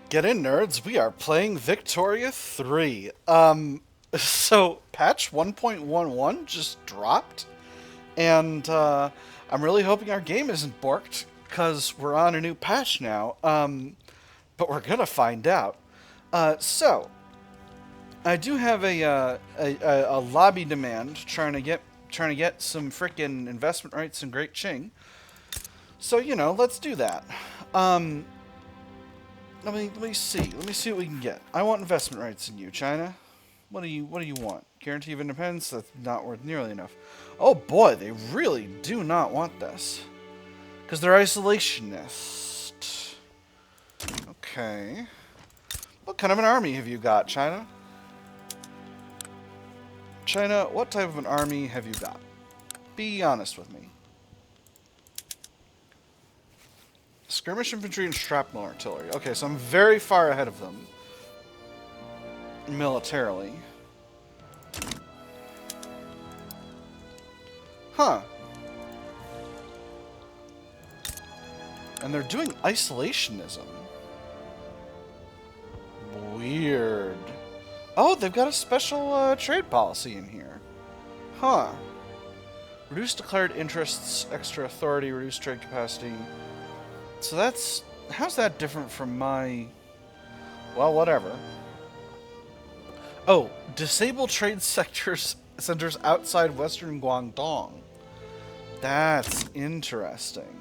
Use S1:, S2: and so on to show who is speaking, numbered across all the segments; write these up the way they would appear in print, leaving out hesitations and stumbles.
S1: Get in, nerds. We are playing Victoria 3. So patch 1.11 just dropped, and I'm really hoping our game isn't borked because we're on a new patch now. But we're gonna find out. So I do have a lobby demand trying to get some frickin' investment rights in Great Qing. So let's do that. Um, let me see. Let me see what we can get. I want investment rights in you, China. What do you want? Guarantee of independence? That's not worth nearly enough. Oh boy, they really do not want this. Because they're isolationist. Okay. What kind of an army have you got, China? China, what type of an army have you got? Be honest with me. Skirmish infantry and shrapnel artillery. Okay, so I'm very far ahead of them. Militarily. Huh. And they're doing isolationism. Weird. Oh, they've got a special trade policy in here. Huh. Reduce declared interests, extra authority, reduce trade capacity. So that's... How's that different from my... Well, whatever. Oh, disable trade centers outside western Guangdong. That's interesting.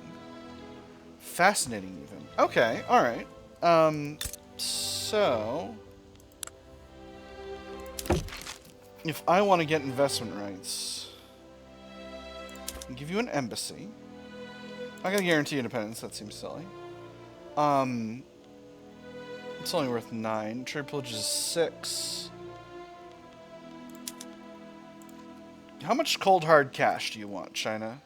S1: Fascinating, even. Okay, alright. So... If I want to get investment rights, I'll give you an embassy. I'm not going to guarantee independence, that seems silly. It's only worth 9. Trade privilege is 6. How much cold hard cash do you want, China?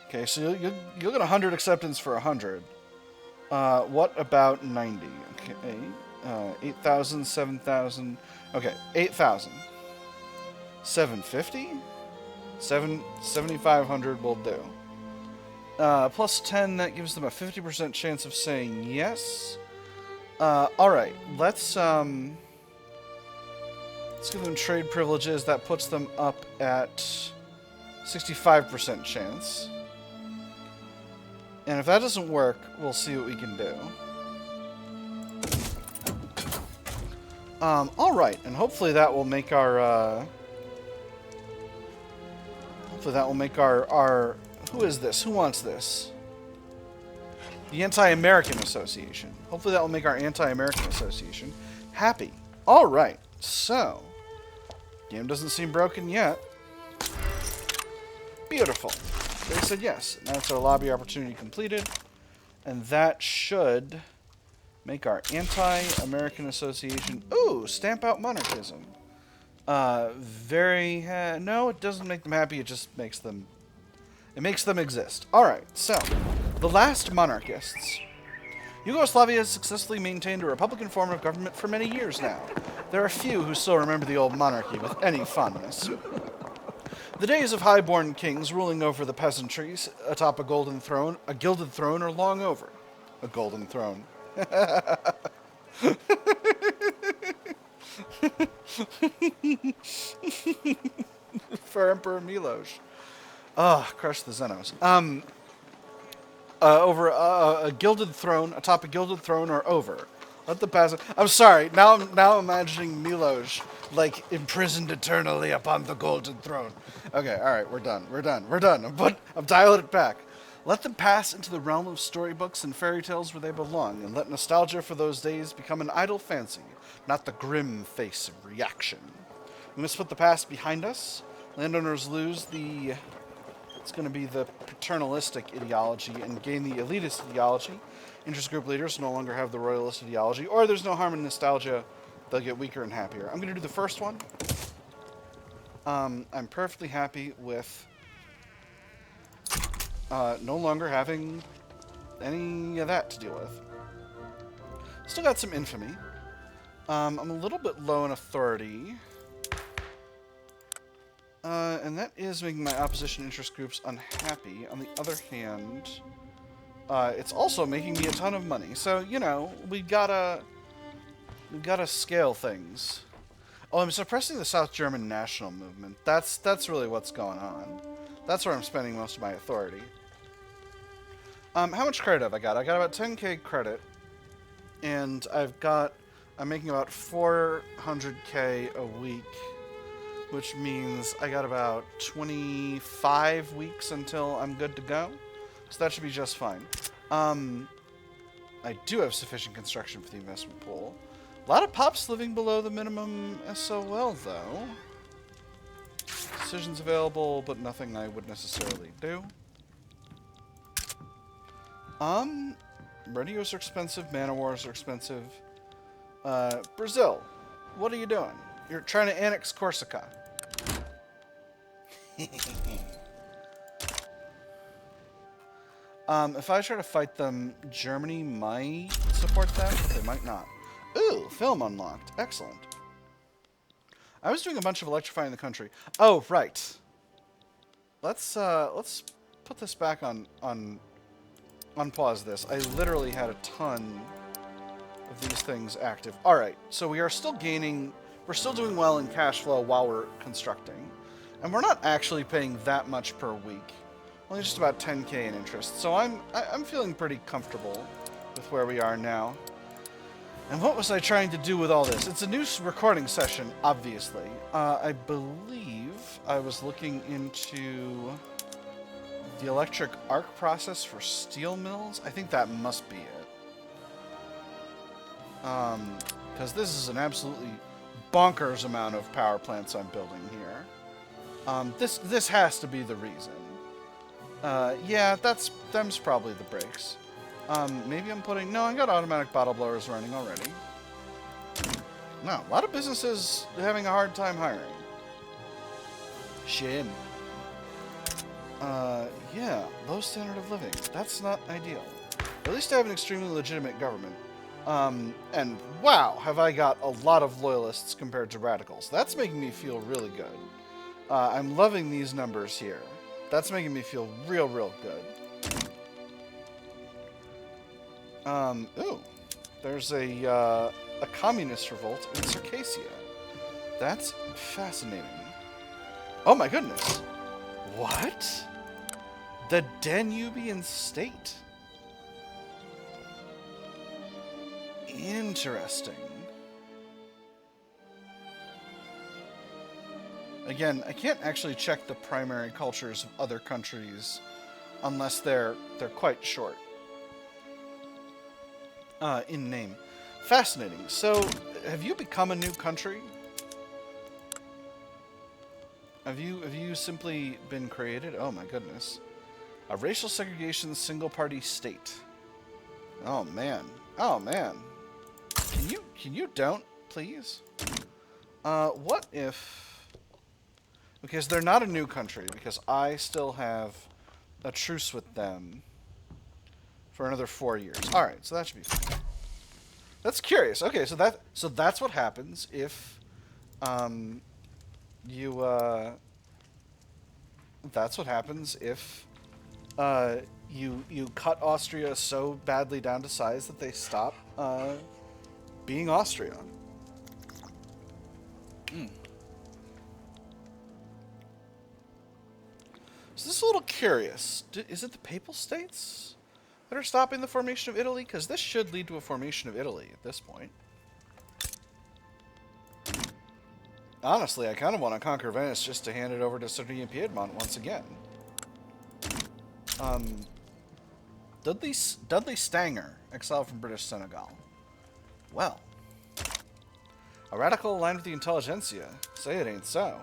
S1: Okay, so you'll get 100 acceptance for 100. What about 90? Okay, 8,000, 7,000. Okay, 8,000. 750? 7,500 will do. Plus 10, that gives them a 50% chance of saying yes. Alright, let's give them trade privileges. That puts them up at 65% chance. And if that doesn't work, we'll see what we can do. Alright, and hopefully that will make our, who is this? Who wants this? The Anti-American Association. Hopefully that will make our Anti-American Association happy. Alright, so... Game doesn't seem broken yet. Beautiful. They said yes. Now it's our lobby opportunity completed. And that should make our Anti-American Association... Ooh, stamp out monarchism. No, it doesn't make them happy. It just makes them... It makes them exist. Alright, so... The last monarchists. Yugoslavia has successfully maintained a republican form of government for many years now. There are few who still remember the old monarchy with any fondness. The days of high-born kings ruling over the peasantries atop a gilded throne are long over. A golden throne. For Emperor Miloš. Crush the Zenos. Over a gilded throne, atop a gilded throne, or over. Let the peasant... I'm sorry, now I'm imagining Miloš, like, imprisoned eternally upon the golden throne. Okay, alright, we're done. I'm dialing it back. Let them pass into the realm of storybooks and fairy tales where they belong, and let nostalgia for those days become an idle fancy, not the grim face of reaction. We must put the past behind us. Landowners lose the... It's going to be the paternalistic ideology and gain the elitist ideology. Interest group leaders no longer have the royalist ideology, or there's no harm in nostalgia. They'll get weaker and happier. I'm going to do the first one. I'm perfectly happy with no longer having any of that to deal with. Still got some infamy. I'm a little bit low in authority. And that is making my opposition interest groups unhappy. On the other hand, it's also making me a ton of money. So, you know, we gotta scale things. Oh, I'm suppressing the South German national movement. That's really what's going on. That's where I'm spending most of my authority. How much credit have I got? I got about 10k credit, and I'm making about 400k a week, which means I got about 25 weeks until I'm good to go. So that should be just fine. I do have sufficient construction for the investment pool. A lot of pops living below the minimum SOL, though. Decisions available, but nothing I would necessarily do. Radios are expensive. Man-o-wars are expensive. Brazil, what are you doing? You're trying to annex Corsica. If I try to fight them, Germany might support them. They might not. Ooh, film unlocked. Excellent. I was doing a bunch of electrifying the country. Oh, right. Let's put this back on unpause this. I literally had a ton of these things active. All right, so we are still gaining. We're still doing well in cash flow while we're constructing, and we're not actually paying that much per week. Only just about 10k in interest. So I'm feeling pretty comfortable with where we are now. And what was I trying to do with all this? It's a new recording session, obviously. I believe I was looking into the electric arc process for steel mills. I think that must be it. Because this is an absolutely bonkers amount of power plants I'm building here. This has to be the reason. Yeah, them's probably the brakes. Maybe I'm putting... No, I got automatic bottle blowers running already. No, a lot of businesses having a hard time hiring. Shame. Yeah, low standard of living. That's not ideal. At least I have an extremely legitimate government. And wow, have I got a lot of loyalists compared to radicals. That's making me feel really good. I'm loving these numbers here. That's making me feel real good. Ooh. There's a communist revolt in Circassia. That's fascinating. Oh my goodness. What? The Danubian State. Interesting. Again, I can't actually check the primary cultures of other countries unless they're quite short in name. Fascinating. So, have you become a new country? Have you simply been created? Oh my goodness. A racial segregation single-party state. Oh man. Oh man. Can you don't, please? What if... Because they're not a new country, because I still have a truce with them for another 4 years. Alright, so that should be fine. That's curious. Okay, so that's what happens if that's what happens if you cut Austria so badly down to size that they stop being Austria. So this is a little curious. Is it the Papal States that are stopping the formation of Italy? Because this should lead to a formation of Italy at this point. Honestly, I kind of want to conquer Venice just to hand it over to Sardinia and Piedmont once again. Dudley Stanger, exiled from British Senegal. Well, a radical aligned with the intelligentsia. Say it ain't so.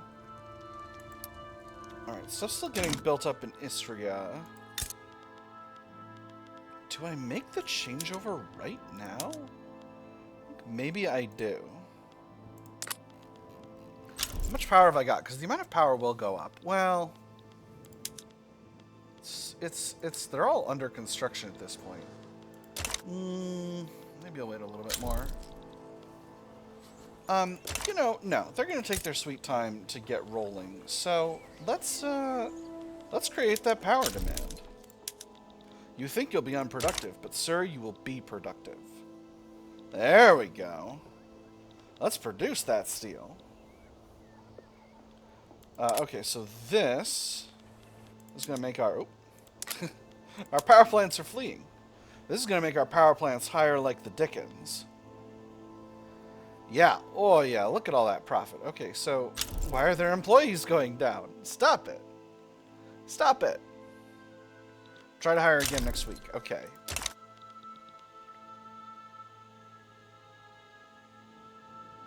S1: Alright, stuff's still getting built up in Istria. Do I make the changeover right now? Maybe I do. How much power have I got? Because the amount of power will go up. Well, they're all under construction at this point. Maybe I'll wait a little bit more. You know, no, they're going to take their sweet time to get rolling. So let's create that power demand. You think you'll be unproductive, but sir, you will be productive. There we go. Let's produce that steel. Okay, so this is going to make our... our power plants are fleeing. This is going to make our power plants higher like the Dickens. Yeah. Oh, yeah. Look at all that profit. Okay, so why are their employees going down? Stop it. Stop it. Try to hire again next week. Okay.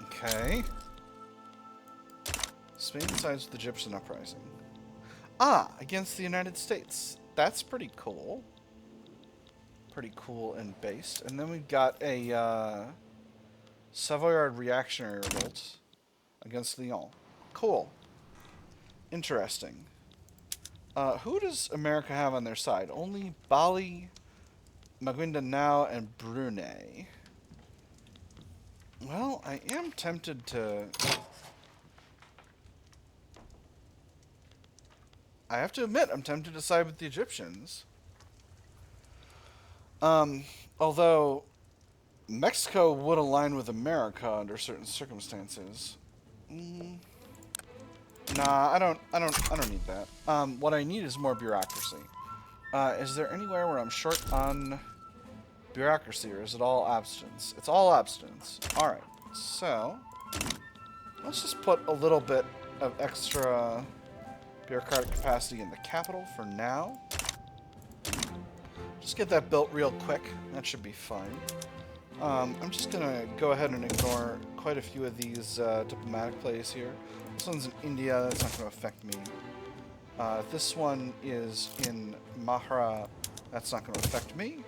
S1: Okay. Spain sides with the Egyptian uprising. Ah, against the United States. That's pretty cool. Pretty cool and based. And then we've got a Savoyard reactionary revolt against Lyon. Cool. Interesting. Who does America have on their side? Only Bali, Maguindanao, and Brunei. Well, I am tempted to... I have to admit, I'm tempted to side with the Egyptians. Although Mexico would align with America under certain circumstances. Nah, I don't need that. What I need is more bureaucracy. Is there anywhere where I'm short on bureaucracy, or is it all abstinence? It's all abstinence. Alright, so let's just put a little bit of extra bureaucratic capacity in the capital for now. Just get that built real quick. That should be fine. I'm just going to go ahead and ignore quite a few of these diplomatic plays here. This one's in India. That's not going to affect me. This one is in Mahra. That's not going to affect me.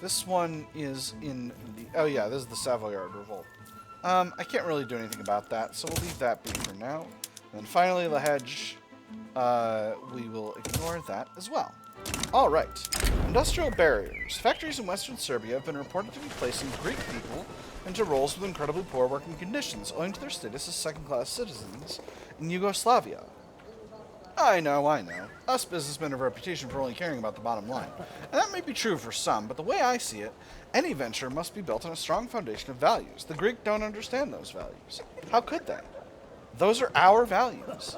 S1: This one is in the... Oh, yeah, this is the Savoyard Revolt. I can't really do anything about that, so we'll leave that be for now. And then finally, the hedge. We will ignore that as well. All right. Industrial barriers. Factories in Western Serbia have been reported to be placing Greek people into roles with incredibly poor working conditions, owing to their status as second-class citizens in Yugoslavia. I know. Us businessmen have a reputation for only caring about the bottom line. And that may be true for some, but the way I see it, any venture must be built on a strong foundation of values. The Greek don't understand those values. How could they? Those are our values.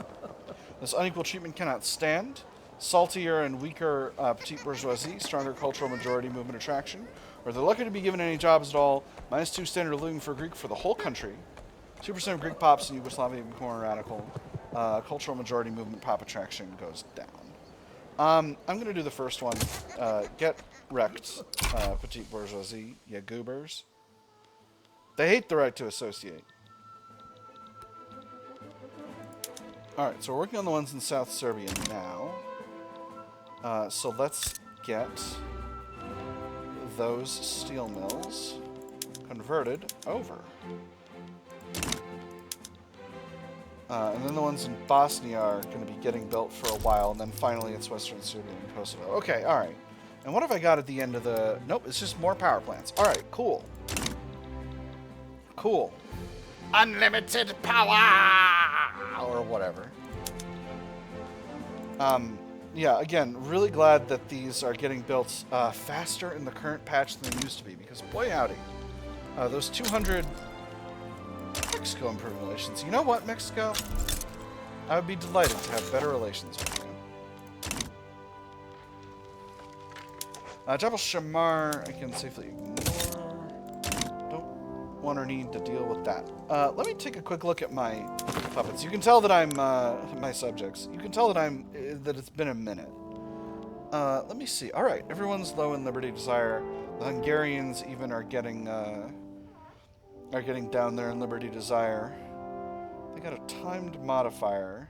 S1: This unequal treatment cannot stand. Saltier and weaker petite bourgeoisie, stronger cultural majority movement attraction, or they're lucky to be given any jobs at all. -2 standard of living for Greek for the whole country. 2% of Greek pops in Yugoslavia become more radical. Cultural majority movement pop attraction goes down. I'm going to do the first one. Get wrecked, petite bourgeoisie, ya goobers. They hate the right to associate. Alright, so we're working on the ones in South Serbia now. So let's get those steel mills converted over. And then the ones in Bosnia are going to be getting built for a while, and then finally it's Western Serbia and Kosovo. Okay, alright. And what have I got at the end of the... Nope, it's just more power plants. Alright, cool. Cool. Unlimited power! Or whatever. Yeah, again, really glad that these are getting built faster in the current patch than they used to be, because boy howdy. Those 200... Mexico improving relations. You know what, Mexico? I would be delighted to have better relations with you. Jabal Shamar, I can safely ignore. Don't want or need to deal with that. Let me take a quick look at my puppets. You can tell that I'm, my subjects. You can tell that that it's been a minute. Let me see. Alright, everyone's low in liberty desire. The Hungarians even are getting down there in liberty desire. They got a timed modifier.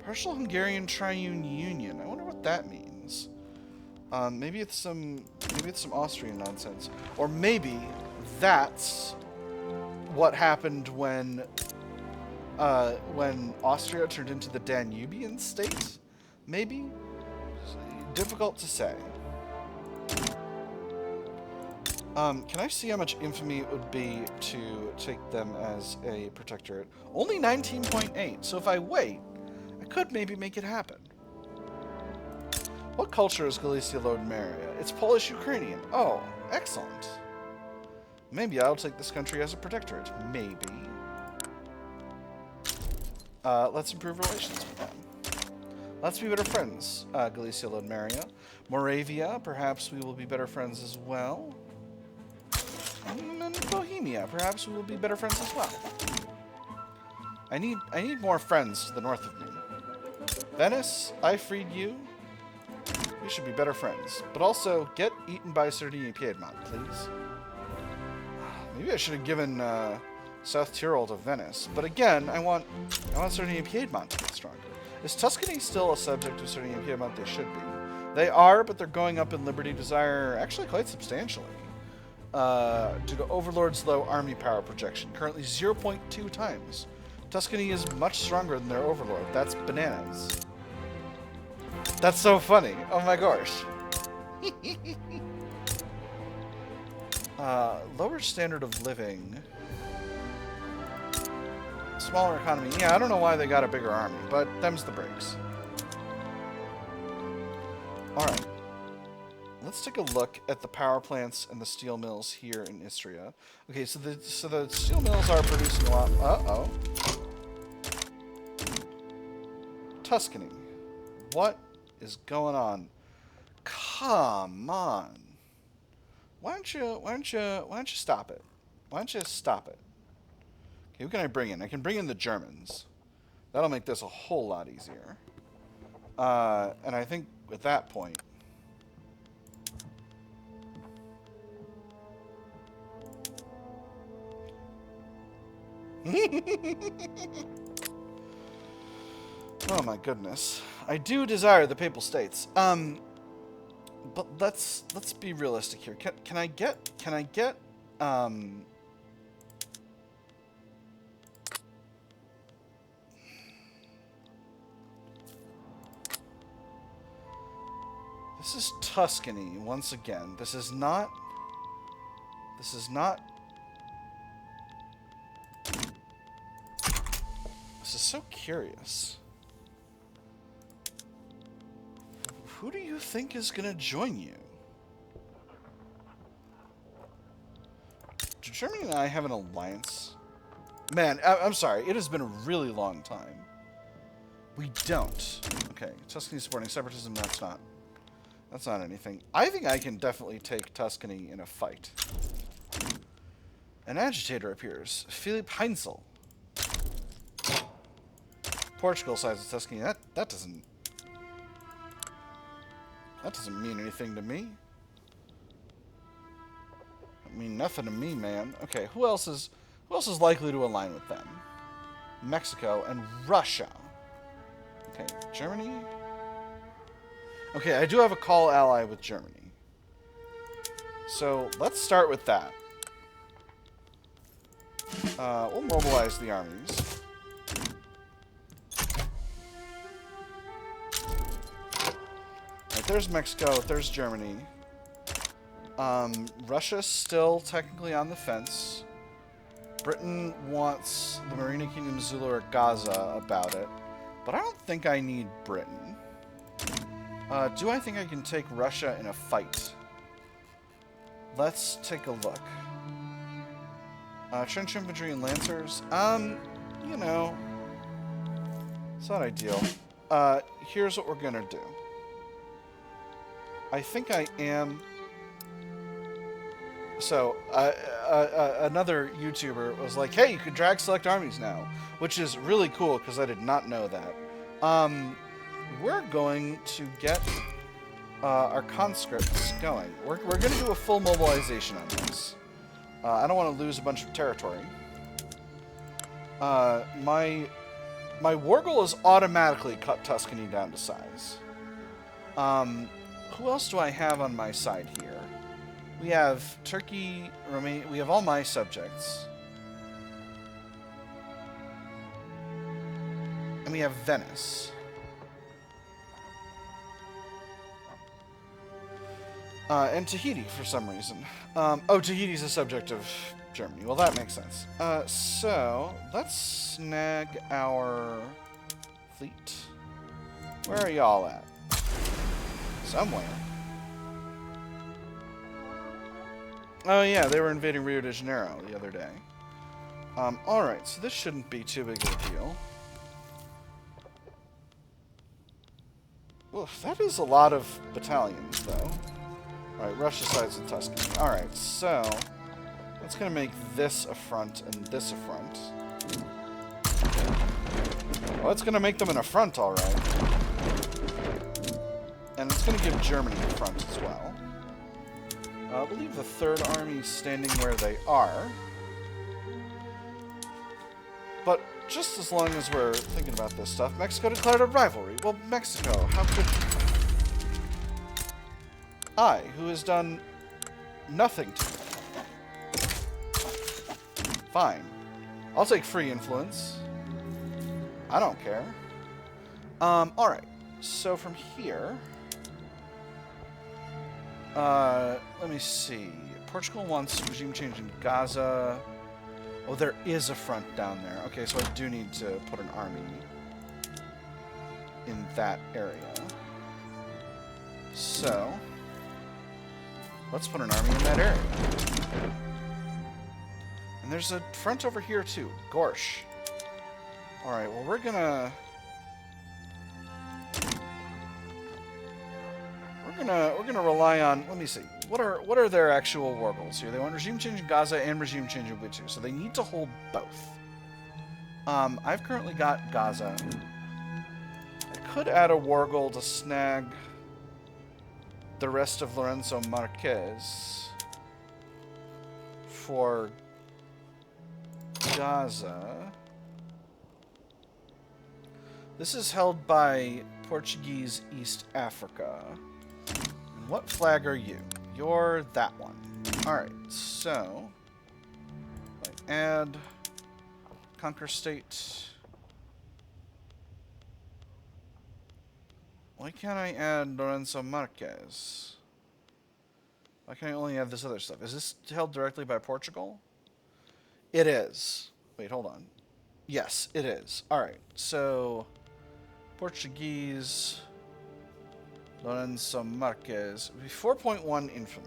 S1: Partial Hungarian Triune Union. I wonder what that means. Maybe it's some Austrian nonsense. Or maybe that's what happened when Austria turned into the Danubian State? Maybe? Difficult to say. Can I see how much infamy it would be to take them as a protectorate? Only 19.8, so if I wait, I could maybe make it happen. What culture is Galicia-Ludmeria? It's Polish-Ukrainian. Oh, excellent. Maybe I'll take this country as a protectorate. Maybe. Let's improve relations with them. Let's be better friends, Galicia-Ludmeria. Moravia, perhaps we will be better friends as well. And Bohemia, perhaps we will be better friends as well. I need more friends to the north of me. Venice, I freed you. We should be better friends. But also, get eaten by Sardinia Piedmont, please. Maybe I should have given South Tyrol to Venice. But again, I want Sardinia Piedmont to get stronger. Is Tuscany still a subject of Sardinia Piedmont? They should be. They are, but they're going up in liberty desire actually quite substantially. Due to Overlord's low army power projection, currently 0.2 times. Tuscany is much stronger than their Overlord. That's bananas. That's so funny. Oh my gosh. Lower standard of living. Smaller economy. Yeah, I don't know why they got a bigger army, but them's the breaks. Alright. Let's take a look at the power plants and the steel mills here in Istria. Okay, so the steel mills are producing a lot. Uh-oh. Tuscany. What is going on? Come on. Why don't you stop it? Why don't you stop it? Okay, who can I bring in? I can bring in the Germans. That'll make this a whole lot easier. And I think at that point, oh my goodness. I do desire the Papal States. But let's be realistic here. Can I get this is Tuscany once again. This is not This is so curious. Who do you think is going to join you? Do Germany and I have an alliance? Man, I'm sorry. It has been a really long time. We don't. Okay, Tuscany supporting separatism. That's not anything. I think I can definitely take Tuscany in a fight. An agitator appears. Philipp Heinzel. Portugal sides of Tuscany. That doesn't mean anything to me. I mean nothing to me, man. Okay, who else is likely to align with them? Mexico and Russia. Okay, Germany. Okay, I do have a call ally with Germany. So let's start with that. We'll mobilize the armies. Right, there's Mexico, there's Germany. Russia's still technically on the fence. Britain wants the Marina Kingdom, Zulu, or Gaza about it. But I don't think I need Britain. Do I think I can take Russia in a fight? Let's take a look. Trench infantry and lancers. You know, it's not ideal. Here's what we're gonna do. I think I am. So, another YouTuber was like, hey, you can drag select armies now, which is really cool because I did not know that. We're going to get our conscripts going. We're going to do a full mobilization on this. I don't want to lose a bunch of territory. My war goal is automatically cut Tuscany down to size. Who else do I have on my side here? We have Turkey, Romania. We have all my subjects. And we have Venice. And Tahiti for some reason. Oh, Tahiti's a subject of Germany. Well, that makes sense. So, let's snag our fleet. Where are y'all at? somewhere. Oh yeah, they were invading Rio de Janeiro the other day. Alright, so this shouldn't be too big of a deal. Oof, that is a lot of battalions, though. Alright, Russia sides with Tuscany. Alright, so that's going to make this a front and this a front. Well, it's going to make them an affront, alright. And it's going to give Germany a front as well. I believe the Third Army is standing where they are. But just as long as we're thinking about this stuff, Mexico declared a rivalry. Well, Mexico, how could... I, who has done nothing to it. Fine. I'll take free influence. I don't care. Alright. So from here... let me see. Portugal wants regime change in Gaza. Oh, there is a front down there. Okay, so I do need to put an army in that area. So, let's put an army in that area. And there's a front over here too. Gorsh. Alright, well we're gonna rely on, let me see. What are their actual war goals here? They want regime change in Gaza and regime change in Witu, so they need to hold both. I've currently got Gaza. I could add a war goal to snag the rest of Lorenzo Marquez for Gaza. This is held by Portuguese East Africa. And what flag are you? You're that one. Alright, so I add conquer state. Why can't I add Lorenzo Marquez? Why can't I only add this other stuff? Is this held directly by Portugal? It is. Wait, hold on. Yes, it is. Alright, so Portuguese Lorenzo Marquez. 4.1 infamy.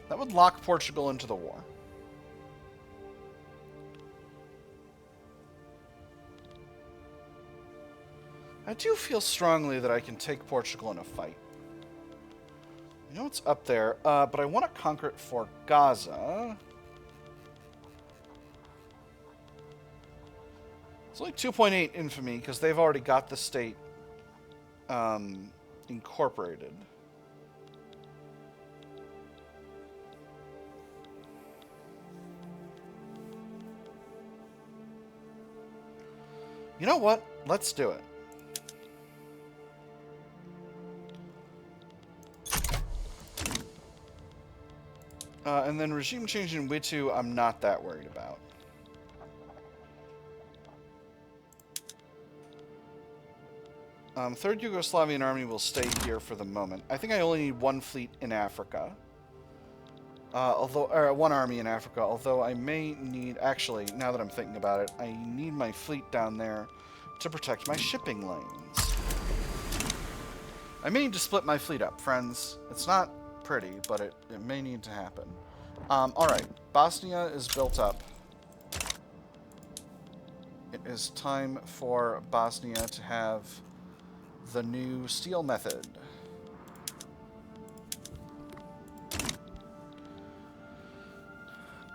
S1: That would lock Portugal into the war. I do feel strongly that I can take Portugal in a fight. I know it's up there, but I want to conquer it for Gaza. It's only 2.8 infamy because they've already got the state incorporated. You know what? Let's do it. And then regime change in Witu, I'm not that worried about. Third Yugoslavian army will stay here for the moment. I think I only need one fleet in Africa. One army in Africa, although I may need... Actually, now that I'm thinking about it, I need my fleet down there to protect my shipping lanes. I may need to split my fleet up, friends. It's not pretty, but it may need to happen. Alright, Bosnia is built up. It is time for Bosnia to have the new steel method.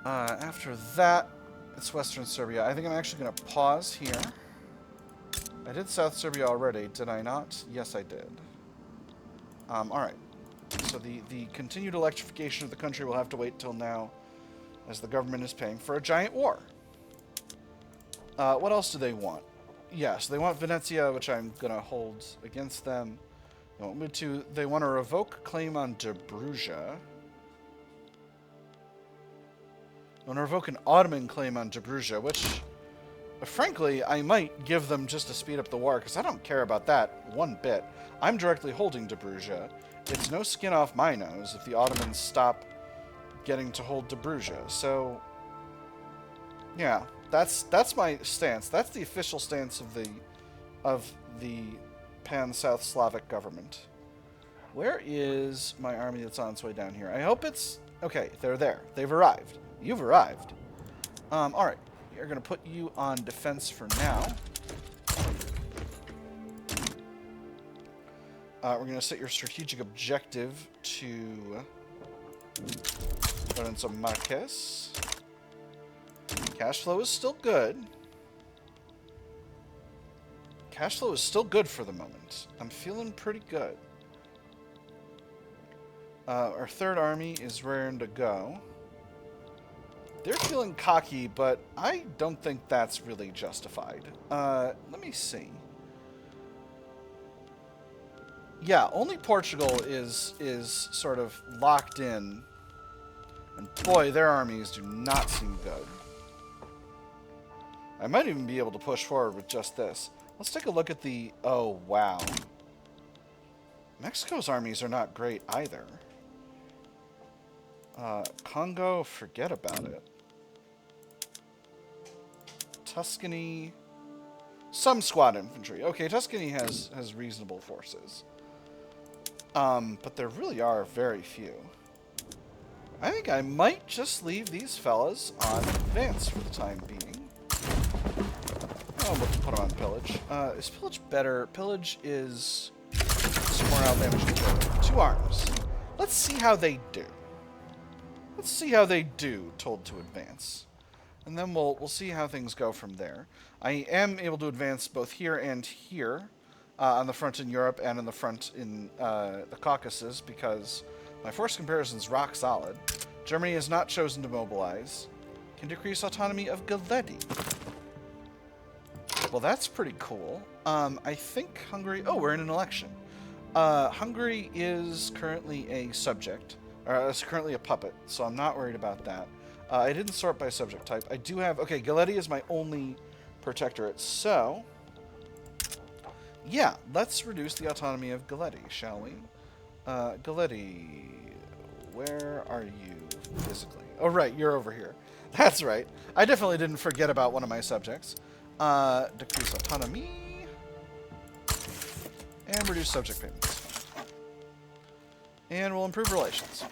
S1: After that, it's Western Serbia. I think I'm actually going to pause here. I did South Serbia already, did I not? Yes, I did. Alright. So the continued electrification of the country will have to wait till now, as the government is paying for a giant war. What else do they want? Yes, they want Venezia, which I'm going to hold against them. They want to revoke claim on Dobruja. They want to revoke an Ottoman claim on Dobruja, which, frankly, I might give them just to speed up the war, because I don't care about that one bit. I'm directly holding Dobruja. It's no skin off my nose if the Ottomans stop getting to hold Dobruja. So, yeah, that's my stance. That's the official stance of the pan-South Slavic government. Where is my army that's on its way down here? I hope it's... Okay, they're there. They've arrived. You've arrived. Alright. We're going to put you on defense for now. We're going to set your strategic objective to... put in some Marques. Cash flow is still good. Cash flow is still good for the moment. I'm feeling pretty good. Our third army is raring to go. They're feeling cocky, but I don't think that's really justified. Let me see. Yeah, only Portugal is sort of locked in. And boy, their armies do not seem good. I might even be able to push forward with just this. Let's take a look at the... Oh, wow. Mexico's armies are not great either. Congo, forget about it. Tuscany... Some squad infantry. Okay, Tuscany has reasonable forces. But there really are very few. I think I might just leave these fellas on advance for the time being. Oh, we'll put them on pillage. Is pillage better? Pillage is some morale damage control. 2 arms. Let's see how they do. Let's see how they do, told to advance. And then we'll see how things go from there. I am able to advance both here and here, on the front in Europe and in the front in the Caucasus, because my force comparison's rock solid. Germany has not chosen to mobilize. Can decrease autonomy of Galicia. Well, that's pretty cool. I think Hungary... Oh, we're in an election. Hungary is currently a subject. Or is currently a puppet, so I'm not worried about that. I didn't sort by subject type. I do have... Okay, Galicia is my only protectorate, so... Yeah, let's reduce the autonomy of Galicia, shall we? Galicia... Where are you physically? Oh, right, you're over here. That's right. I definitely didn't forget about one of my subjects. Decrease autonomy. And reduce subject payments. And we'll improve relations.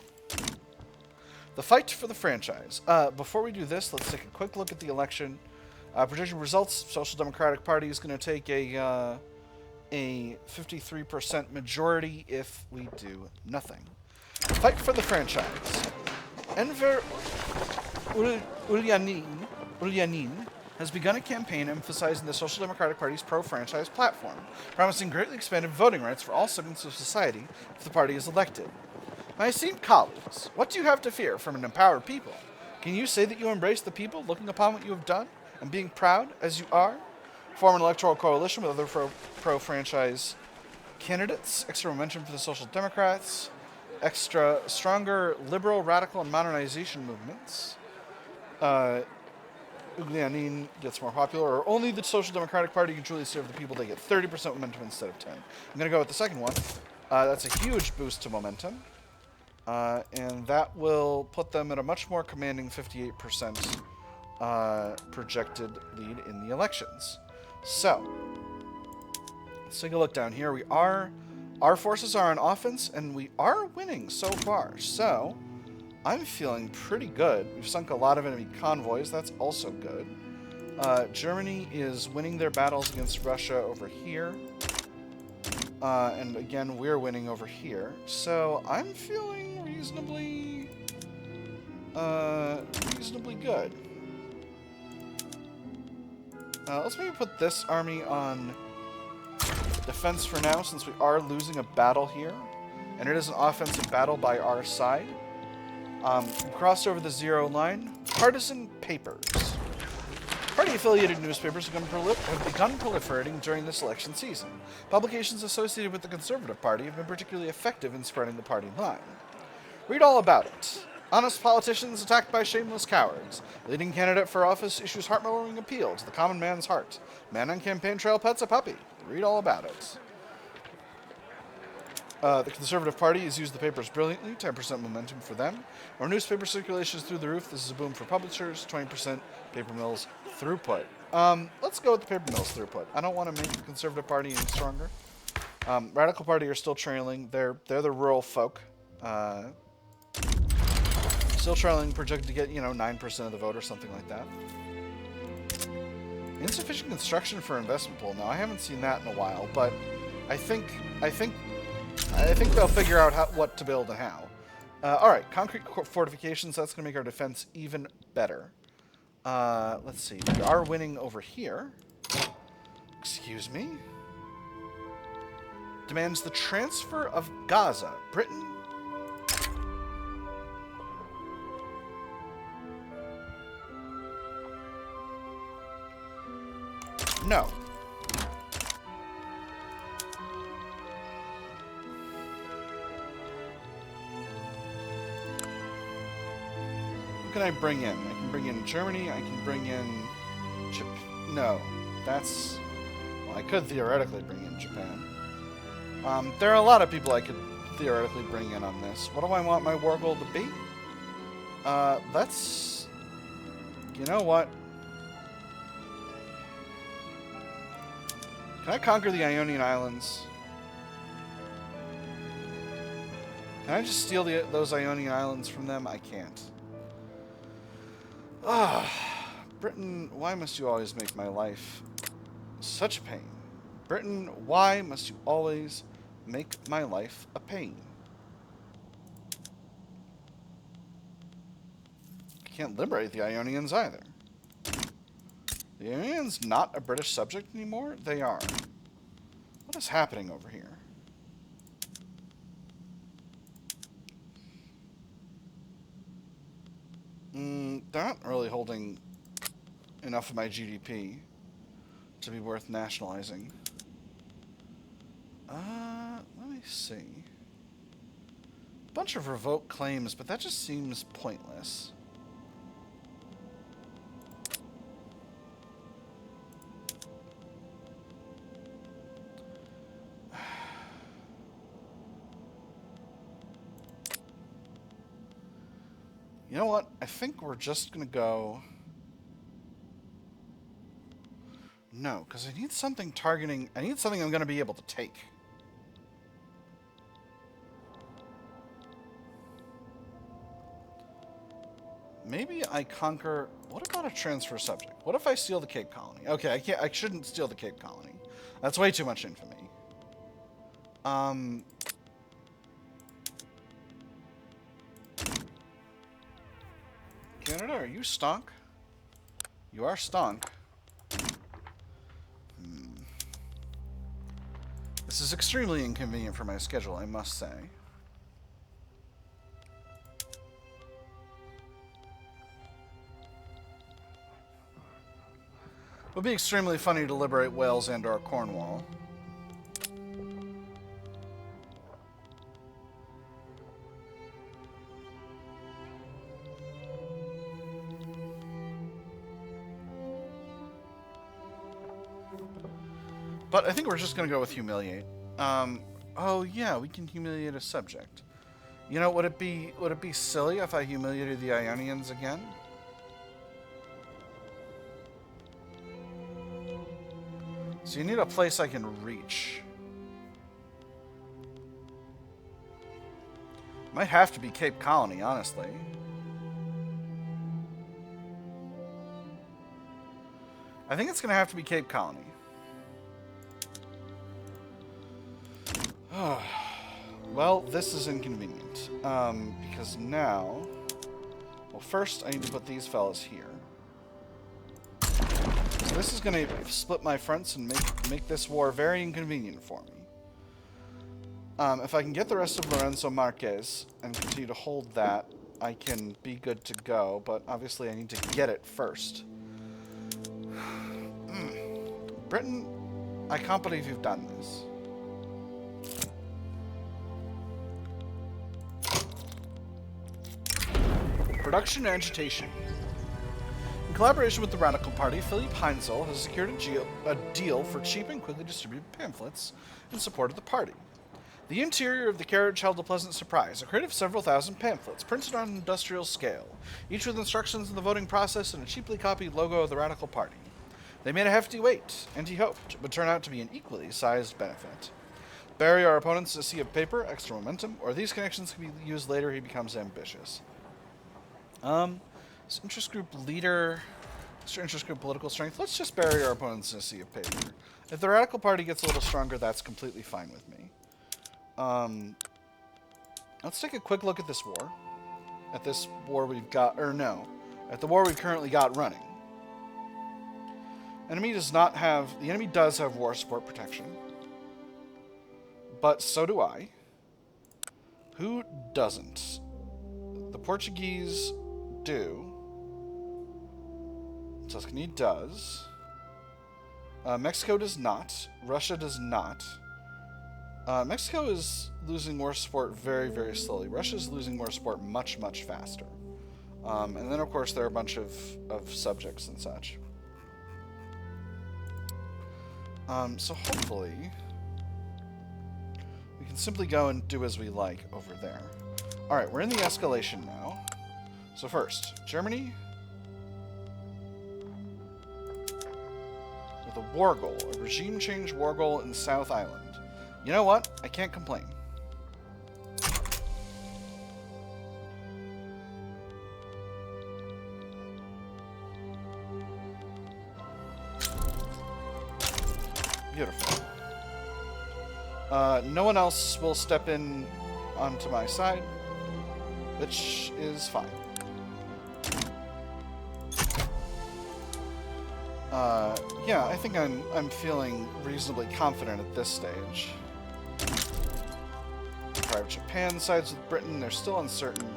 S1: The fight for the franchise. Before we do this, let's take a quick look at the election. Prediction results. Social Democratic Party is going to take a 53% majority if we do nothing. Fight for the franchise. Enver Ulyanin has begun a campaign emphasizing the Social Democratic Party's pro-franchise platform, promising greatly expanded voting rights for all segments of society if the party is elected. My esteemed colleagues, what do you have to fear from an empowered people? Can you say that you embrace the people, looking upon what you have done, and being proud as you are? Form an electoral coalition with other pro-franchise candidates, extra momentum for the Social Democrats, extra stronger liberal, radical, and modernization movements. Ulyanin gets more popular, or only the Social Democratic Party can truly serve the people. They get 30% momentum instead of 10. I'm going to go with the second one. That's a huge boost to momentum. And that will put them at a much more commanding 58% projected lead in the elections. So, let's take a look down here. Our forces are on offense, and we are winning so far. So, I'm feeling pretty good. We've sunk a lot of enemy convoys. That's also good. Germany is winning their battles against Russia over here. And again, we're winning over here. So, I'm feeling reasonably good. Let's maybe put this army on defense for now, since we are losing a battle here. And it is an offensive battle by our side. Crossed over the 0 line. Partisan papers. Party-affiliated newspapers have begun proliferating during this election season. Publications associated with the Conservative Party have been particularly effective in spreading the party line. Read all about it. Honest politicians attacked by shameless cowards. Leading candidate for office issues heart-melting appeal to the common man's heart. Man on campaign trail pets a puppy. Read all about it. The Conservative Party has used the papers brilliantly, 10% momentum for them. Our newspaper circulation is through the roof. This is a boom for publishers, 20% paper mills throughput. Let's go with the paper mills throughput. I don't want to make the Conservative Party any stronger. Radical Party are still trailing. They're the rural folk. Still trailing, projected to get, 9% of the vote or something like that. Insufficient construction for investment pool. Now, I haven't seen that in a while, but I think they'll figure out what to build and how. All right, concrete fortifications. That's going to make our defense even better. Let's see. We are winning over here. Excuse me. Demands the transfer of Gaza. Britain. No. What can I bring in? I can bring in Germany. I can bring in Japan. No, that's... Well, I could theoretically bring in Japan. There are a lot of people I could theoretically bring in on this. What do I want my war goal to be? Let's... You know what? Can I conquer the Ionian Islands? Can I just steal those Ionian Islands from them? I can't. Britain, why must you always make my life such a pain? Britain, why must you always make my life a pain? I can't liberate the Ionians either. The Ionians not a British subject anymore? They are. What is happening over here? They're not really holding enough of my GDP to be worth nationalizing. Let me see. A bunch of revoked claims, but that just seems pointless. You know what? I think we're just going to go... No, because I need something targeting... I need something I'm going to be able to take. Maybe I conquer... What about a transfer subject? What if I steal the Cape Colony? Okay, I can't. I shouldn't steal the Cape Colony. That's way too much infamy. Canada, are you stonk? You are stonk. This is extremely inconvenient for my schedule, I must say. It would be extremely funny to liberate Wales and/or Cornwall. But I think we're just going to go with humiliate. Oh yeah, we can humiliate a subject. You know, would it be silly if I humiliated the Ionians again? So you need a place I can reach. Might have to be Cape Colony, honestly. I think it's going to have to be Cape Colony. Well, this is inconvenient. Because now... Well, first I need to put these fellas here. So this is going to split my fronts and make this war very inconvenient for me. If I can get the rest of Lorenzo Marquez and continue to hold that, I can be good to go. But obviously I need to get it first. Britain, I can't believe you've done this. Production and agitation. In collaboration with the Radical Party, Philippe Heinzel has secured a deal for cheap and quickly distributed pamphlets in support of the party. The interior of the carriage held a pleasant surprise, a crate of several thousand pamphlets, printed on an industrial scale, each with instructions on the voting process and a cheaply copied logo of the Radical Party. They made a hefty weight, and he hoped would turn out to be an equally sized benefit. Bury our opponents in a sea of paper, extra momentum, or these connections can be used later, he becomes ambitious. So interest group leader, interest group political strength, let's just bury our opponents in a sea of paper. If the Radical Party gets a little stronger, that's completely fine with me. Let's take a quick look at this war. At this war we've got, or no, at the war we've currently got running. Enemy does not have, the enemy does have war support protection. But so do I. Who doesn't? The Portuguese do. Tuscany does. Mexico does not. Russia does not. Mexico is losing war support very, very slowly. Russia is losing war support much, much faster. And then, of course, there are a bunch of subjects and such. So hopefully we can simply go and do as we like over there. Alright, we're in the escalation now. So first, Germany with a war goal, a regime change war goal in the South Island. You know what? I can't complain. Beautiful. No one else will step in onto my side, which is fine. Yeah, I think I'm feeling reasonably confident at this stage. Private Japan sides with Britain, they're still uncertain.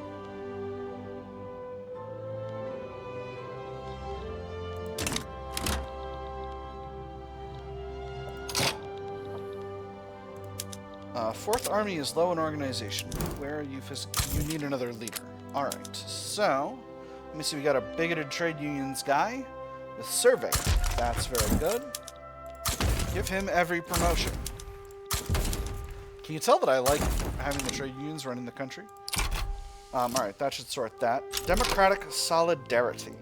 S1: Fourth Army is low in organization. Where are you? You need another leader. Alright, so let me see, we got a bigoted trade unions guy with survey. That's very good. Give him every promotion. Can you tell that I like having the trade unions running the country? Alright, that should sort that. Democratic solidarity.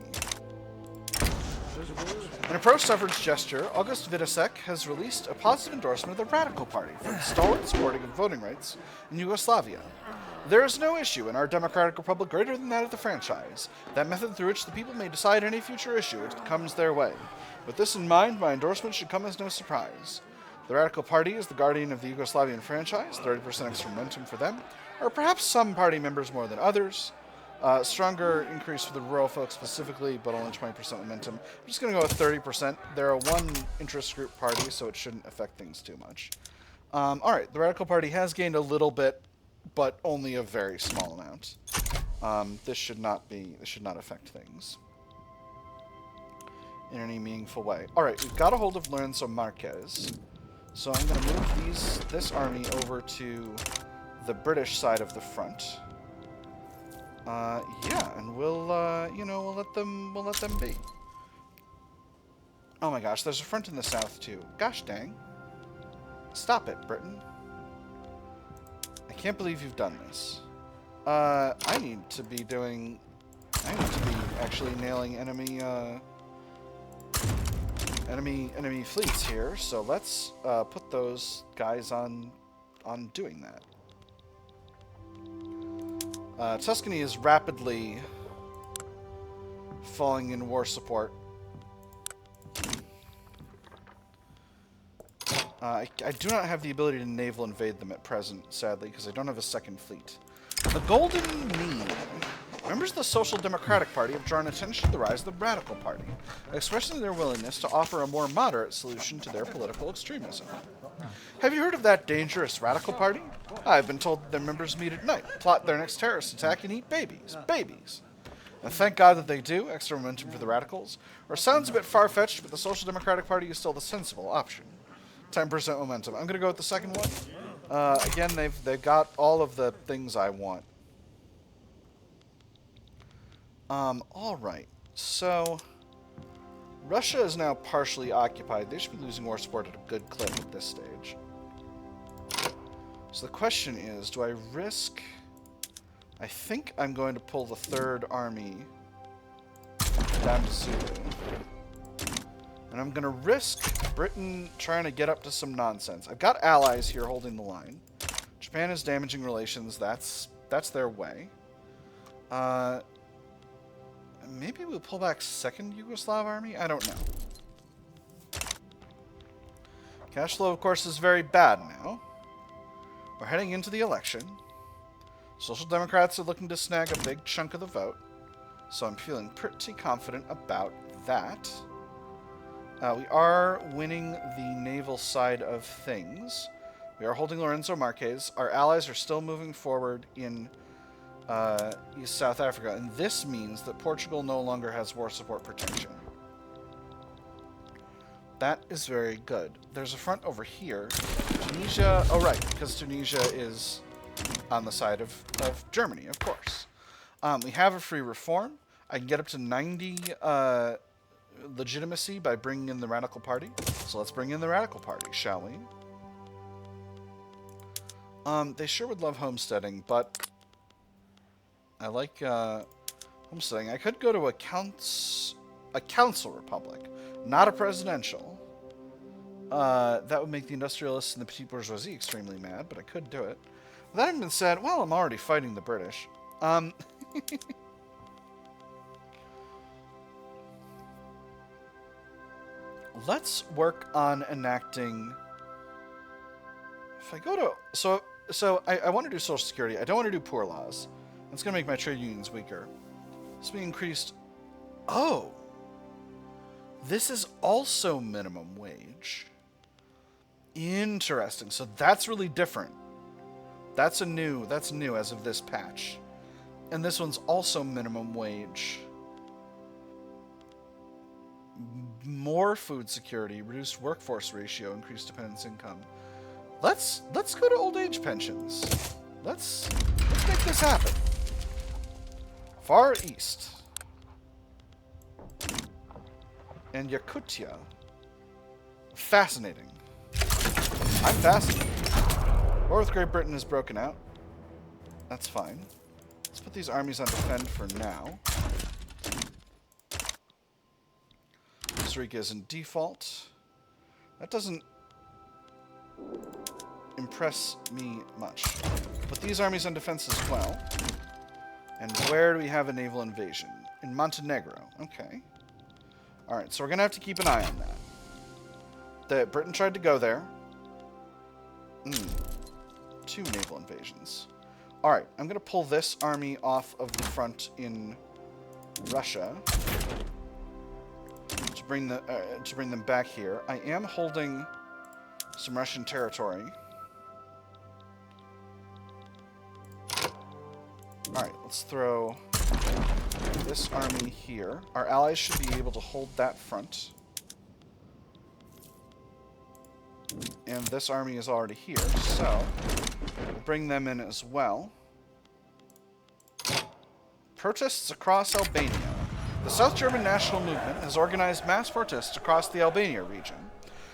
S1: In a pro-suffrage gesture, August Vidasek has released a positive endorsement of the Radical Party for the stalwart supporting of voting rights in Yugoslavia. There is no issue in our democratic republic greater than that of the franchise, that method through which the people may decide any future issue which comes their way. With this in mind, my endorsement should come as no surprise. The Radical Party is the guardian of the Yugoslavian franchise, 30% extra momentum for them, or perhaps some party members more than others. Stronger increase for the rural folks specifically, but only 20% momentum. I'm just going to go with 30%. They're a one interest group party, so it shouldn't affect things too much. Alright, the Radical Party has gained a little bit, but only a very small amount. This should not affect things in any meaningful way. Alright, we've got a hold of Lorenzo Marquez. So I'm going to move this army over to the British side of the front. Yeah, and we'll let them be. Oh my gosh, there's a front in the south too. Gosh dang. Stop it, Britain. I can't believe you've done this. I need to be actually nailing enemy fleets here, so let's put those guys on doing that. Tuscany is rapidly falling in war support. I do not have the ability to naval invade them at present, sadly, because I don't have a second fleet. The Golden Mean. Members of the Social Democratic Party have drawn attention to the rise of the Radical Party, expressing their willingness to offer a more moderate solution to their political extremism. Have you heard of that dangerous Radical Party? I've been told that their members meet at night, plot their next terrorist attack, and eat babies. Babies. And thank God that they do. Extra momentum for the Radicals. Or sounds a bit far-fetched, but the Social Democratic Party is still the sensible option. 10% momentum. I'm going to go with the second one. Again, they've got all of the things I want. Alright. So, Russia is now partially occupied. They should be losing war support at a good clip at this stage. So the question is, do I risk... I think I'm going to pull the Third Army down to Zulu. And I'm going to risk Britain trying to get up to some nonsense. I've got allies here holding the line. Japan is damaging relations. That's their way. Maybe we'll pull back second Yugoslav army? I don't know. Cash flow, of course, is very bad now. We're heading into the election. Social Democrats are looking to snag a big chunk of the vote. So I'm feeling pretty confident about that. We are winning the naval side of things. We are holding Lorenzo Marques. Our allies are still moving forward in East South Africa. And this means that Portugal no longer has war support protection. That is very good. There's a front over here. Tunisia... Oh, right, because Tunisia is on the side of Germany, of course. We have a free reform. I can get up to 90 legitimacy by bringing in the Radical Party. So let's bring in the Radical Party, shall we? They sure would love homesteading, but I like homesteading. I could go to a council republic, not a presidential. That would make the industrialists and the petite bourgeoisie extremely mad, but I could do it. With that having been said, well, I'm already fighting the British. Let's work on enacting... If I go to... So I want to do Social Security. I don't want to do poor laws. That's going to make my trade unions weaker. This will be increased... Oh! This is also minimum wage. Interesting. So that's really different. That's new as of this patch. And this one's also minimum wage. More food security, reduced workforce ratio, increased dependence income. Let's go to old age pensions. Let's make this happen. Far East. And Yakutia. Fascinating. I'm fascinated. War with Great Britain is broken out. That's fine. Let's put these armies on defend for now. Costa Rica is in default. That doesn't impress me much. Put these armies on defense as well. And where do we have a naval invasion? In Montenegro. Okay. Alright, so we're going to have to keep an eye on that. Britain tried to go there. 2 naval invasions. Alright, I'm going to pull this army off of the front in Russia to bring them back here. I am holding some Russian territory. Alright, let's throw this army here. Our allies should be able to hold that front. And this army is already here, so we'll bring them in as well. Protests across Albania. The South German National Movement has organized mass protests across the Albania region.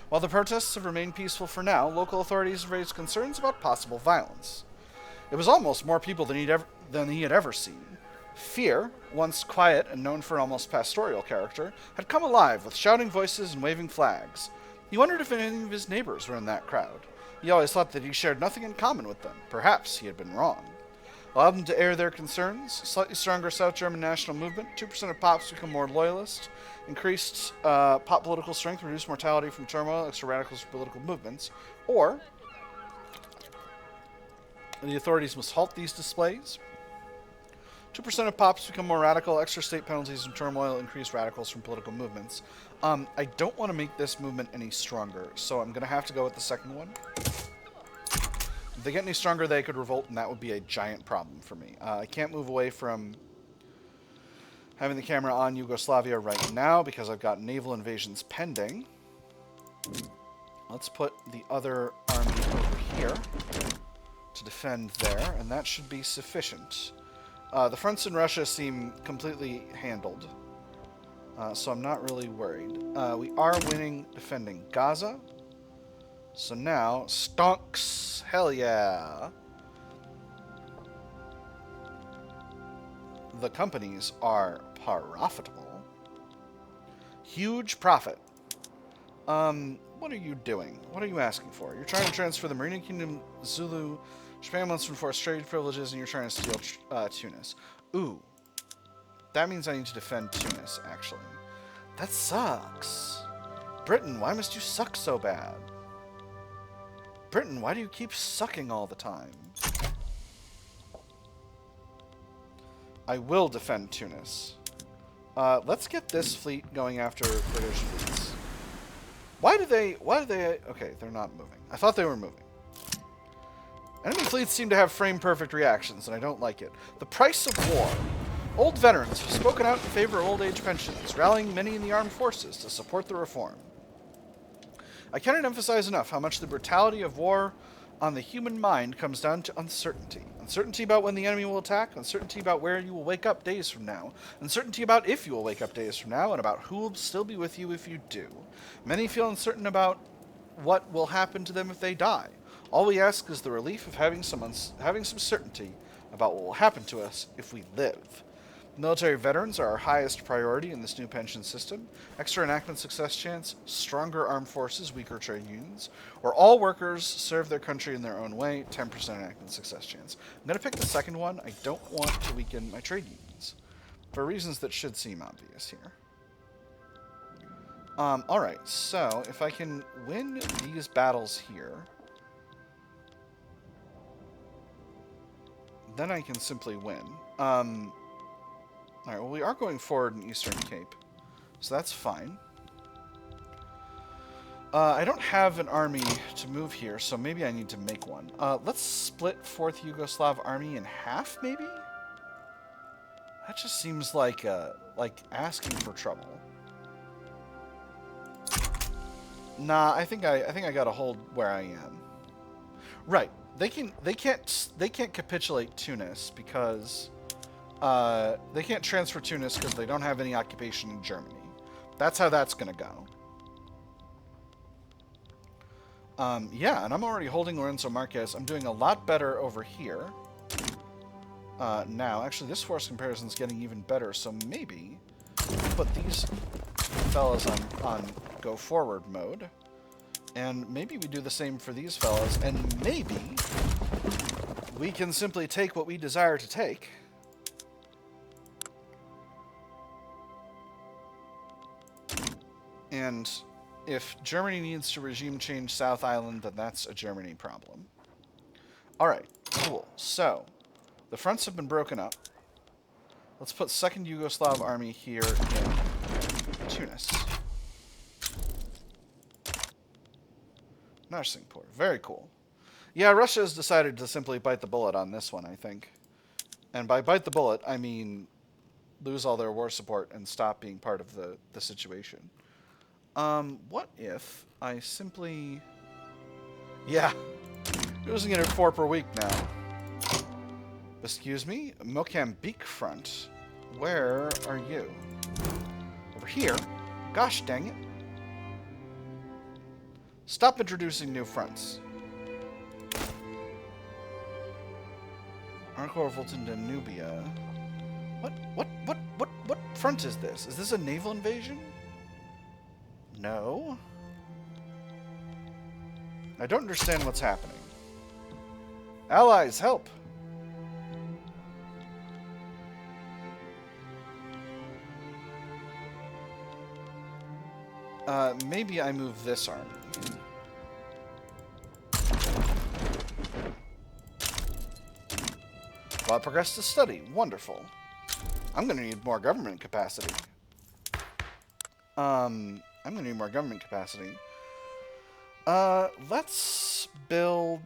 S1: While the protests have remained peaceful for now, local authorities have raised concerns about possible violence. It was almost more people than he had ever seen. Fear, once quiet and known for an almost pastoral character, had come alive with shouting voices and waving flags. He wondered if any of his neighbors were in that crowd. He always thought that he shared nothing in common with them. Perhaps he had been wrong. Allowed them to air their concerns. Slightly stronger South German national movement. 2% of pops become more loyalist. Increased pop political strength. Reduced mortality from turmoil. Extra radicals for political movements. Or the authorities must halt these displays. 2% of pops become more radical. Extra state penalties from turmoil. Increased radicals from political movements. I don't want to make this movement any stronger, so I'm going to have to go with the second one. If they get any stronger, they could revolt, and that would be a giant problem for me. I can't move away from having the camera on Yugoslavia right now because I've got naval invasions pending. Let's put the other army over here to defend there, and that should be sufficient. The fronts in Russia seem completely handled, so I'm not really worried. We are winning defending Gaza. So now, stonks. Hell yeah. The companies are profitable. Huge profit. What are you doing? What are you asking for? You're trying to transfer the Marina Kingdom, Zulu. Japan wants to enforce trade privileges, and you're trying to steal Tunis. Ooh. That means I need to defend Tunis, actually. That sucks. Britain, why must you suck so bad? Britain, why do you keep sucking all the time? I will defend Tunis. Let's get this fleet going after British fleets. Why do they... Okay, they're not moving. I thought they were moving. Enemy fleets seem to have frame-perfect reactions, and I don't like it. The price of war. Old veterans have spoken out in favor of old age pensions, rallying many in the armed forces to support the reform. I cannot emphasize enough how much the brutality of war on the human mind comes down to uncertainty. Uncertainty about when the enemy will attack, uncertainty about where you will wake up days from now, uncertainty about if you will wake up days from now, and about who will still be with you if you do. Many feel uncertain about what will happen to them if they die. All we ask is the relief of having some certainty about what will happen to us if we live. Military veterans are our highest priority in this new pension system. Extra enactment success chance, stronger armed forces, weaker trade unions, or all workers serve their country in their own way, 10% enactment success chance. I'm going to pick the second one. I don't want to weaken my trade unions, for reasons that should seem obvious here. Alright, so if I can win these battles here, then I can simply win. Alright, well, we are going forward in Eastern Cape, so that's fine. I don't have an army to move here, so maybe I need to make one. Let's split 4th Yugoslav army in half, maybe? That just seems like asking for trouble. Nah, I think I gotta hold where I am. Right. They can't capitulate Tunis because they can't transfer Tunis because they don't have any occupation in Germany. That's how that's gonna go. Yeah, and I'm already holding Lorenzo Marquez. I'm doing a lot better over here. Now, actually, this force comparison is getting even better, so maybe put these fellas on go forward mode. And maybe we do the same for these fellas, and maybe we can simply take what we desire to take. And if Germany needs to regime change South Island, then that's a Germany problem. Alright, cool. So, the fronts have been broken up. Let's put 2nd Yugoslav Army here in Tunis. Narsingpur. Very cool. Yeah, Russia has decided to simply bite the bullet on this one, I think. And by bite the bullet, I mean lose all their war support and stop being part of the situation. What if I simply... Yeah. Losing it at 4 per week now. Excuse me? Mozambique front. Where are you? Over here? Gosh dang it. Stop introducing new fronts. Arco revolt in Danubia. What front is this? Is this a naval invasion? No. I don't understand what's happening. Allies, help! Maybe I move this army. Well, I progressed to study. Wonderful. I'm going to need more government capacity. Let's build...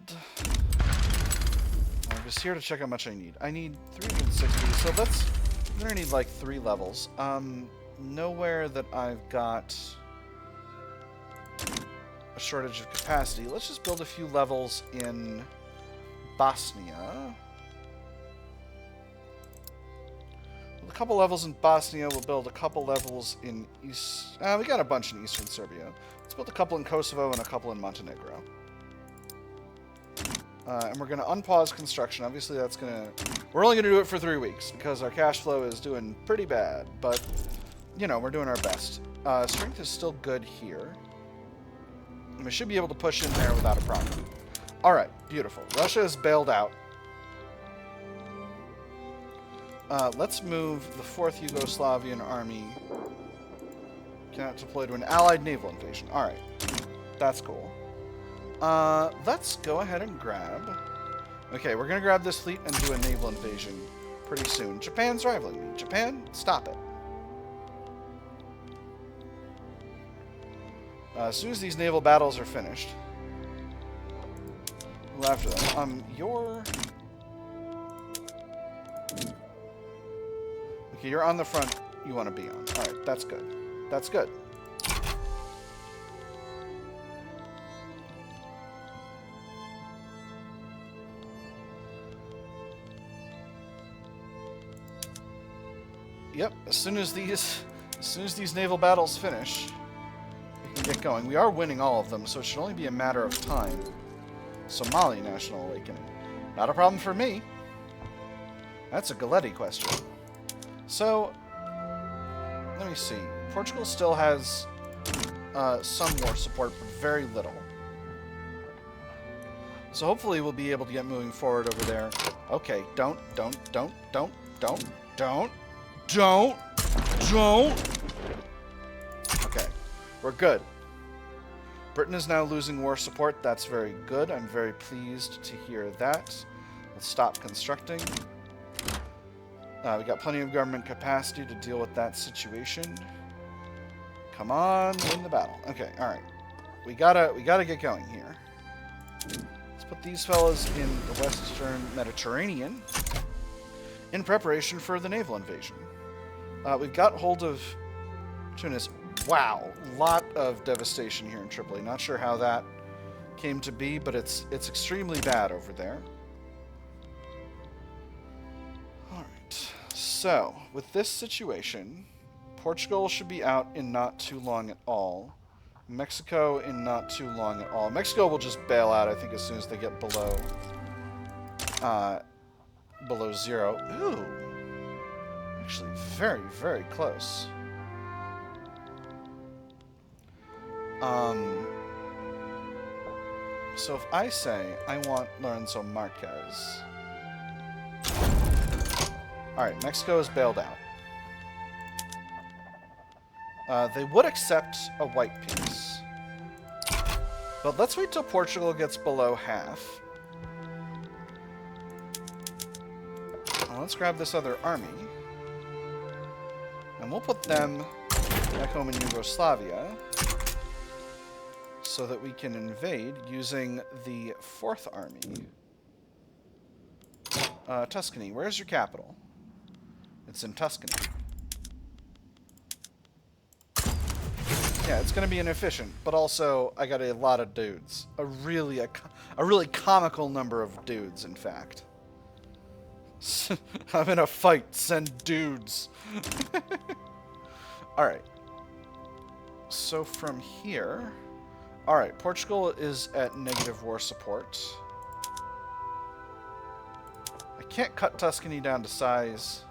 S1: I'm just here to check how much I need. I need 360, so I'm going to need like 3 levels. Nowhere that I've got a shortage of capacity. Let's just build a few levels in Bosnia. A couple levels in Bosnia. We'll build a couple levels in East... we got a bunch in Eastern Serbia. Let's build a couple in Kosovo and a couple in Montenegro. And we're going to unpause construction. Obviously, that's going to... We're only going to do it for 3 weeks because our cash flow is doing pretty bad. But, you know, we're doing our best. Strength is still good here. And we should be able to push in there without a problem. Alright, beautiful. Russia is bailed out. Let's move the 4th Yugoslavian army. Cannot deploy to an allied naval invasion. Alright. That's cool. Let's go ahead and grab... Okay, we're going to grab this fleet and do a naval invasion pretty soon. Japan's rivaling me. Japan, stop it. As soon as these naval battles are finished, we'll after them. Okay, you're on the front you want to be on. Alright, that's good. That's good. Yep, as soon as these naval battles finish, we can get going. We are winning all of them, so it should only be a matter of time. Somali National Awakening. Not a problem for me. That's a Galetti question. So, let me see. Portugal still has some war support, but very little. So hopefully we'll be able to get moving forward over there. Okay, don't. Okay, we're good. Britain is now losing war support. That's very good. I'm very pleased to hear that. Let's stop constructing. We got plenty of government capacity to deal with that situation. Come on, win the battle. Okay, all right. We gotta get going here. Let's put these fellas in the Western Mediterranean in preparation for the naval invasion. We've got hold of Tunis. Wow, lot of devastation here in Tripoli. Not sure how that came to be, but it's extremely bad over there. Alright, so with this situation, Portugal should be out in not too long at all. Mexico in not too long at all. Mexico will just bail out, I think, as soon as they get below zero. Ooh. Actually, very, very close. So if I say I want Lorenzo Marquez... Alright, Mexico is bailed out. They would accept a white peace. But let's wait till Portugal gets below half. Let's grab this other army. And we'll put them back home in Yugoslavia so that we can invade using the 4th Army. Tuscany. Where's your capital? It's in Tuscany. Yeah, it's going to be inefficient, but also I got a lot of dudes. A really comical number of dudes, in fact. I'm in a fight. Send dudes. Alright. So from here... Alright, Portugal is at negative war support. I can't cut Tuscany down to size.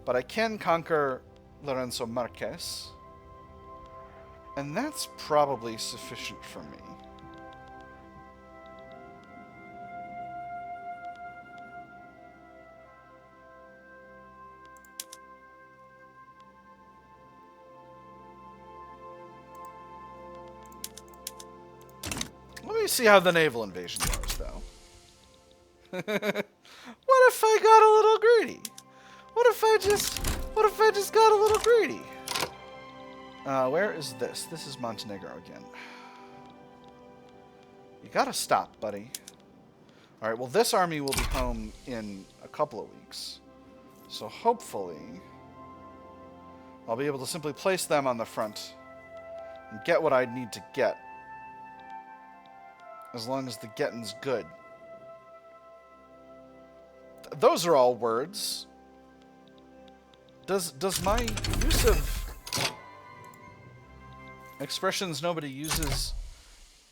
S1: But I can conquer Lorenzo Marquez. And that's probably sufficient for me. Let me see how the naval invasion goes, though. What if I got a little greedy? What if I just got a little greedy? Where is this? This is Montenegro again. You gotta stop, buddy. Alright, well this army will be home in a couple of weeks. So hopefully I'll be able to simply place them on the front and get what I need to get. As long as the getting's good. Those are all words. Does my use of expressions nobody uses...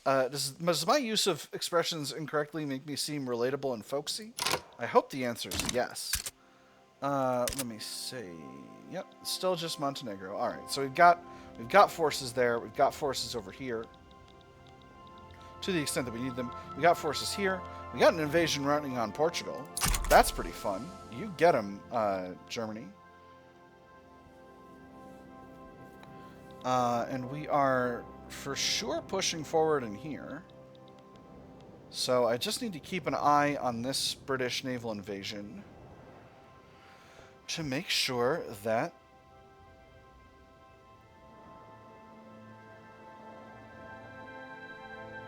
S1: does my use of expressions incorrectly make me seem relatable and folksy? I hope the answer is yes. Let me see. Yep, still just Montenegro. All right, so we've got forces there. We've got forces over here. To the extent that we need them. We got forces here. We got an invasion running on Portugal. That's pretty fun. You get them, Germany. And we are for sure pushing forward in here. So I just need to keep an eye on this British naval invasion to make sure that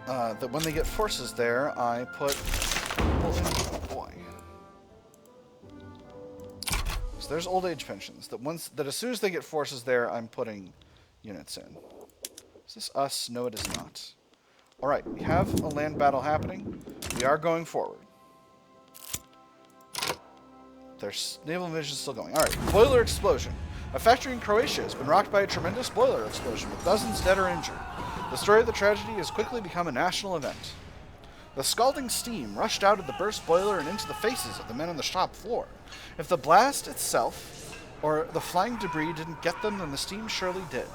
S1: that when they get forces there, I put... Oh boy. So there's old age pensions. That as soon as they get forces there, I'm putting units in. Is this us? No, it is not. Alright, we have a land battle happening. We are going forward. There's naval invasion still going. Alright, boiler explosion. A factory in Croatia has been rocked by a tremendous boiler explosion with dozens dead or injured. The story of the tragedy has quickly become a national event. The scalding steam rushed out of the burst boiler and into the faces of the men on the shop floor. If the blast itself or the flying debris didn't get them, then the steam surely did.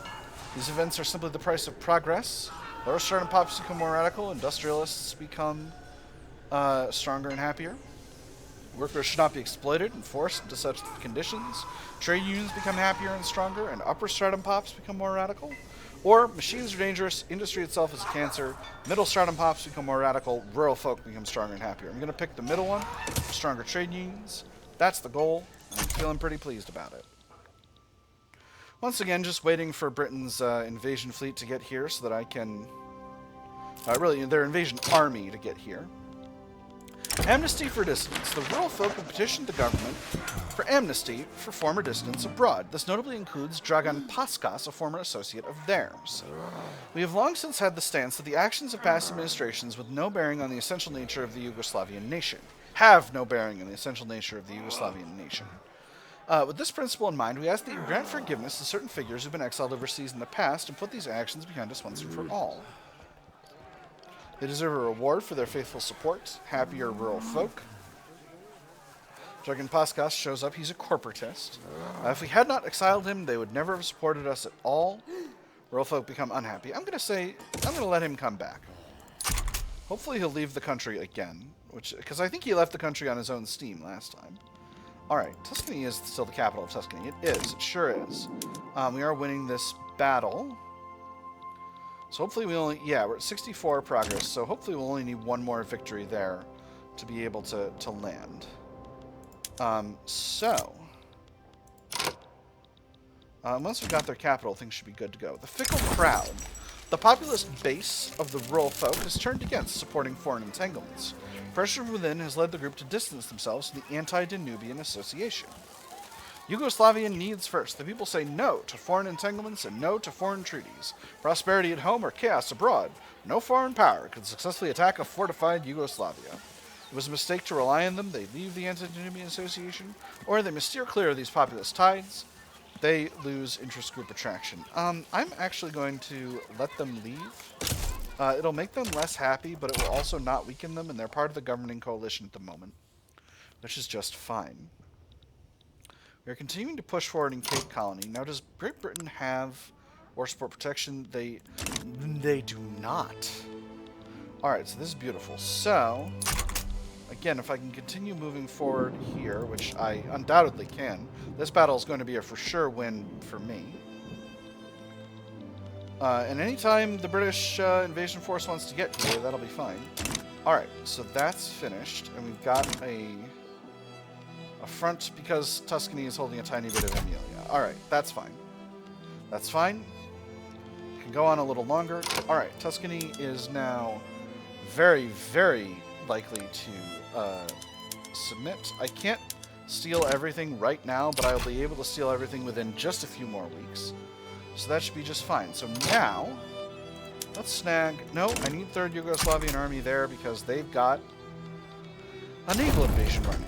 S1: These events are simply the price of progress. Lower stratum pops become more radical, industrialists become stronger and happier. Workers should not be exploited and forced into such conditions. Trade unions become happier and stronger, and upper stratum pops become more radical. Or, machines are dangerous, industry itself is a cancer, middle stratum pops become more radical, rural folk become stronger and happier. I'm going to pick the middle one, stronger trade unions. That's the goal, and I'm feeling pretty pleased about it. Once again, just waiting for Britain's invasion fleet to get here so that I can... really, their invasion army to get here. Amnesty for dissidents. The rural folk have petitioned the government for amnesty for former dissidents abroad. This notably includes Dragan Paskas, a former associate of theirs. We have long since had the stance that the actions of past administrations with no bearing on the essential nature of the Yugoslavian nation have no bearing on the essential nature of the Yugoslavian nation. With this principle in mind, we ask that you grant forgiveness to certain figures who have been exiled overseas in the past and put these actions behind us once and for all. They deserve a reward for their faithful support. Happier rural folk. Dragan Paskas shows up. He's a corporatist. If we had not exiled him, they would never have supported us at all. Rural folk become unhappy. I'm going to let him come back. Hopefully he'll leave the country again, because I think he left the country on his own steam last time. Alright, Tuscany is still the capital of Tuscany. It is. It sure is. We are winning this battle. So hopefully we're at 64 progress, so hopefully we'll only need one more victory there to be able to land. Once we've got their capital, things should be good to go. The fickle crowd. The populist base of the rural folk has turned against supporting foreign entanglements. Pressure from within has led the group to distance themselves from the anti-Danubian association. Yugoslavian needs first. The people say no to foreign entanglements and no to foreign treaties. Prosperity at home or chaos abroad. No foreign power could successfully attack a fortified Yugoslavia. It was a mistake to rely on them. They leave the anti-Danubian association, or they must steer clear of these populist tides. They lose interest group attraction. I'm actually going to let them leave. It'll make them less happy, but it will also not weaken them, and they're part of the governing coalition at the moment, which is just fine. We are continuing to push forward in Cape Colony. Now, does Great Britain have war support protection? They do not. Alright, so this is beautiful. So, again, if I can continue moving forward here, which I undoubtedly can, this battle is going to be a for sure win for me. And anytime the British invasion force wants to get here, that'll be fine. Alright, so that's finished, and we've got a front because Tuscany is holding a tiny bit of Emilia. Alright, that's fine. That's fine. Can go on a little longer. Alright, Tuscany is now very, very likely to submit. I can't steal everything right now, but I'll be able to steal everything within just a few more weeks. So that should be just fine. So now, let's snag... No, I need 3rd Yugoslavian Army there because they've got a naval invasion running.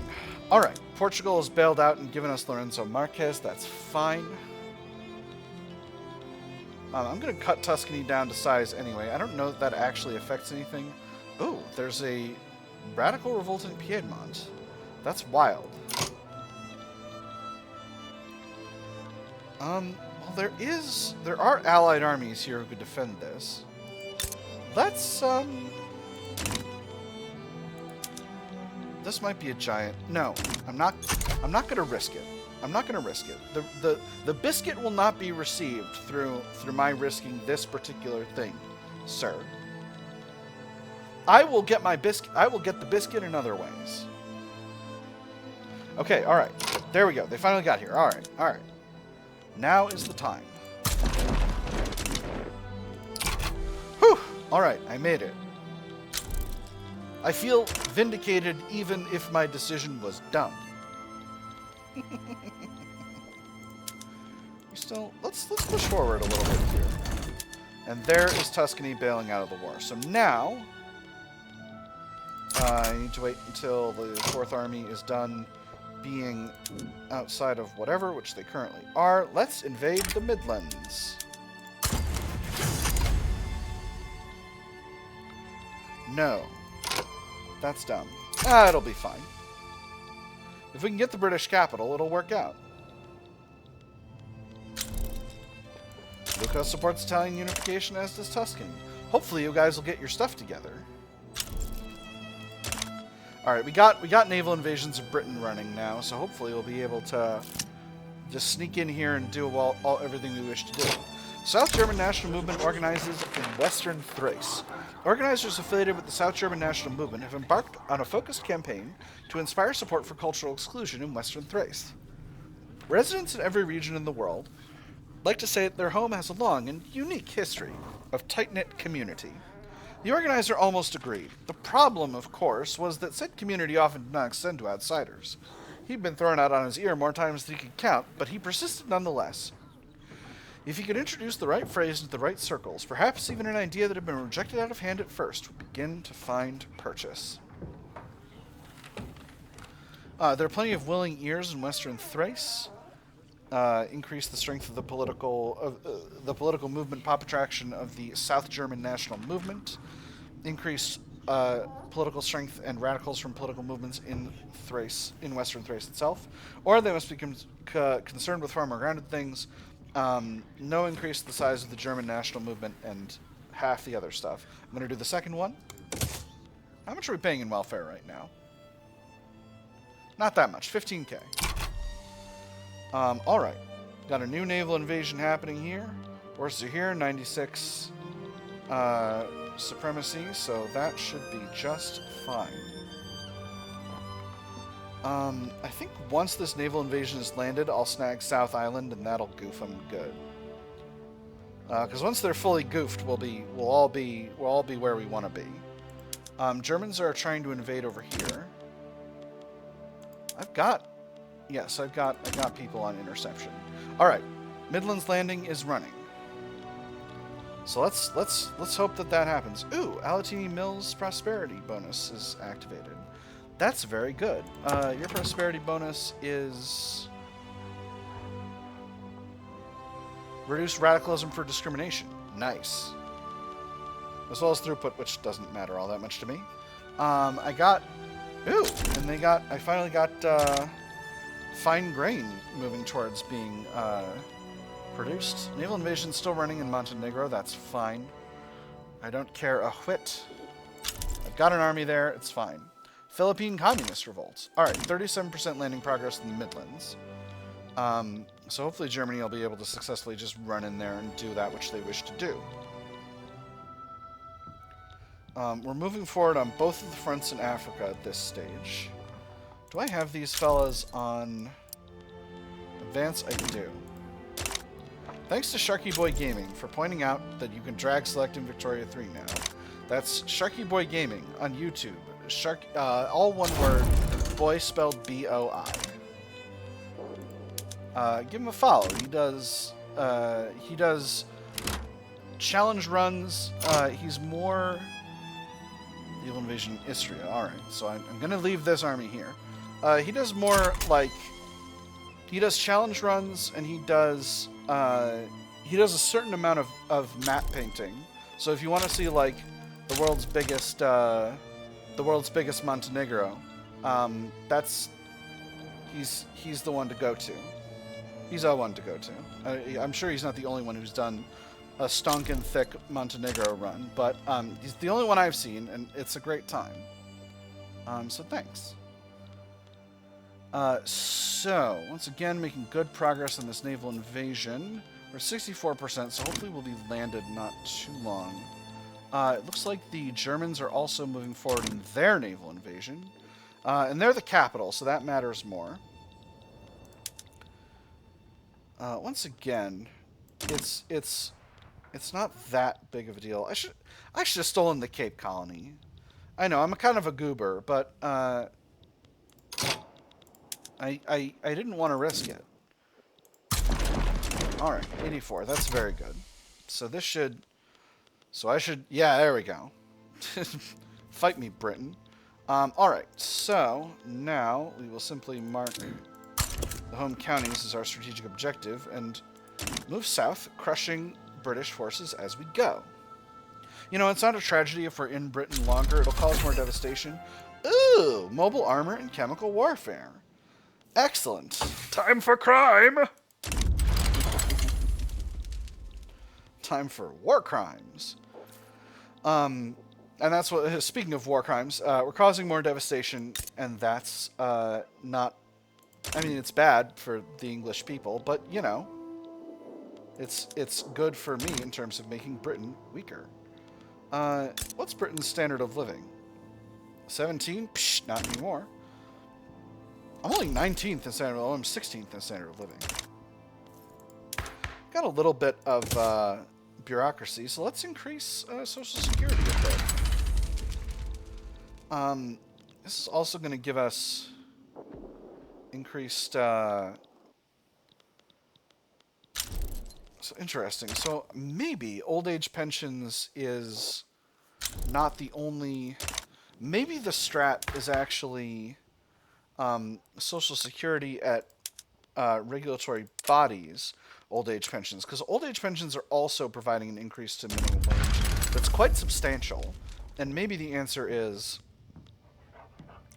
S1: Alright, Portugal has bailed out and given us Lorenzo Marquez. That's fine. I'm going to cut Tuscany down to size anyway. I don't know that actually affects anything. Ooh, there's a radical revolt in Piedmont. That's wild. Well, there are allied armies here who could defend this. Let's, this might be a giant. No, I'm not gonna risk it. I'm not gonna risk it. The biscuit will not be received through my risking this particular thing, sir. I will get the biscuit in other ways. Okay, alright. There we go. They finally got here. Alright, alright. Now is the time. Whew! Alright, I made it. I feel vindicated even if my decision was dumb. Let's push forward a little bit here. And there is Tuscany bailing out of the war. So now, I need to wait until the 4th Army is done being outside of whatever, which they currently are. Let's invade the Midlands. No. That's dumb. It'll be fine. If we can get the British capital, it'll work out. Lucca supports Italian unification, as does Tuscany. Hopefully you guys will get your stuff together. Alright, we got naval invasions of Britain running now, so hopefully we'll be able to just sneak in here and do everything we wish to do. South German National Movement organizes in Western Thrace. Organizers affiliated with the South German National Movement have embarked on a focused campaign to inspire support for cultural exclusion in Western Thrace. Residents in every region in the world like to say that their home has a long and unique history of tight-knit community. The organizer almost agreed. The problem, of course, was that said community often did not extend to outsiders. He'd been thrown out on his ear more times than he could count, but he persisted nonetheless. If he could introduce the right phrase into the right circles, perhaps even an idea that had been rejected out of hand at first would begin to find purchase. There are plenty of willing ears in Western Thrace. Increase the strength of the political movement pop attraction of the South German National Movement. Increase political strength and radicals from political movements in Thrace, in Western Thrace itself. Or they must be concerned with far more grounded things. No increase the size of the German National Movement and half the other stuff. I'm going to do the second one. How much are we paying in welfare right now? Not that much. 15k. Alright. Got a new naval invasion happening here. Forces are here. 96 supremacy, so that should be just fine. I think once this naval invasion is landed, I'll snag South Island, and that'll goof them good. Because once they're fully goofed, we'll all be where we want to be. Germans are trying to invade over here. I've got people on interception. All right, Midlands Landing is running. So let's hope that happens. Ooh, Alatini Mills prosperity bonus is activated. That's very good. Your prosperity bonus is reduce radicalism for discrimination. Nice. As well as throughput, which doesn't matter all that much to me. I finally got fine grain moving towards being produced. Naval invasion still running in Montenegro. That's fine. I don't care a whit. I've got an army there. It's fine. Philippine Communist Revolts. All right, 37% landing progress in the Midlands. So hopefully Germany will be able to successfully just run in there and do that which they wish to do. We're moving forward on both of the fronts in Africa at this stage. Do I have these fellas on advance? I do. Thanks to Sharky Boy Gaming for pointing out that you can drag select in Victoria 3 now. That's Sharky Boy Gaming on YouTube. All one word, boy spelled B-O-I. Give him a follow. He does challenge runs. He's more Naval Invasion Istria. Alright, so I'm going to leave this army here. He does more, like, he does challenge runs, and he does a certain amount of map painting. So if you want to see, like, the world's biggest Montenegro, he's the one to go to. He's L1 to go to. I'm sure he's not the only one who's done a stonkin' thick Montenegro run, but he's the only one I've seen, and it's a great time. So thanks. So, once again, making good progress on this naval invasion. We're 64%, so hopefully we'll be landed not too long. It looks like the Germans are also moving forward in their naval invasion. And they're the capital, so that matters more. Once again, it's not that big of a deal. I should have stolen the Cape Colony. I know, I'm kind of a goober, but I didn't want to risk it. Alright, 84. That's very good. So this should... So I should... Yeah, there we go. Fight me, Britain. Alright, so now we will simply mark the home counties as our strategic objective and move south, crushing British forces as we go. You know, it's not a tragedy if we're in Britain longer. It'll cause more devastation. Ooh, mobile armor and chemical warfare. Excellent. Time for crime! Time for war crimes. And that's what, speaking of war crimes, we're causing more devastation, and that's not, I mean, it's bad for the English people, but, you know, it's good for me in terms of making Britain weaker. What's Britain's standard of living? 17? Psh, not anymore. I'm only 19th in standard of living. I'm 16th in standard of living. Got a little bit of bureaucracy, so let's increase Social Security a bit. This is also going to give us increased... So interesting. So maybe old age pensions is not the only... Maybe the strat is actually Social Security at regulatory bodies, old age pensions, because old age pensions are also providing an increase to minimum wage that's quite substantial. And maybe the answer is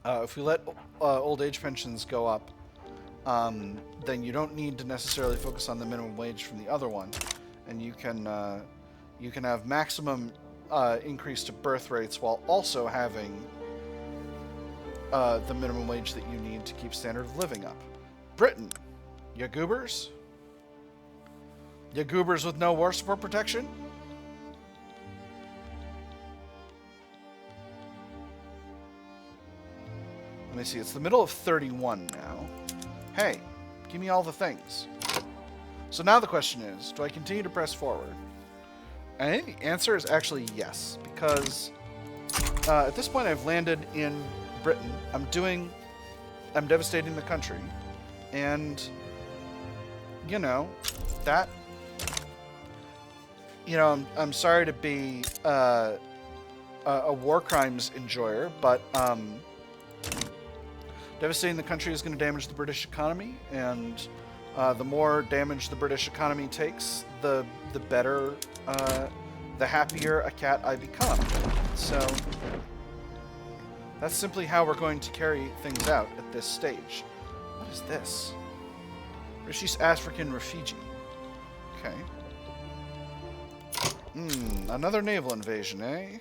S1: if we let old age pensions go up, then you don't need to necessarily focus on the minimum wage from the other one, and you can have maximum increase to birth rates while also having the minimum wage that you need to keep standard of living up. Britain, ya goobers? Ya goobers with no war support protection? Let me see, it's the middle of 31 now. Hey, give me all the things. So now the question is, do I continue to press forward? And I think the answer is actually yes, because at this point I've landed in Britain. I'm devastating the country, and you know, that, you know, I'm sorry to be a war crimes enjoyer, but devastating the country is going to damage the British economy, and the more damage the British economy takes, the better, the happier a cat I become. So that's simply how we're going to carry things out at this stage. What is this? British African refugee. Okay. Another naval invasion, eh?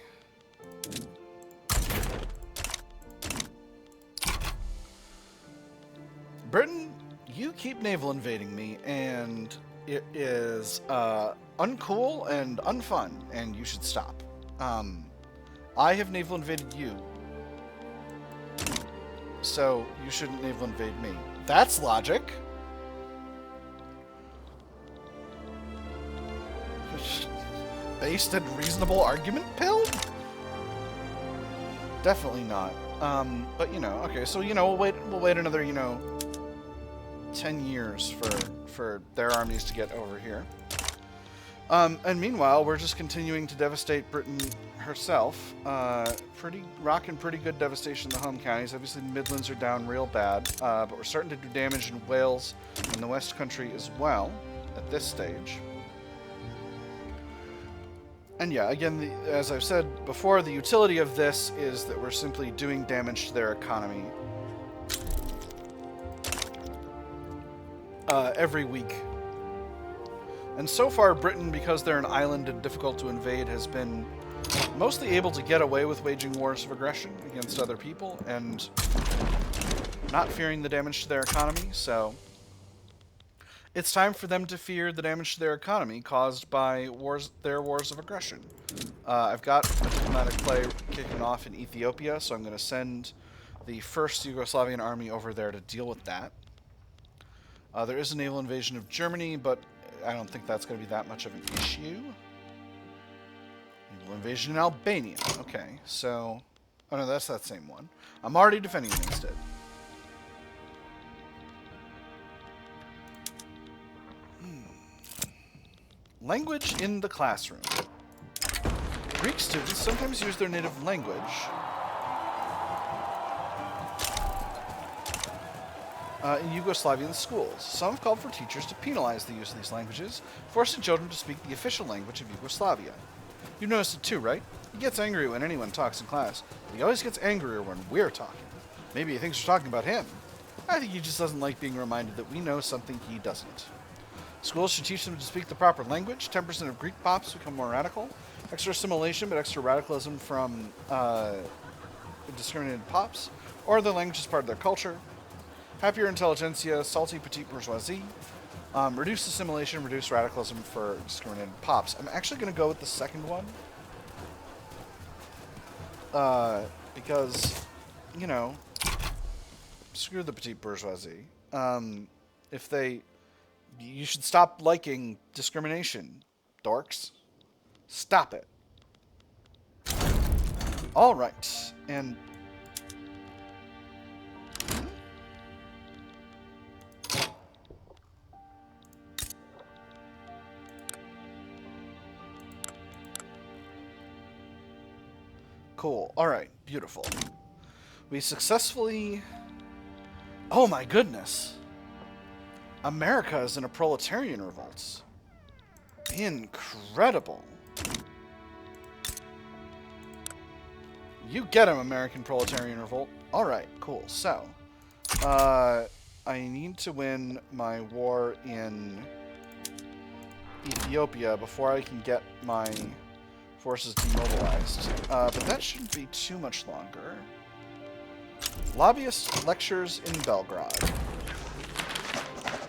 S1: Britain, you keep naval invading me, and it is uncool and unfun, and you should stop. I have naval invaded you, so you shouldn't naval invade me. That's logic. Based and reasonable argument pill? Definitely not. But you know, okay, so you know, we'll wait another, you know, 10 years for their armies to get over here. And meanwhile, we're just continuing to devastate Britain herself. Rocking pretty good devastation in the home counties. Obviously, the Midlands are down real bad, but we're starting to do damage in Wales and the West Country as well at this stage. And yeah, again, as I've said before, the utility of this is that we're simply doing damage to their economy. every week. And so far, Britain, because they're an island and difficult to invade, has been mostly able to get away with waging wars of aggression against other people and not fearing the damage to their economy. So it's time for them to fear the damage to their economy caused by their wars of aggression. I've got a diplomatic play kicking off in Ethiopia, so I'm going to send the first Yugoslavian army over there to deal with that. There is a naval invasion of Germany, but I don't think that's going to be that much of an issue. Naval invasion in Albania. Okay, so... Oh no, that's that same one. I'm already defending against it. Language in the classroom. Greek students sometimes use their native language in Yugoslavian schools. Some have called for teachers to penalize the use of these languages, forcing children to speak the official language of Yugoslavia. You've noticed it too, right? He gets angry when anyone talks in class, but he always gets angrier when we're talking. Maybe he thinks we're talking about him. I think he just doesn't like being reminded that we know something he doesn't. Schools should teach them to speak the proper language. 10% of Greek pops become more radical. Extra assimilation, but extra radicalism from discriminated pops, or their language is part of their culture. Happier intelligentsia, salty petite bourgeoisie. Reduce assimilation, reduce radicalism for discriminated pops. I'm actually going to go with the second one. Because, you know, screw the petite bourgeoisie. You should stop liking discrimination, dorks. Stop it. All right, and cool. All right, beautiful. We successfully... Oh my goodness. America is in a proletarian revolt. Incredible. You get him, American proletarian revolt. Alright, cool. So, I need to win my war in Ethiopia before I can get my forces demobilized. But that shouldn't be too much longer. Lobbyist lectures in Belgrade.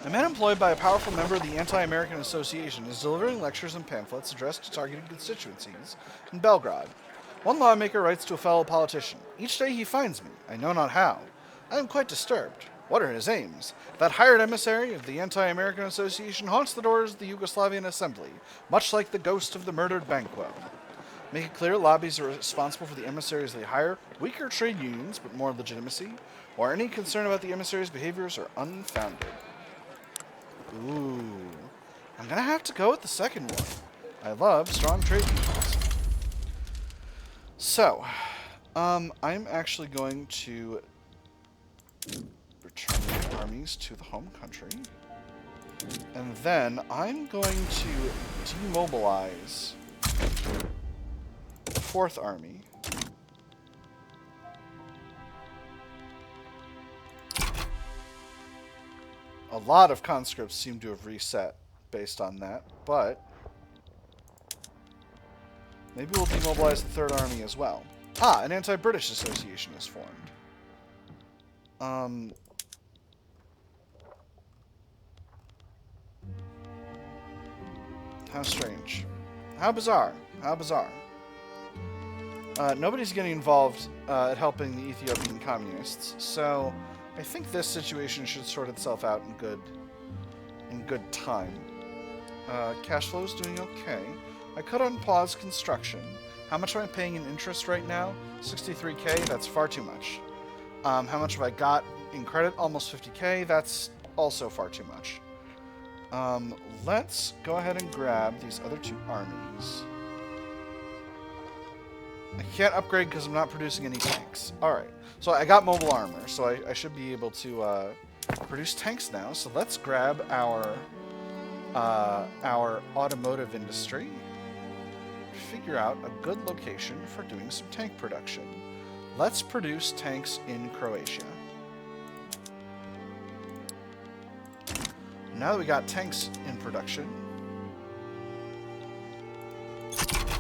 S1: A man employed by a powerful member of the Anti-American Association is delivering lectures and pamphlets addressed to targeted constituencies in Belgrade. One lawmaker writes to a fellow politician, "Each day he finds me. I know not how. I am quite disturbed. What are his aims? That hired emissary of the Anti-American Association haunts the doors of the Yugoslavian Assembly, much like the ghost of the murdered Banquo. Make it clear lobbies are responsible for the emissaries they hire, weaker trade unions, but more legitimacy, or any concern about the emissaries' behaviors are unfounded." Ooh. I'm gonna have to go with the second one. I love strong trade unions. So, I'm actually going to return the armies to the home country. And then I'm going to demobilize the 4th Army. A lot of conscripts seem to have reset based on that, but maybe we'll demobilize the 3rd Army as well. Ah, an anti-British association is formed. How strange. How bizarre. How bizarre. Nobody's getting involved at helping the Ethiopian communists, so I think this situation should sort itself out in good time. Cash flow's doing okay. I cut on pause construction. How much am I paying in interest right now? 63k, that's far too much. How much have I got in credit? Almost 50k, that's also far too much. Let's go ahead and grab these other 2 armies. I can't upgrade because I'm not producing any tanks. Alright, so I got mobile armor, so I should be able to produce tanks now. So let's grab our automotive industry. Figure out a good location for doing some tank production. Let's produce tanks in Croatia. Now that we got tanks in production...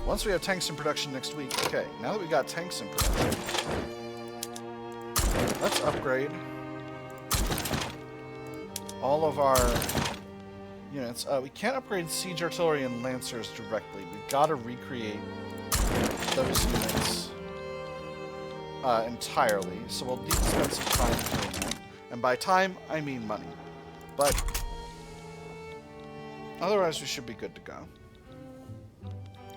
S1: Once we have tanks in production next week... Okay, now that we got tanks in production... Let's upgrade... all of our units. We can't upgrade siege artillery and lancers directly. We've got to recreate those units entirely. So we'll need to spend some time doing that. And by time, I mean money. But otherwise, we should be good to go.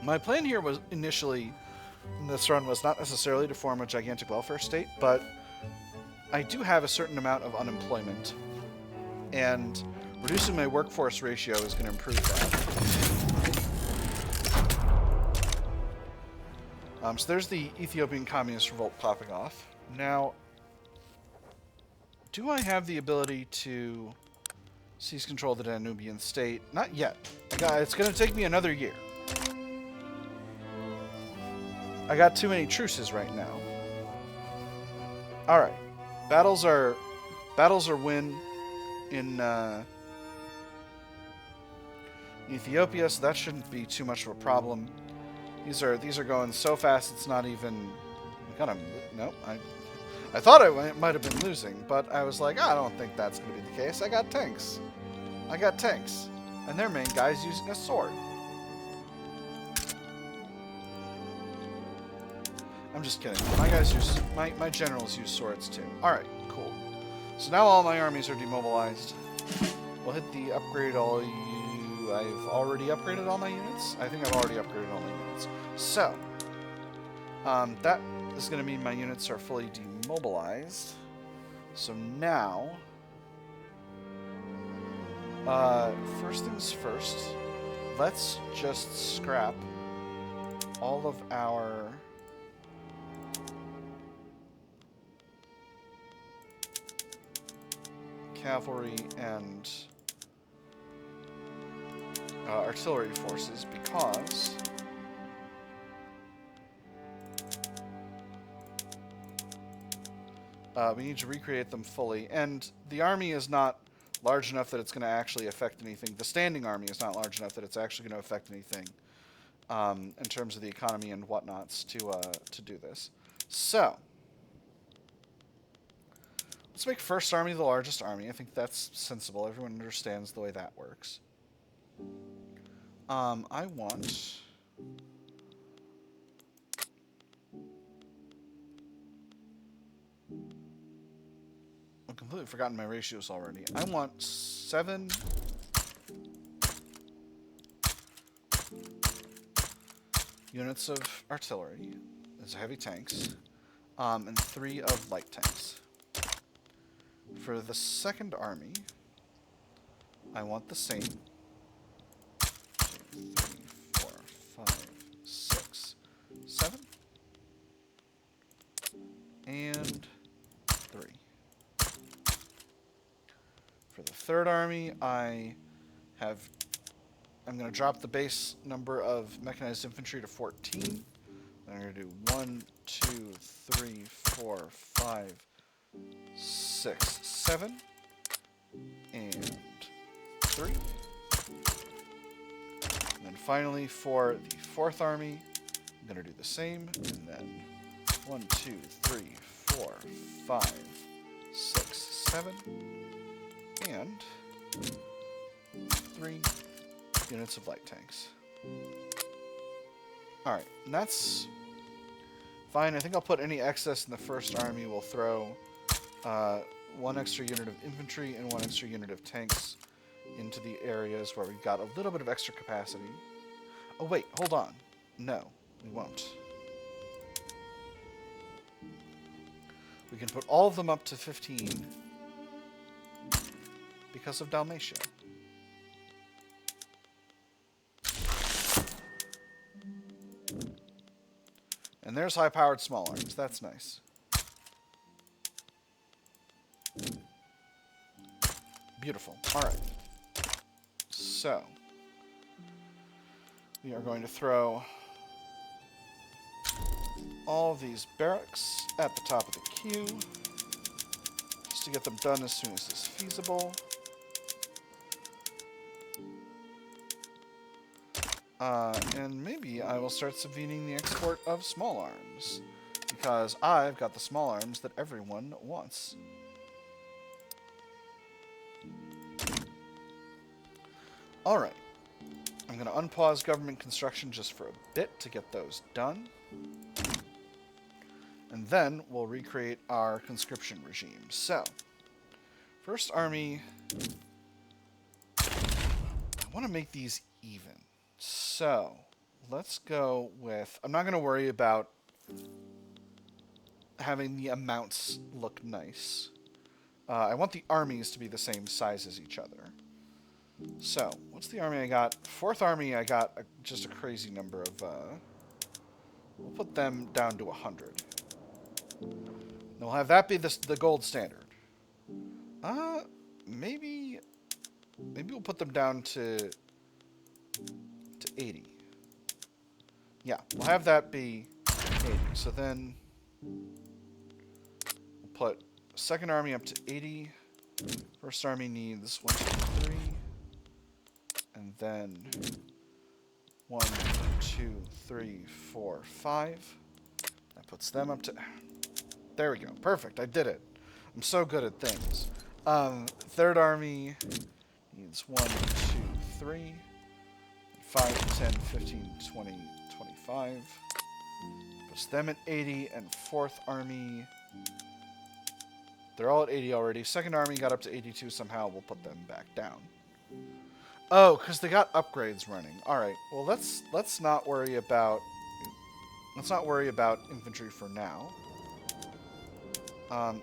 S1: My plan here was initially, in this run, was not necessarily to form a gigantic welfare state, but I do have a certain amount of unemployment. And reducing my workforce ratio is going to improve that. So there's the Ethiopian Communist Revolt popping off. Now, do I have the ability to seize control of the Danubian State? Not yet. It's going to take me another year. I got too many truces right now. Alright. Battles are win in Ethiopia, so that shouldn't be too much of a problem. These are going so fast it's not even... Nope. I thought I might have been losing, but I was like, I don't think that's going to be the case. I got tanks. And their main guy's using a sword. I'm just kidding. My guys use... My generals use swords too. Alright, cool. So now all my armies are demobilized. We'll hit the upgrade all you... I've already upgraded all my units? I think I've already upgraded all my units. So, that is going to mean my units are fully demobilized. So now... first things first, let's just scrap all of our... cavalry and artillery forces, because we need to recreate them fully, and the army is not large enough that it's going to actually affect anything. The standing army is not large enough that it's actually going to affect anything in terms of the economy and whatnots to do this. So let's make First Army the largest army. I think that's sensible. Everyone understands the way that works. I want... I've completely forgotten my ratios already. I want 7... units of artillery. Those are heavy tanks. And 3 of light tanks. For the second army, I want the same. 2, 3, 4, 5, 6, 7. And 3. For the third army, I'm going to drop the base number of mechanized infantry to 14. I'm going to do 1, 2, 3, 4, 5, 6, 7, and 3. And then finally, for the fourth army, I'm going to do the same. And then 1, 2, 3, 4, 5, 6, 7, and 3 units of light tanks. Alright, and that's fine. I think I'll put any excess in the first army. We'll throw 1 extra unit of infantry and 1 extra unit of tanks into the areas where we've got a little bit of extra capacity. Oh wait, hold on. No, we won't. We can put all of them up to 15 because of Dalmatia. And there's high-powered small arms. That's nice. Beautiful. Alright. So, we are going to throw all these barracks at the top of the queue, just to get them done as soon as is feasible. And maybe I will start subvening the export of small arms, because I've got the small arms that everyone wants. Alright. I'm going to unpause government construction just for a bit to get those done. And then we'll recreate our conscription regime. So, first army... I want to make these even. So, let's go with... I'm not going to worry about having the amounts look nice. I want the armies to be the same size as each other. So, what's the army I got? Fourth army, I got just a crazy number of... we'll put them down to 100. And we'll have that be the gold standard. Maybe we'll put them down to 80. Yeah, we'll have that be 80. So then we'll put second army up to 80. First army needs 1, 2, 3. And then 1, 2, 3, 4, 5. That puts them up to... There we go. Perfect. I did it. I'm so good at things. Third army needs 1, 2, 3, 5, 10, 15, 20, 25. Puts them at 80. And fourth army... They're all at 80 already. Second army got up to 82 somehow. We'll put them back down. Oh, because they got upgrades running. All right. Well, let's not worry about infantry for now.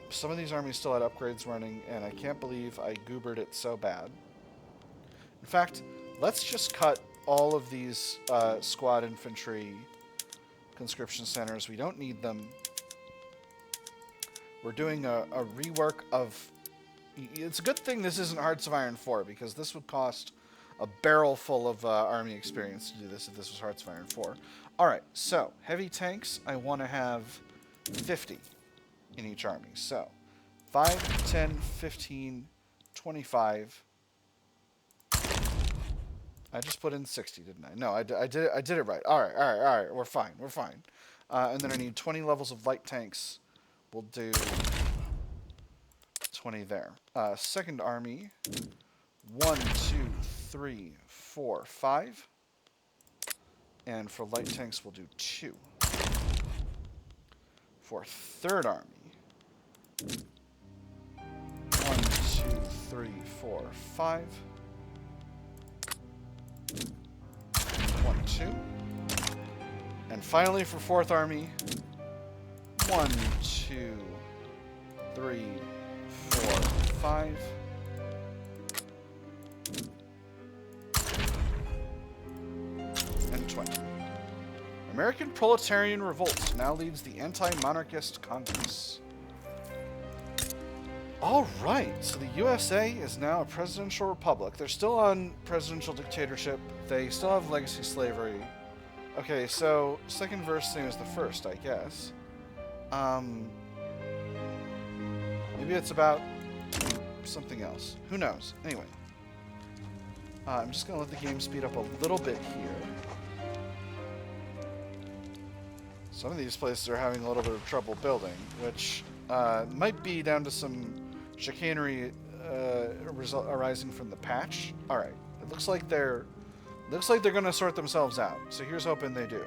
S1: Some of these armies still had upgrades running, and I can't believe I goobered it so bad. In fact, let's just cut all of these squad infantry conscription centers. We don't need them. We're doing a rework of... It's a good thing this isn't Hearts of Iron 4, because this would cost a barrel full of army experience to do this if this was Hearts of Iron 4. Alright, so, heavy tanks, I want to have 50 in each army. So, 5, 10, 15, 25. I just put in 60, didn't I? No, I did it right. Alright, we're fine. And then I need 20 levels of light tanks. We'll do 20 there. Second army, 1, 2, 3, 4, 5. And for light tanks, we'll do 2. For third army, 1, 2, 3, 4, 5. 1, 2. And finally for fourth army, 1, 2, 3, 4, 5. And 20. American Proletarian Revolt now leads the anti-monarchist Congress. Alright, so the USA is now a presidential republic. They're still on presidential dictatorship. They still have legacy slavery. Okay, so second verse same as the first, I guess. Maybe it's about something else. Who knows? Anyway. I'm just going to let the game speed up a little bit here. Some of these places are having a little bit of trouble building, which might be down to some chicanery arising from the patch. Alright. It looks like they're going to sort themselves out. So here's hoping they do.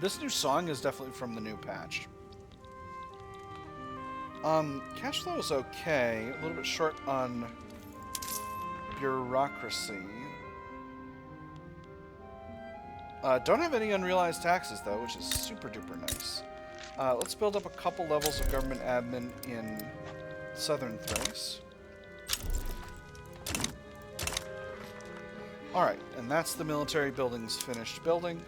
S1: This new song is definitely from the new patch. Cash flow is okay. A little bit short on bureaucracy. Don't have any unrealized taxes, though, which is super duper nice. Let's build up a couple levels of government admin in southern Thrace. Alright, and that's the military buildings finished building.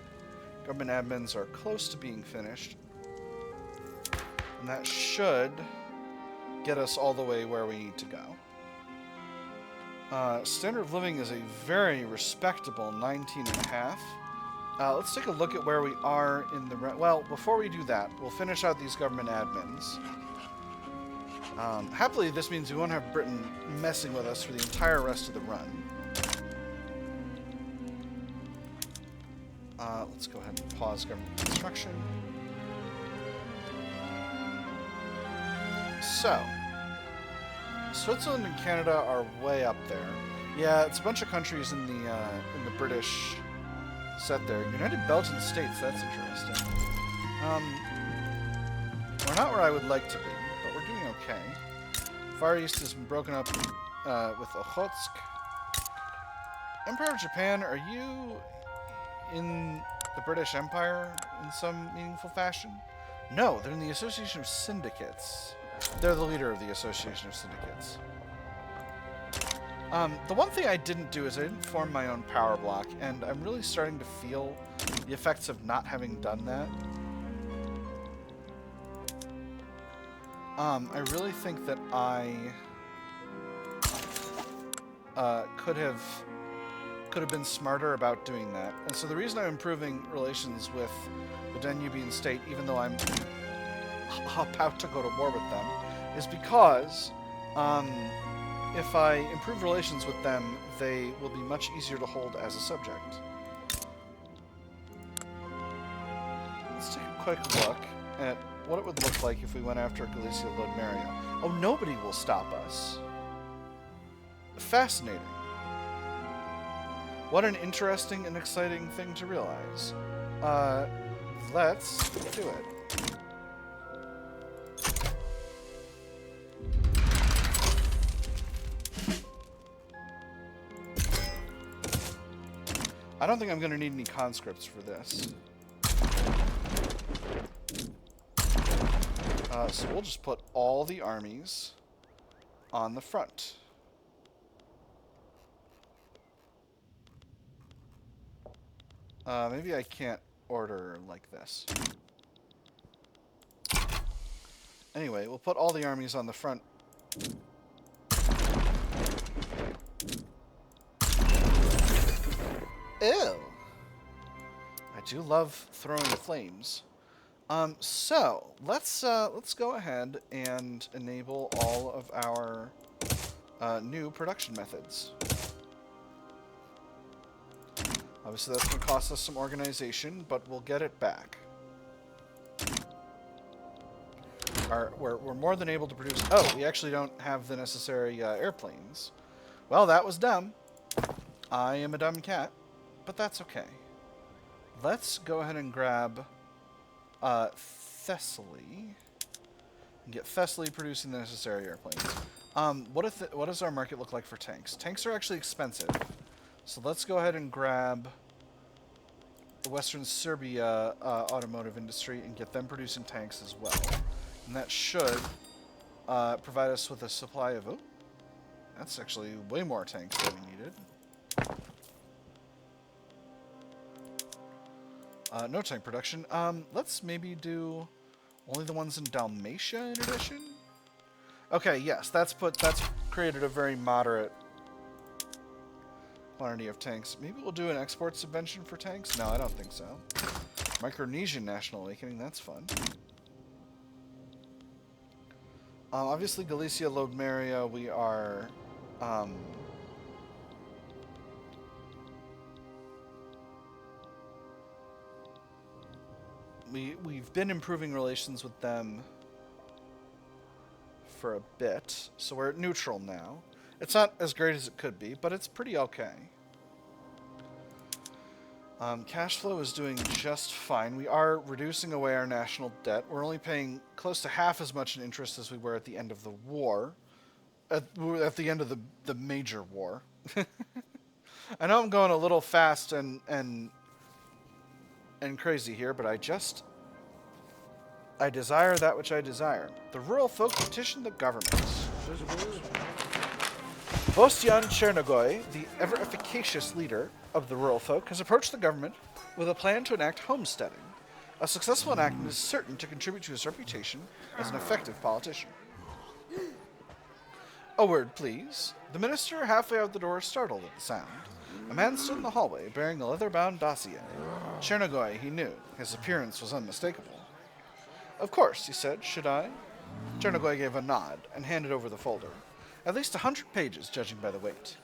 S1: Government admins are close to being finished. And that should get us all the way where we need to go. Standard of living is a very respectable 19.5. Let's take a look at where we are in the... Well, before we do that, we'll finish out these government admins. Happily, this means we won't have Britain messing with us for the entire rest of the run. Let's go ahead and pause government construction. So, Switzerland and Canada are way up there. Yeah, it's a bunch of countries in the British set there. United Belgian States, that's interesting. We're not where I would like to be, but we're doing okay. Far East has been broken up with Okhotsk. Empire of Japan, are you in the British Empire in some meaningful fashion? No, they're in the Association of Syndicates. They're the leader of the Association of Syndicates. The one thing I didn't do is I didn't form my own power block, and I'm really starting to feel the effects of not having done that. I really think that I could have been smarter about doing that. And so the reason I'm improving relations with the Danubian State, even though I'm about to go to war with them, is because if I improve relations with them, they will be much easier to hold as a subject. Let's take a quick look at what it would look like if we went after Galicia-Ludmeria. Oh, nobody will stop us. Fascinating. What an interesting and exciting thing to realize. Let's do it. I don't think I'm going to need any conscripts for this. So we'll just put all the armies on the front. Maybe I can't order like this. Anyway, we'll put all the armies on the front. Ew! I do love throwing flames. So let's go ahead and enable all of our new production methods. Obviously, that's going to cost us some organization, but we'll get it back. We're more than able to produce... Oh, we actually don't have the necessary airplanes. Well, that was dumb. I am a dumb cat, but that's okay. Let's go ahead and grab Thessaly and get Thessaly producing the necessary airplanes. What does our market look like for tanks? Tanks are actually expensive. So let's go ahead and grab the Western Serbia automotive industry and get them producing tanks as well. And that should provide us with a supply of... Oh, that's actually way more tanks than we needed. No tank production. Let's maybe do only the ones in Dalmatia in addition. Okay, yes, that's created a very moderate quantity of tanks. Maybe we'll do an export subvention for tanks? No, I don't think so. Micronesian National Awakening, that's fun. Obviously, Galicia-Ludmeria, we are... We've been improving relations with them for a bit, so we're at neutral now. It's not as great as it could be, but it's pretty okay. Cash flow is doing just fine. We are reducing away our national debt. We're only paying close to half as much in interest as we were at the end of the war. At the end of the major war. I know I'm going a little fast and crazy here, but I desire that which I desire. The rural folk petition the government. Bostian Chernogoi, the ever-efficacious leader of the rural folk, has approached the government with a plan to enact homesteading. A successful enactment is certain to contribute to his reputation as an effective politician. A word, please. The minister, halfway out the door, startled at the sound. A man stood in the hallway, bearing a leather-bound dossier. Chernogoi, he knew. His appearance was unmistakable. Of course, he said. Should I? Chernogoi gave a nod and handed over the folder. At least 100 pages, judging by the weight.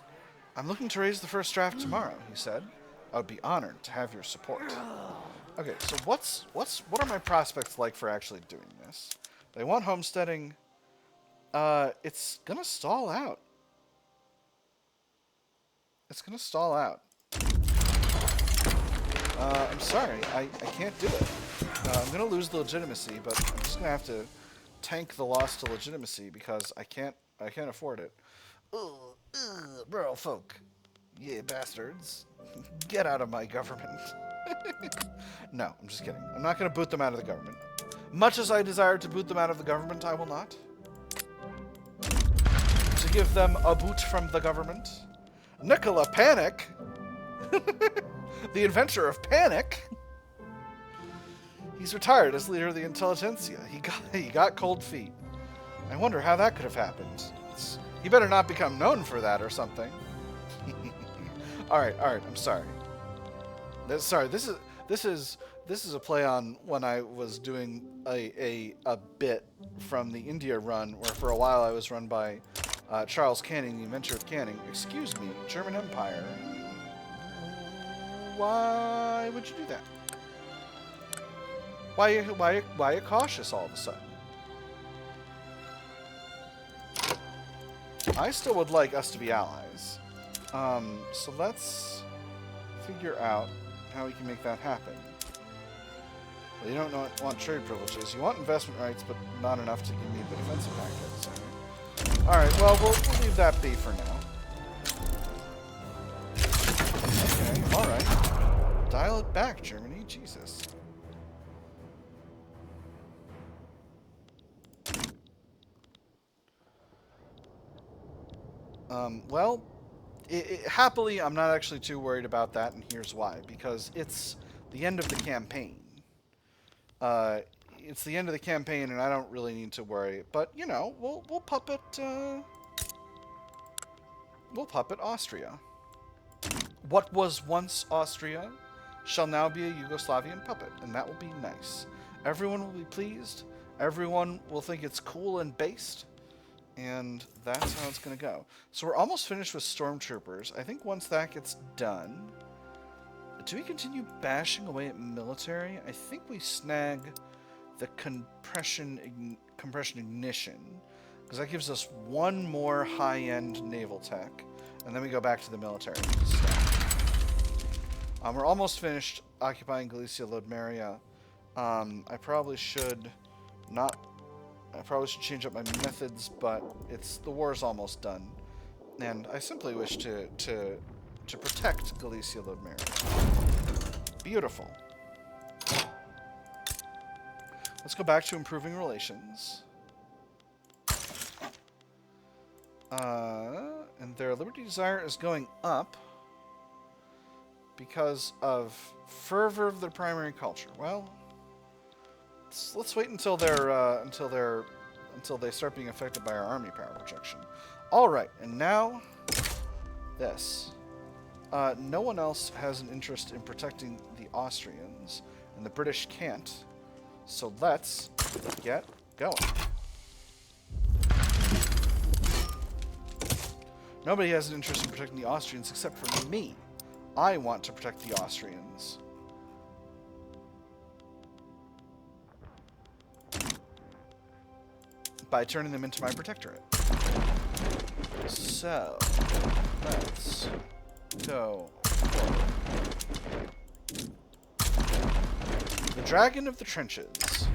S1: I'm looking to raise the first draft tomorrow, he said. I would be honored to have your support. Okay, so what are my prospects like for actually doing this? They want homesteading. It's gonna stall out. It's gonna stall out. I'm sorry, I can't do it. I'm gonna lose the legitimacy, but I'm just gonna have to tank the loss to legitimacy because I can't afford it. Ugh, rural folk. Yeah, bastards. Get out of my government. No, I'm just kidding. I'm not gonna boot them out of the government. Much as I desire to boot them out of the government, I will not. To give them a boot from the government. Nicola Panic! The inventor of panic! He's retired as leader of the intelligentsia. He got cold feet. I wonder how that could have happened. He better not become known for that or something. Alright, I'm sorry. This is a play on when I was doing a bit from the India run, where for a while I was run by Charles Canning, the inventor of canning. Excuse me, German Empire. Why would you do that? Why are you cautious all of a sudden? I still would like us to be allies. So let's figure out how we can make that happen. Well, you don't want trade privileges. You want investment rights, but not enough to give me the defensive package. Alright, well, we'll leave that be for now. Okay, alright. Dial it back, Germany. Jesus. Well, happily, I'm not actually too worried about that, and here's why. Because it's the end of the campaign. It's the end of the campaign, and I don't really need to worry. But, you know, we'll puppet Austria. What was once Austria shall now be a Yugoslavian puppet, and that will be nice. Everyone will be pleased. Everyone will think it's cool and based. And that's how it's going to go. So we're almost finished with stormtroopers. I think once that gets done... Do we continue bashing away at military? I think we snag the compression ignition. Because that gives us one more high-end naval tech. And then we go back to the military stuff. We're almost finished occupying Galicia-Ludmeria. I probably should change up my methods, but the war's almost done. And I simply wish to protect Galicia-Ludmeria. Beautiful. Let's go back to improving relations. And their liberty desire is going up because of fervor of their primary culture. Well, let's wait until they start being affected by our army power projection. All right, and now this. No one else has an interest in protecting the Austrians, and the British can't. So let's get going. Nobody has an interest in protecting the Austrians except for me. I want to protect the Austrians. By turning them into my protectorate. So, let's go. The Dragon of the Trenches.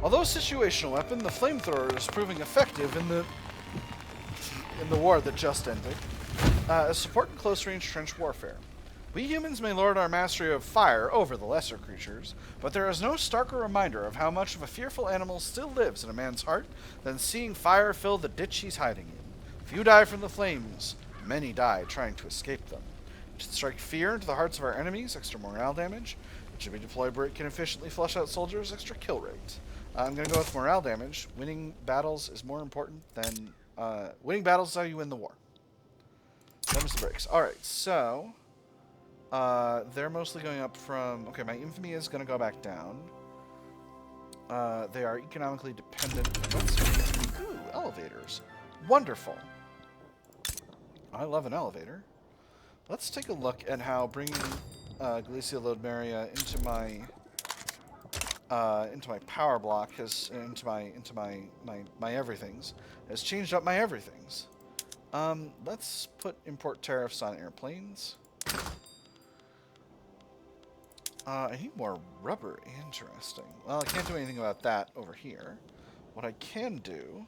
S1: Although a situational weapon, the flamethrower is proving effective in the war that just ended. As support in close-range trench warfare. We humans may lord our mastery of fire over the lesser creatures, but there is no starker reminder of how much of a fearful animal still lives in a man's heart than seeing fire fill the ditch he's hiding in. Few die from the flames, many die trying to escape them. To strike fear into the hearts of our enemies, extra morale damage. It should be deployed where it can efficiently flush out soldiers, extra kill rate. I'm going to go with morale damage. Winning battles is more important than... winning battles is how you win the war. Them's the breaks. Alright, so... they're mostly going up from... Okay, my infamy is going to go back down. They are economically dependent. Ooh, elevators. Wonderful. I love an elevator. Let's take a look at how bringing Galicia-Ludmeria into my power block into my everythings has changed up my everythings. Let's put import tariffs on airplanes. I need more rubber. Interesting. Well, I can't do anything about that over here. What I can do...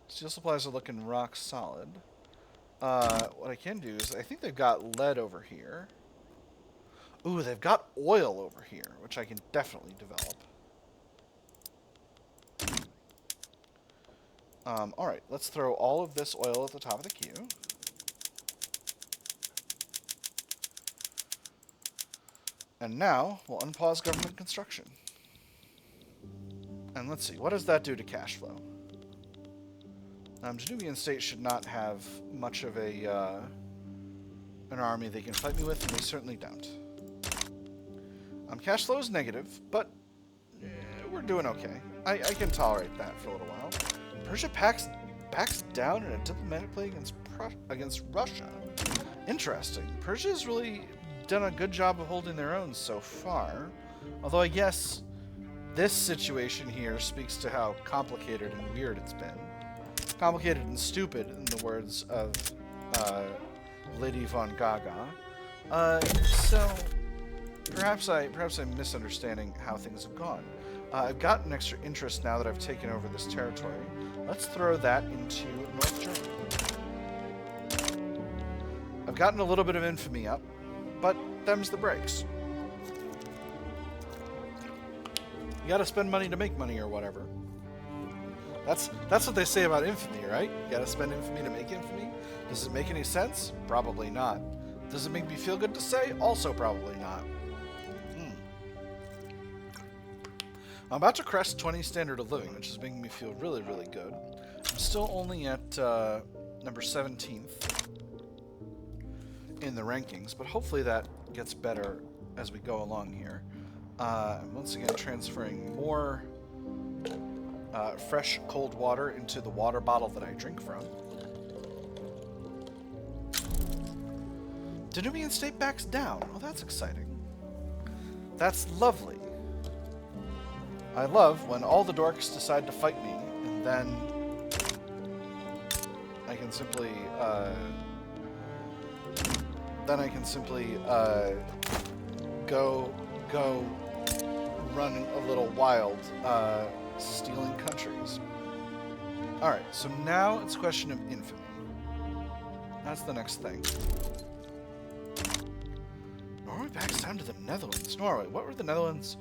S1: Steel supplies are looking rock solid. What I can do is... I think they've got lead over here. Ooh, they've got oil over here, which I can definitely develop. Alright, let's throw all of this oil at the top of the queue. And now, we'll unpause government construction. And let's see, what does that do to cash flow? Danubian State should not have much of an army they can fight me with, and they certainly don't. Cash flow is negative, but we're doing okay. I can tolerate that for a little while. Persia backs down in a diplomatic play against Russia. Interesting. Persia's really done a good job of holding their own so far. Although I guess this situation here speaks to how complicated and weird it's been. Complicated and stupid, in the words of Lady Von Gaga. So perhaps I'm misunderstanding how things have gone. I've gotten extra interest now that I've taken over this territory. Let's throw that into North Germany. I've gotten a little bit of infamy up, but them's the breaks. You gotta spend money to make money or whatever. That's what they say about infamy, right? You gotta spend infamy to make infamy? Does it make any sense? Probably not. Does it make me feel good to say? Also probably not. I'm about to crest 20 standard of living, which is making me feel really, really good. I'm still only at number 17th in the rankings, but hopefully that gets better as we go along here. I'm once again transferring more fresh cold water into the water bottle that I drink from. Danubian State backs down. Oh, that's exciting. That's lovely. I love when all the dorks decide to fight me, and then I can simply, go run a little wild, stealing countries. Alright, so now it's a question of infamy. That's the next thing. Norway backs down to the Netherlands. Norway, what were the Netherlands?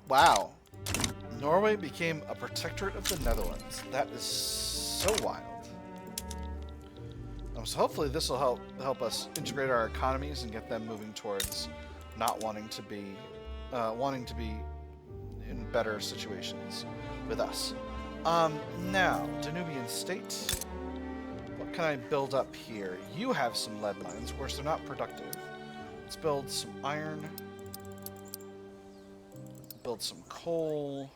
S1: Wow. Norway became a protectorate of the Netherlands. That is so wild. So hopefully this will help us integrate our economies and get them moving towards not wanting to be in better situations with us. Now, Danubian State. What can I build up here? You have some lead mines, of course they're not productive. Let's build some iron. Build some coal.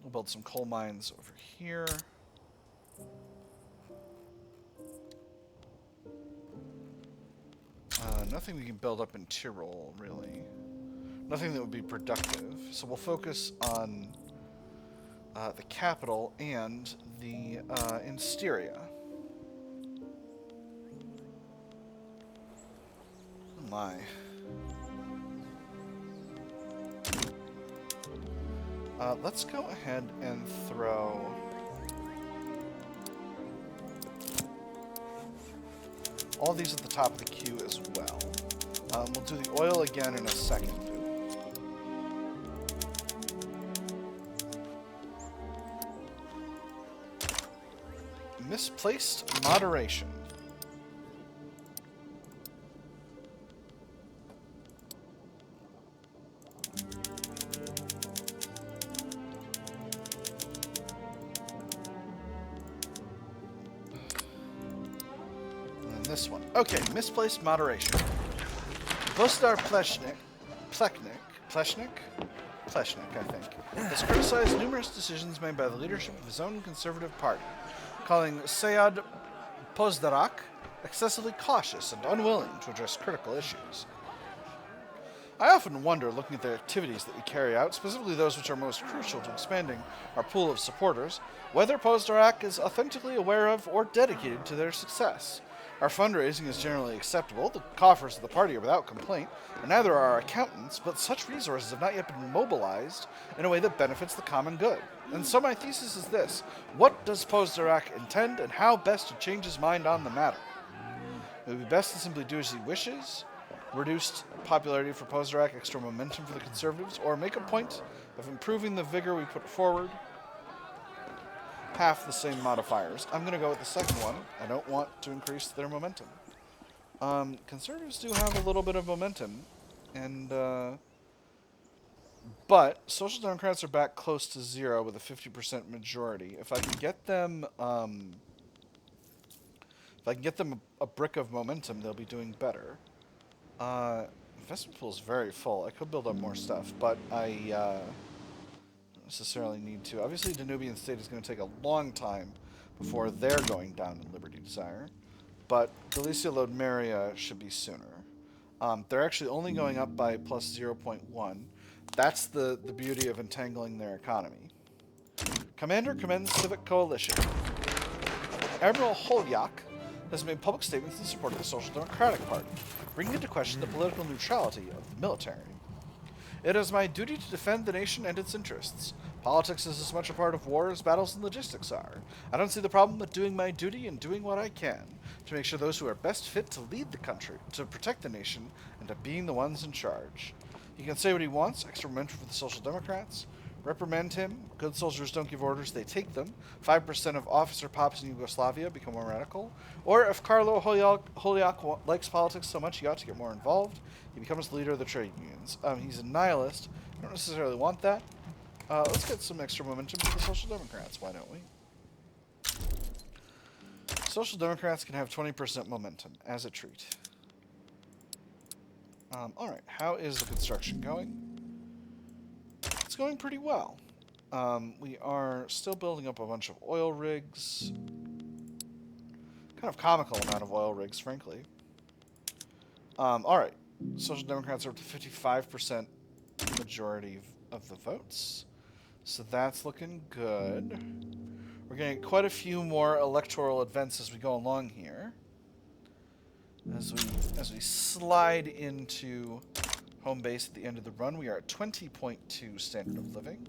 S1: We'll build some coal mines over here. Nothing we can build up in Tyrol, really. Nothing that would be productive. So we'll focus on the capital and the in Styria. Oh my. Let's go ahead and throw all these at the top of the queue as well. We'll do the oil again in a second. Misplaced moderation. This one. Okay, misplaced moderation. Vostar Pleshnik, I think, has criticized numerous decisions made by the leadership of his own conservative party, calling Sead Pozdarak, excessively cautious and unwilling to address critical issues. I often wonder, looking at the activities that we carry out, specifically those which are most crucial to expanding our pool of supporters, whether Pozdarak is authentically aware of or dedicated to their success. Our fundraising is generally acceptable, the coffers of the party are without complaint, and neither are our accountants, but such resources have not yet been mobilized in a way that benefits the common good. And so my thesis is this: what does Pozdarak intend, and how best to change his mind on the matter? It would be best to simply do as he wishes, reduced popularity for Pozdarak, extra momentum for the Conservatives, or make a point of improving the vigor we put forward. Half the same modifiers. I'm going to go with the second one. I don't want to increase their momentum. Conservatives do have a little bit of momentum, and but Social Democrats are back close to 0 with a 50% majority. If I can get them, a brick of momentum, they'll be doing better. Investment pool is very full. I could build up more stuff, but I don't necessarily need to. Obviously, Danubian State is going to take a long time before they're going down in Liberty Desire, but Galicia-Ludmeria should be sooner. They're actually only going up by plus 0.1. That's the beauty of entangling their economy. Commander commends Civic Coalition. Admiral Holyak has made public statements in support of the Social Democratic Party, bringing into question the political neutrality of the military. It is my duty to defend the nation and its interests. Politics is as much a part of war as battles and logistics are. I don't see the problem with doing my duty and doing what I can to make sure those who are best fit to lead the country, to protect the nation, and to being the ones in charge. He can say what he wants, extra momentum for the Social Democrats. Reprimand him. Good soldiers don't give orders, they take them. 5% of officer pops in Yugoslavia become more radical. Or if Carlo Holyak likes politics so much he ought to get more involved, he becomes the leader of the trade unions. He's a nihilist. I don't necessarily want that. Let's get some extra momentum for the Social Democrats, why don't we? Social Democrats can have 20% momentum as a treat. Alright, how is the construction going? It's going pretty well. We are still building up a bunch of oil rigs. Kind of comical amount of oil rigs, frankly. Alright, Social Democrats are up to 55% majority of the votes. So that's looking good. We're getting quite a few more electoral events as we go along here. As we slide into home base at the end of the run, we are at 20.2 standard of living.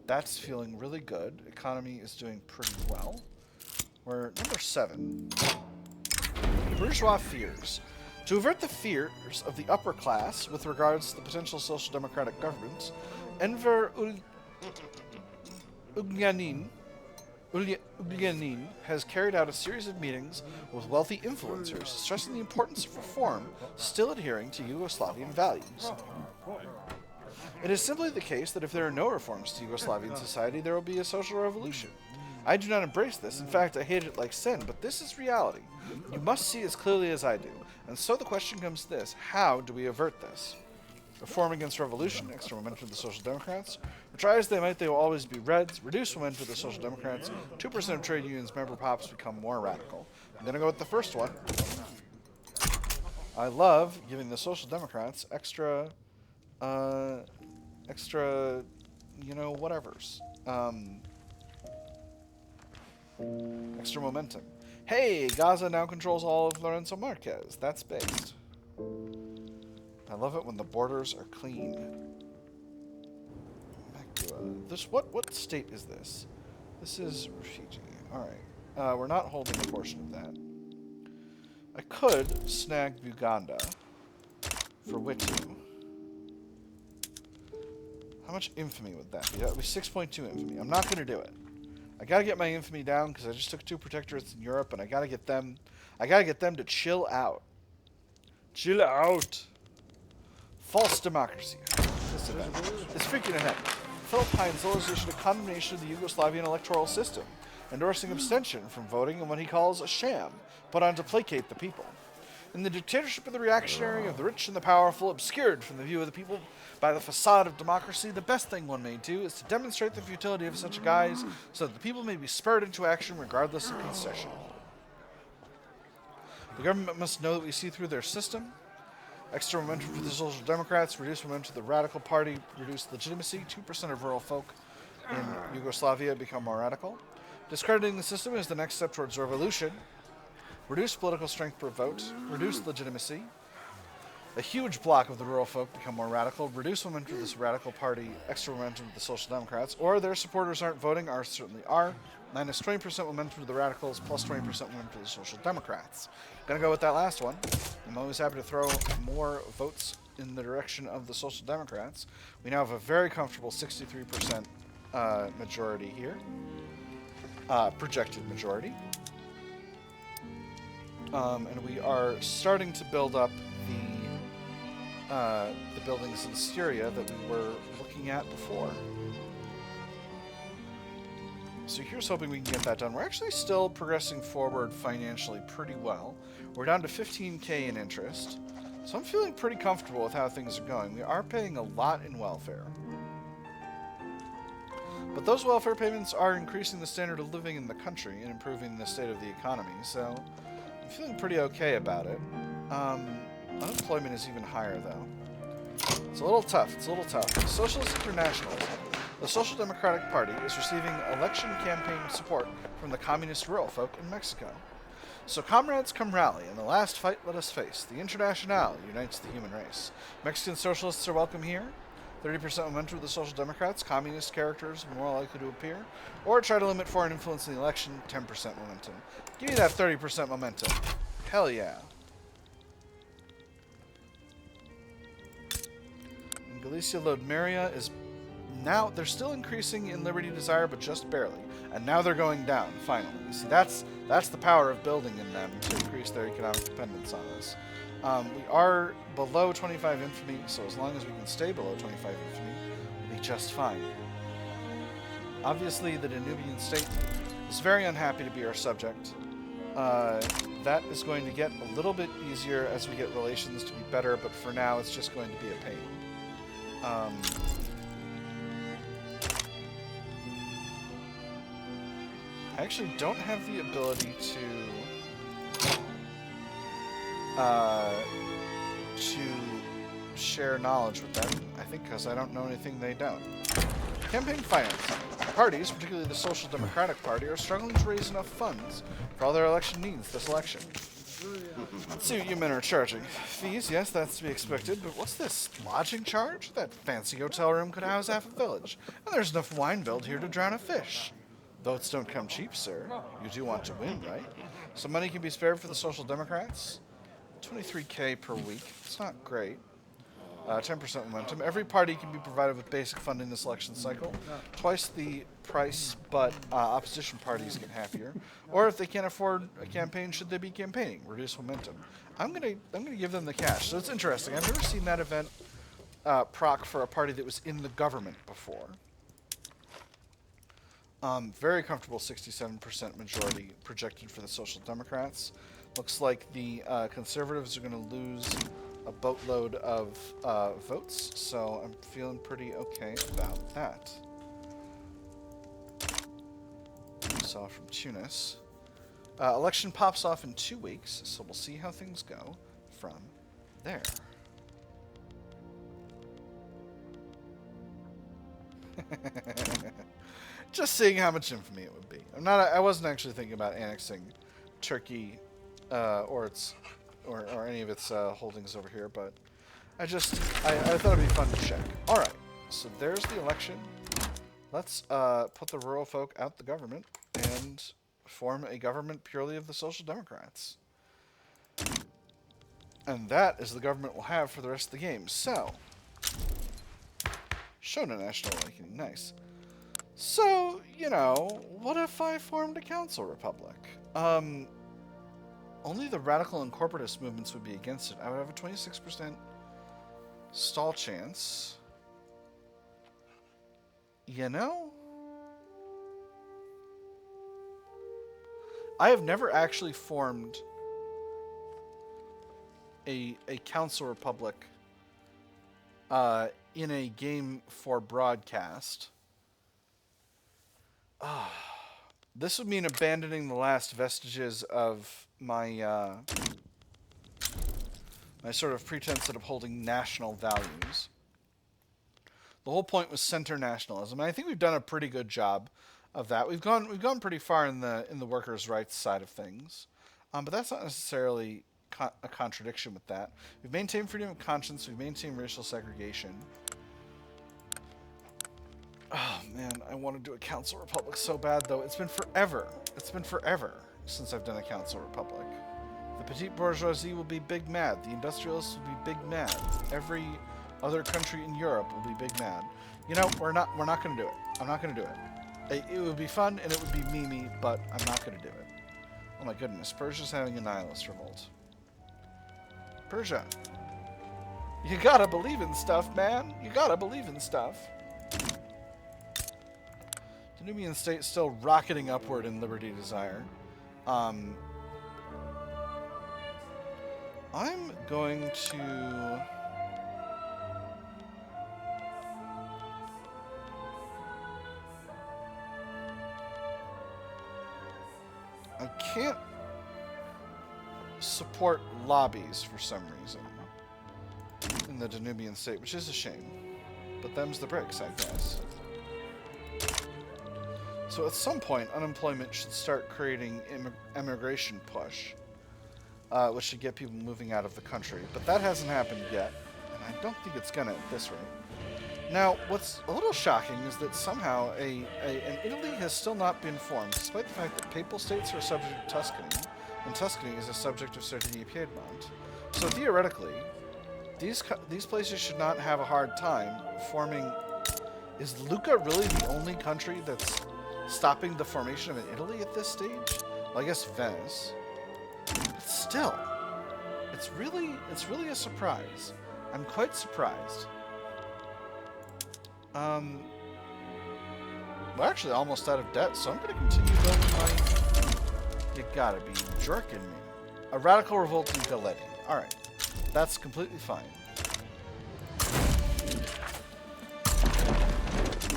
S1: That's feeling really good. Economy is doing pretty well. We're number 7. Bourgeois fears. To avert the fears of the upper class with regards to the potential social democratic government, Enver Ulyanin has carried out a series of meetings with wealthy influencers, stressing the importance of reform, still adhering to Yugoslavian values. It is simply the case that if there are no reforms to Yugoslavian society, there will be a social revolution. I do not embrace this. In fact, I hate it like sin, but this is reality. You must see as clearly as I do. And so the question comes to this: how do we avert this? Reform against revolution, extra momentum for the Social Democrats. Or try as they might, they will always be Reds. Reduce momentum for the Social Democrats. 2% of trade unions member pops become more radical. I'm going to go with the first one. I love giving the Social Democrats extra, you know, whatevers. Extra momentum. Hey, Gaza now controls all of Lorenzo Marquez. That's based. I love it when the borders are clean. Back to this. What state is this? This is refugee. All right. We're not holding a portion of that. I could snag Uganda for Witu. How much infamy would that be? That would be 6.2 infamy. I'm not going to do it. I gotta get my infamy down because I just took 2 protectorates in Europe, and I gotta get them to chill out. Chill out. False democracy. This event. This freaking event. Philippines has issued a condemnation of the Yugoslavian electoral system, endorsing abstention from voting in what he calls a sham, put on to placate the people. In the dictatorship of the reactionary, of the rich and the powerful, obscured from the view of the people by the facade of democracy, the best thing one may do is to demonstrate the futility of such a guise so that the people may be spurred into action regardless of concession. The government must know that we see through their system. Extra momentum for the Social Democrats, reduce momentum to the Radical Party, reduce legitimacy. 2% of rural folk in Yugoslavia become more radical. Discrediting the system is the next step towards revolution. Reduce political strength per vote, reduce legitimacy. A huge block of the rural folk become more radical, reduce momentum to this radical party, extra momentum to the Social Democrats, or their supporters aren't voting, ours certainly are. Minus 20% momentum to the radicals, plus 20% momentum to the Social Democrats. Gonna go with that last one. I'm always happy to throw more votes in the direction of the Social Democrats. We now have a very comfortable 63% majority here. Projected majority. And we are starting to build up the buildings in Syria that we were looking at before. So here's hoping we can get that done. We're actually still progressing forward financially pretty well. We're down to 15k in interest. So I'm feeling pretty comfortable with how things are going. We are paying a lot in welfare. But those welfare payments are increasing the standard of living in the country and improving the state of the economy. So I'm feeling pretty okay about it. Unemployment is even higher, though. It's a little tough. Socialist internationalism. The Social Democratic Party is receiving election campaign support from the communist rural folk in Mexico. So comrades, come rally. In the last fight, let us face. The Internationale unites the human race. Mexican socialists are welcome here. 30% momentum with the Social Democrats. Communist characters are more likely to appear. Or try to limit foreign influence in the election. 10% momentum. Give me that 30% momentum. Hell yeah. And Galicia-Ludmeria is now, they're still increasing in liberty desire, but just barely. And now they're going down, finally. You see, that's the power of building in them to increase their economic dependence on us. We are below 25 infamy, so as long as we can stay below 25 infamy, we'll be just fine. Obviously, the Danubian State is very unhappy to be our subject. That is going to get a little bit easier as we get relations to be better, but for now, it's just going to be a pain. I actually don't have the ability to share knowledge with them, I think because I don't know anything they don't. Campaign finance. Parties, particularly the Social Democratic Party, are struggling to raise enough funds for all their election needs this election. Let's see what you men are charging. Fees, yes, that's to be expected, but what's this? Lodging charge? That fancy hotel room could house half a village, and there's enough wine billed here to drown a fish. Votes don't come cheap, sir. You do want to win, right? Some money can be spared for the Social Democrats. 23k per week. It's not great. 10% momentum. Every party can be provided with basic funding this election cycle. Twice the price, but opposition parties get happier. Or if they can't afford a campaign, should they be campaigning? Reduce momentum. I'm gonna give them the cash. So it's interesting. I've never seen that event proc for a party that was in the government before. Very comfortable 67% majority projected for the Social Democrats. Looks like the Conservatives are going to lose a boatload of votes, so I'm feeling pretty okay about that. Saw from Tunis. Election pops off in 2 weeks, so we'll see how things go from there. Just seeing how much infamy it would be. I wasn't actually thinking about annexing Turkey or any of its holdings over here, but I thought it'd be fun to check. All right, so there's the election. Let's put the rural folk out the government and form a government purely of the Social Democrats. And that is the government we'll have for the rest of the game. So, show no national awakening. Nice. So, you know, what if I formed a council republic? Only the radical and corporatist movements would be against it. I would have a 26% stall chance. You know? I have never actually formed a council republic in a game for broadcast. This would mean abandoning the last vestiges of my my sort of pretense at upholding national values. The whole point was center nationalism, and I think we've done a pretty good job of that. We've gone pretty far in the workers' rights side of things, but that's not necessarily a contradiction with that. We've maintained freedom of conscience. We've maintained racial segregation. Oh man, I want to do a council republic so bad though. It's been forever. It's been forever since I've done a council republic. The petite bourgeoisie will be big mad. The industrialists will be big mad. Every other country in Europe will be big mad. You know, we're not going to do it. I'm not going to do it. It would be fun and it would be memey, but I'm not going to do it. Oh my goodness, Persia's having a nihilist revolt. Persia, you gotta believe in stuff, man. You gotta believe in stuff. Danubian State still rocketing upward in liberty desire. I'm going to... I can't support lobbies for some reason in the Danubian State, which is a shame. But them's the bricks, I guess. So at some point, unemployment should start creating immigration push, which should get people moving out of the country. But that hasn't happened yet, and I don't think it's gonna at this rate. Now, what's a little shocking is that somehow an Italy has still not been formed, despite the fact that papal states are a subject of Tuscany, and Tuscany is a subject of Sardinia-Piedmont. So theoretically, these places should not have a hard time forming... Is Lucca really the only country that's stopping the formation of an Italy at this stage? Well, I guess Venice. But still, it's really a surprise. I'm quite surprised. We're actually almost out of debt, so I'm going to continue building my... You gotta be jerking me. A radical revolt in Galicia. Alright. That's completely fine.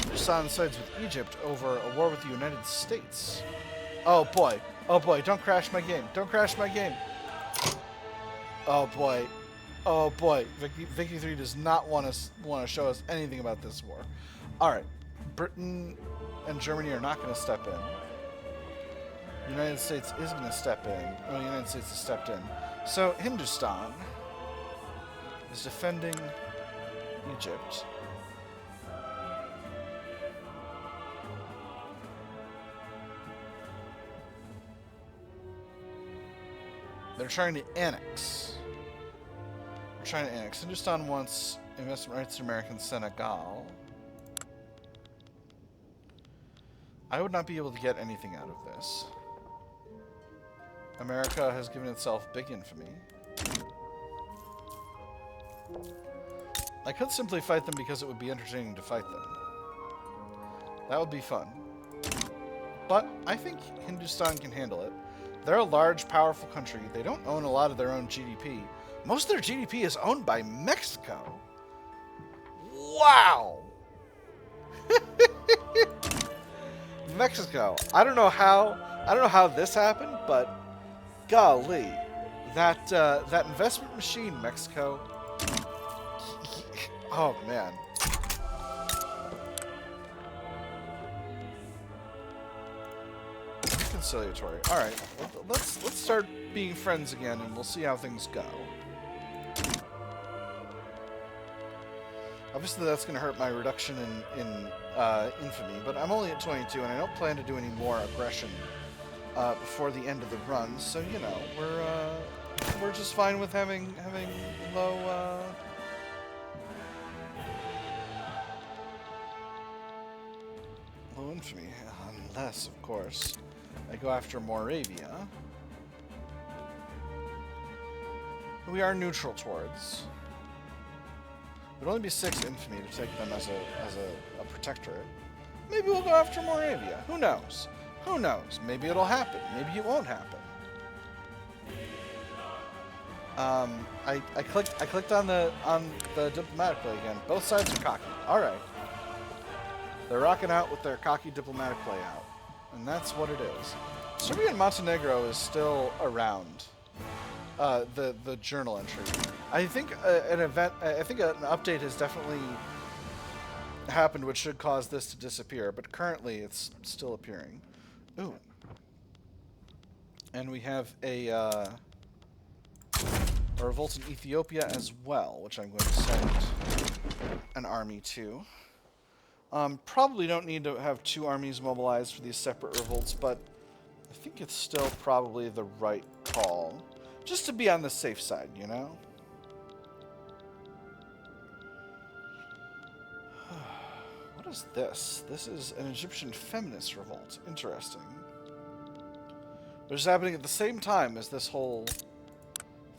S1: Pakistan sides with Egypt over a war with the United States. Oh boy. Oh boy. Don't crash my game. Don't crash my game. Oh boy. Oh boy. Vicky 3 does not want to show us anything about this war. Alright. Britain and Germany are not going to step in. The United States is going to step in. Well, the United States has stepped in. So Hindustan is defending Egypt. They're trying to annex. They're trying to annex. Hindustan wants investment rights in American Senegal. I would not be able to get anything out of this. America has given itself big infamy. I could simply fight them because it would be entertaining to fight them. That would be fun. But I think Hindustan can handle it. They're a large, powerful country. They don't own a lot of their own GDP. Most of their GDP is owned by Mexico. Wow! Mexico. I don't know how this happened, but golly, that investment machine, Mexico. Oh man. Reconciliatory. All right, let's start being friends again, and we'll see how things go. Obviously, that's going to hurt my reduction in infamy, but I'm only at 22, and I don't plan to do any more aggression before the end of the run. So you know, we're just fine with having low. Low infamy, unless, of course, I go after Moravia, who we are neutral towards. It would only be 6 infamy to take them as a protectorate. Maybe we'll go after Moravia. Who knows? Who knows? Maybe it'll happen. Maybe it won't happen. I clicked on the diplomatic play again. Both sides are cocky. All right. They're rocking out with their cocky diplomatic play out. And that's what it is. Serbia and Montenegro is still around. The journal entry. I think I think an update has definitely happened, which should cause this to disappear. But currently, it's still appearing. Ooh, and we have a revolt in Ethiopia as well, which I'm going to send an army to. Probably don't need to have two armies mobilized for these separate revolts, but I think it's still probably the right call. Just to be on the safe side, you know? What is this? This is an Egyptian feminist revolt. Interesting. But it's happening at the same time as this whole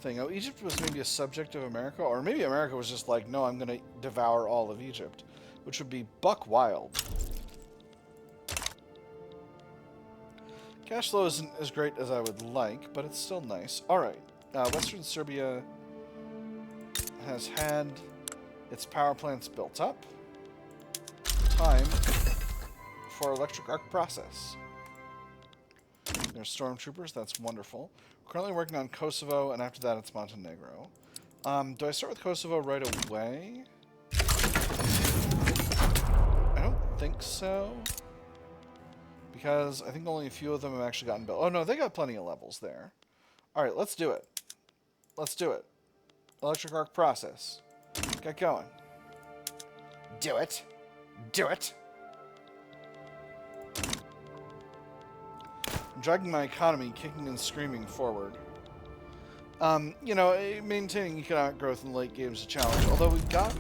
S1: thing. Oh, Egypt was maybe a subject of America, or maybe America was just like, no, I'm going to devour all of Egypt, which would be buck wild. Cash flow isn't as great as I would like, but it's still nice. Alright, Western Serbia has had its power plants built up. Time for electric arc process. There's stormtroopers, that's wonderful. We're currently working on Kosovo, and after that it's Montenegro. Do I start with Kosovo right away? I don't think so. Because I think only a few of them have actually gotten built. Oh no, they got plenty of levels there. Alright, let's do it. Let's do it. Electric arc process. Get going. Do it. Do it. I'm dragging my economy kicking and screaming forward. You know, maintaining economic growth in late game is a challenge. Although we've got...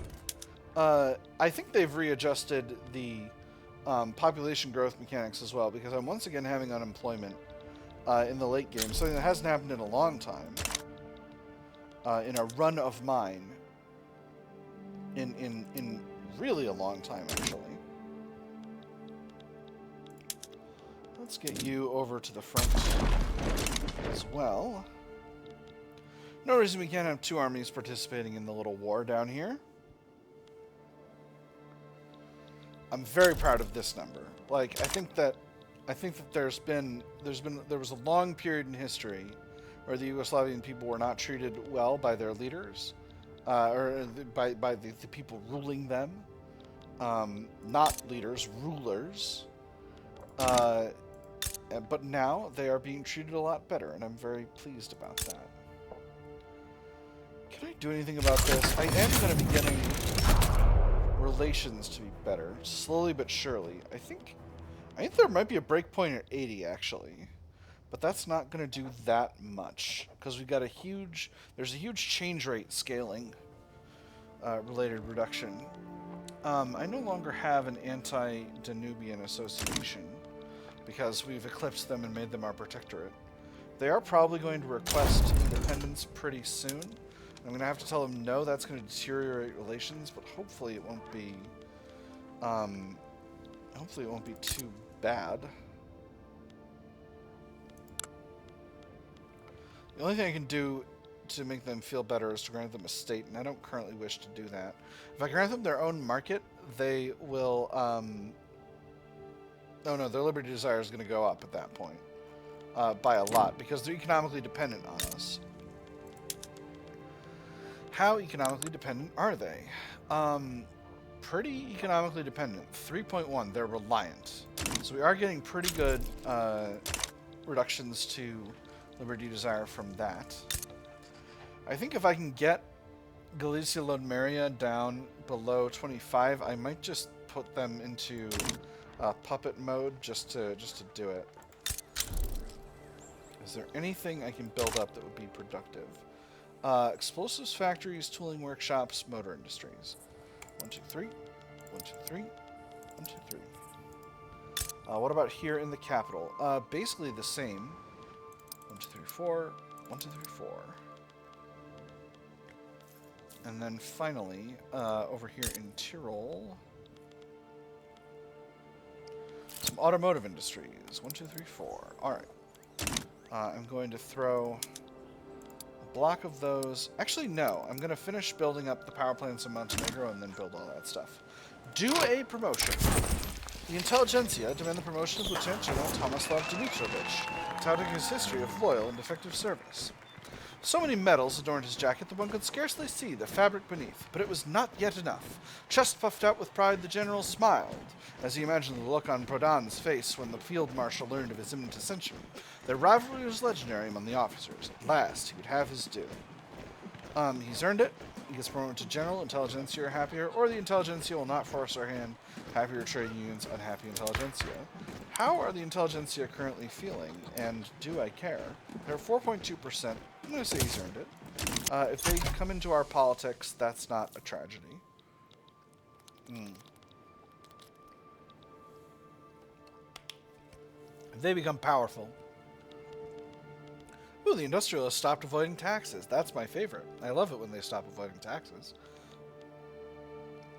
S1: I think they've readjusted the population growth mechanics as well, because I'm once again having unemployment in the late game. Something that hasn't happened in a long time. In a run of mine. In really a long time, actually. Let's get you over to the front as well. No reason we can't have two armies participating in the little war down here. I'm very proud of this number. Like, I think that there was a long period in history where the Yugoslavian people were not treated well by their leaders, or by the people ruling them. Not leaders, rulers. But now they are being treated a lot better, and I'm very pleased about that. Can I do anything about this? I am going to be getting relations to be better, slowly but surely. I think there might be a breakpoint at 80, actually. But that's not going to do that much, because we've got there's a huge change rate scaling related reduction. I no longer have an anti-Danubian association, because we've eclipsed them and made them our protectorate. They are probably going to request independence pretty soon. I'm going to have to tell them no, that's going to deteriorate relations, but hopefully it won't be too bad. The only thing I can do to make them feel better is to grant them a state, and I don't currently wish to do that. If I grant them their own market, they will oh no, their liberty desire is going to go up at that point. By a lot, because they're economically dependent on us. How economically dependent are they? Pretty economically dependent. 3.1, they're reliant. So we are getting pretty good reductions to liberty desire from that. I think if I can get Galicia-Ludmeria down below 25, I might just put them into puppet mode just to do it. Is there anything I can build up that would be productive? Explosives factories, tooling workshops, motor industries. 1, 2, 3. 1, 2, 3. 1, 2, 3. What about here in the capital? Basically the same. 1, 2, 3, 4. 1, 2, 3, 4. And then finally, over here in Tyrol, some automotive industries. 1, 2, 3, 4. Alright. I'm going to throw a block of those. Actually, no. I'm going to finish building up the power plants in Montenegro and then build all that stuff. Do a promotion. The intelligentsia demand the promotion of Lieutenant General Tomislav Dimitrovich, touting his history of loyal and effective service. So many medals adorned his jacket that one could scarcely see the fabric beneath, but it was not yet enough. Chest puffed out with pride, the general smiled, as he imagined the look on Prodan's face when the field marshal learned of his imminent ascension. Their rivalry was legendary among the officers. At last, he would have his due. He's earned it. He gets promoted to general. Intelligentsia are happier, or the intelligentsia will not force our hand. Happier trade unions, unhappy intelligentsia. How are the intelligentsia currently feeling, and do I care? They're 4.2%. I'm going to say he's earned it. If they come into our politics, that's not a tragedy. If they become powerful. Ooh, the industrialists stopped avoiding taxes. That's my favorite. I love it when they stop avoiding taxes.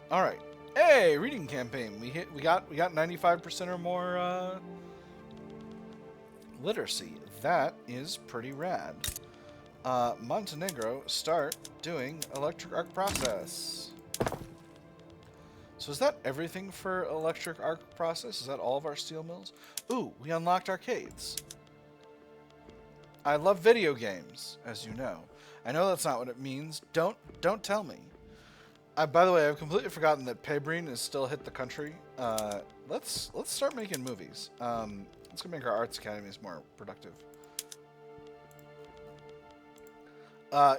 S1: All right. Hey, reading campaign. We got 95% or more literacy. That is pretty rad. Montenegro, start doing electric arc process. So is that everything for electric arc process? Is that all of our steel mills? Ooh, we unlocked arcades. I love video games, as you know. I know that's not what it means. Don't tell me. By the way, I've completely forgotten that Pebrin has still hit the country. Let's start making movies. Let's go make our arts academies more productive.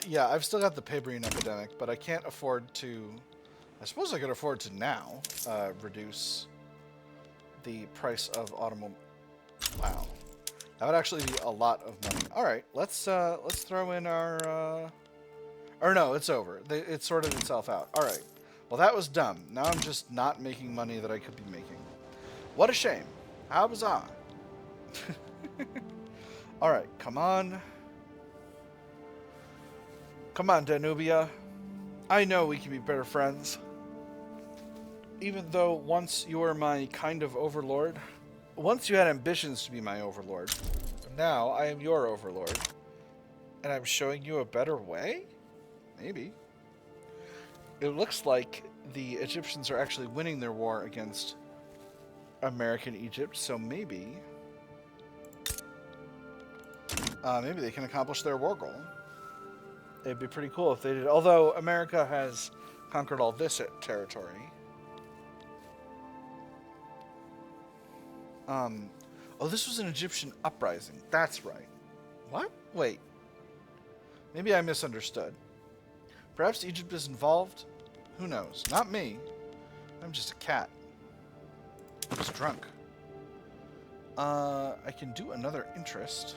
S1: Yeah, I've still got the Pebrin epidemic, but I can't afford to. I suppose I could afford to now reduce the price of automobile. Wow. That would actually be a lot of money. All right, let's throw in our. Or no, it's over. It sorted itself out. All right. Well, that was dumb. Now I'm just not making money that I could be making. What a shame. How bizarre. All right, come on. Come on, Danubia. I know we can be better friends. Even though once you were my kind of overlord. Once you had ambitions to be my overlord. Now I am your overlord. And I'm showing you a better way? Maybe. It looks like the Egyptians are actually winning their war against American Egypt, so maybe they can accomplish their war goal. It'd be pretty cool if they did. Although America has conquered all this territory. Oh, this was an Egyptian uprising. That's right. What? Wait. Maybe I misunderstood. Perhaps Egypt is involved? Who knows? Not me. I'm just a cat. I was drunk. I can do another interest.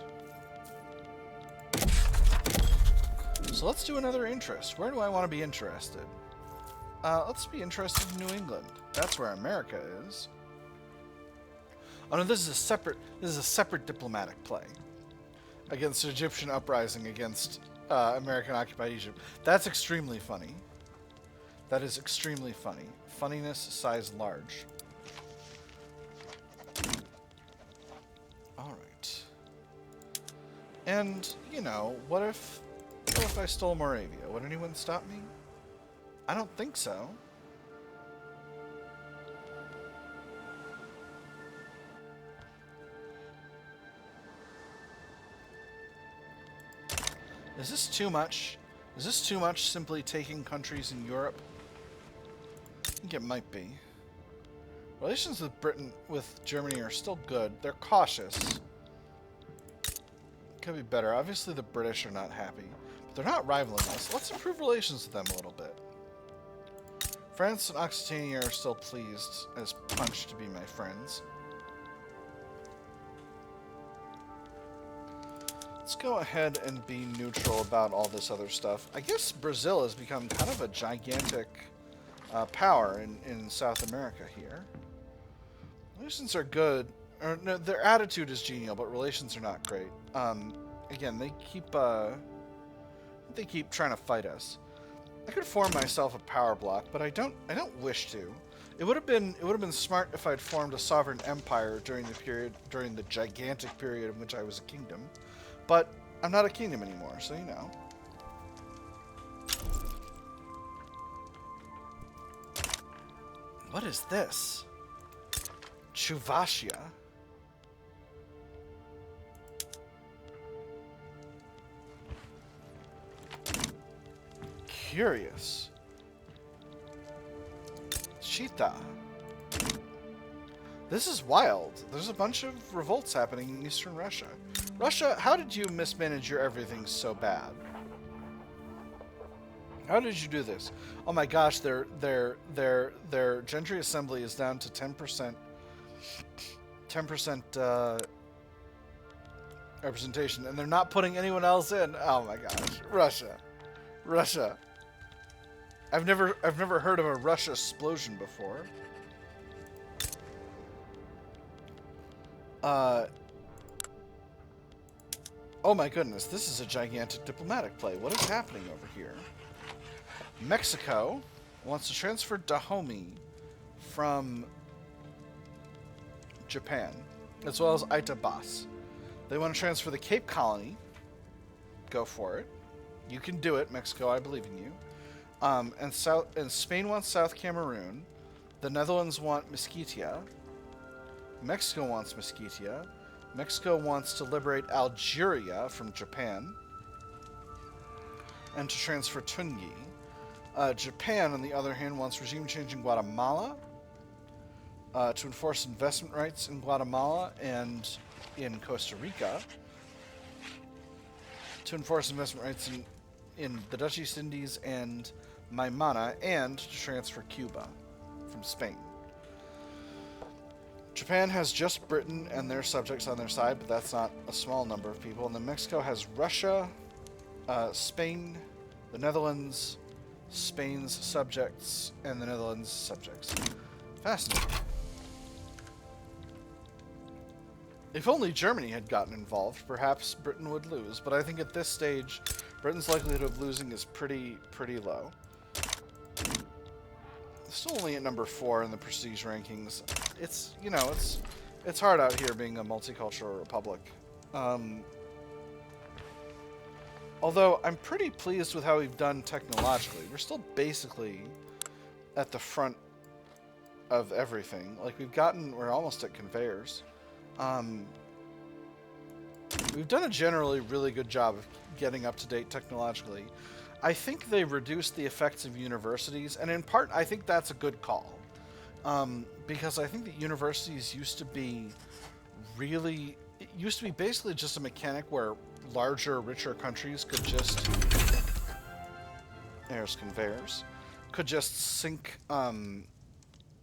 S1: So let's do another interest. Where do I want to be interested? Let's be interested in New England. That's where America is. Oh no, this is a separate diplomatic play against an Egyptian uprising against American-occupied Egypt. That's extremely funny. That is extremely funny. Funniness size large. Alright. And, you know, what if I stole Moravia? Would anyone stop me? I don't think so. Is this too much? Is this too much, simply taking countries in Europe? I think it might be. Relations with Germany are still good. They're cautious. Could be better. Obviously the British are not happy. But they're not rivaling us. Let's improve relations with them a little bit. France and Occitania are still pleased as punch to be my friends. Let's go ahead and be neutral about all this other stuff. I guess Brazil has become kind of a gigantic power in South America here. Relations are good. Or, no, their attitude is genial, but relations are not great. Again, they keep trying to fight us. I could form myself a power block, but I don't wish to. It would have been smart if I'd formed a sovereign empire during the gigantic period in which I was a kingdom. But I'm not a kingdom anymore, so you know. What is this? Chuvashia. furious. Chita. This is wild. There's a bunch of revolts happening in Eastern Russia. Russia, how did you mismanage your everything so bad? How did you do this? Oh my gosh, their gentry assembly is down to 10%. 10% representation, and they're not putting anyone else in. Oh my gosh, Russia. I've never heard of a Russia explosion before. Oh my goodness, this is a gigantic diplomatic play. What is happening over here? Mexico wants to transfer Dahomey from Japan, as well as Itabas. They want to transfer the Cape Colony. Go for it. You can do it, Mexico. I believe in you. And Spain wants South Cameroon. The Netherlands want Mesquita. Mexico wants Mesquita. Mexico wants to liberate Algeria from Japan and to transfer Tungi. Japan, on the other hand, wants regime change in Guatemala, to enforce investment rights in Guatemala and in Costa Rica, to enforce investment rights in the Dutch East Indies and Maimana, and to transfer Cuba from Spain. Japan has just Britain and their subjects on their side, but that's not a small number of people. And then Mexico has Russia, Spain, the Netherlands, Spain's subjects, and the Netherlands' subjects. Fascinating. If only Germany had gotten involved, perhaps Britain would lose. But I think at this stage, Britain's likelihood of losing is pretty low. Still only at number 4 in the prestige rankings. It's, you know, it's hard out here being a multicultural republic. Although I'm pretty pleased with how we've done technologically. We're still basically at the front of everything. Like we're almost at conveyors. We've done a generally really good job of getting up to date technologically. I think they reduced the effects of universities, and in part I think that's a good call. Because I think that universities used to be basically just a mechanic where larger, richer countries could just... There's conveyors. Could just sink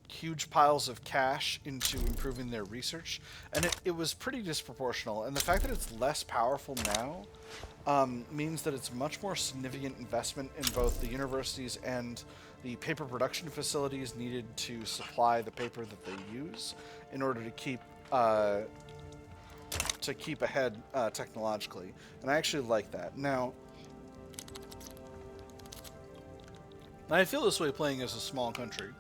S1: huge piles of cash into improving their research. And it was pretty disproportional. And the fact that it's less powerful now means that it's much more significant investment in both the universities and the paper production facilities needed to supply the paper that they use in order to keep ahead technologically. And I actually like that. Now, I feel this way playing as a small country.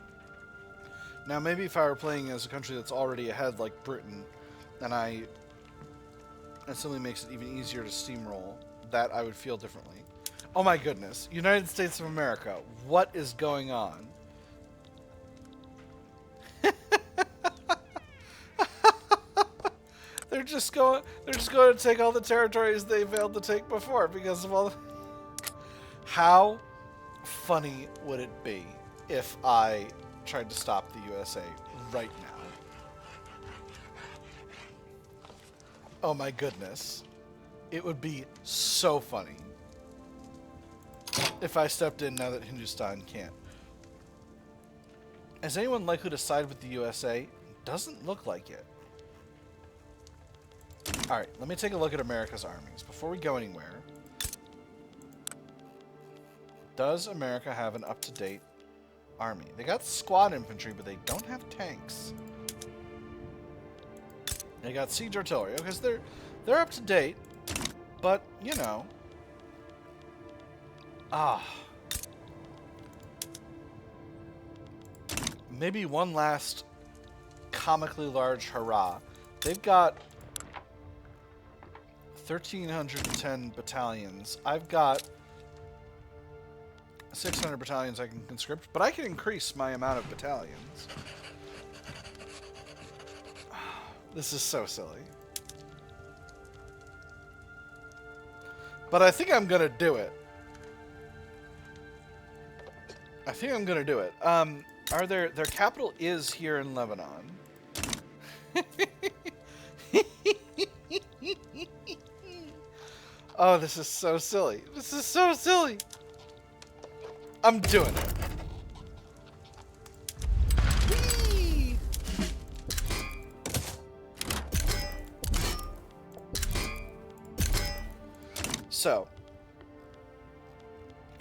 S1: Now, maybe if I were playing as a country that's already ahead, like Britain, and it simply makes it even easier to steamroll, that I would feel differently. Oh my goodness. United States of America. What is going on? They're just going to take all the territories they failed to take before because of all the... How funny would it be if I tried to stop the USA right now? Oh my goodness. It would be so funny if I stepped in now that Hindustan can't. Is anyone likely to side with the USA? Doesn't look like it. Alright, let me take a look at America's armies before we go anywhere. Does America have an up-to-date army? They got squad infantry, but they don't have tanks. They got siege artillery. Okay, so they're up to date, but you know. Maybe one last comically large hurrah. They've got 1,310 battalions. I've got 600 battalions I can conscript, but I can increase my amount of battalions. This is so silly. But I think I'm gonna do it. I think I'm gonna do it. Their capital is here in Lebanon. Oh, this is so silly. This is so silly. I'm doing it. Whee! So,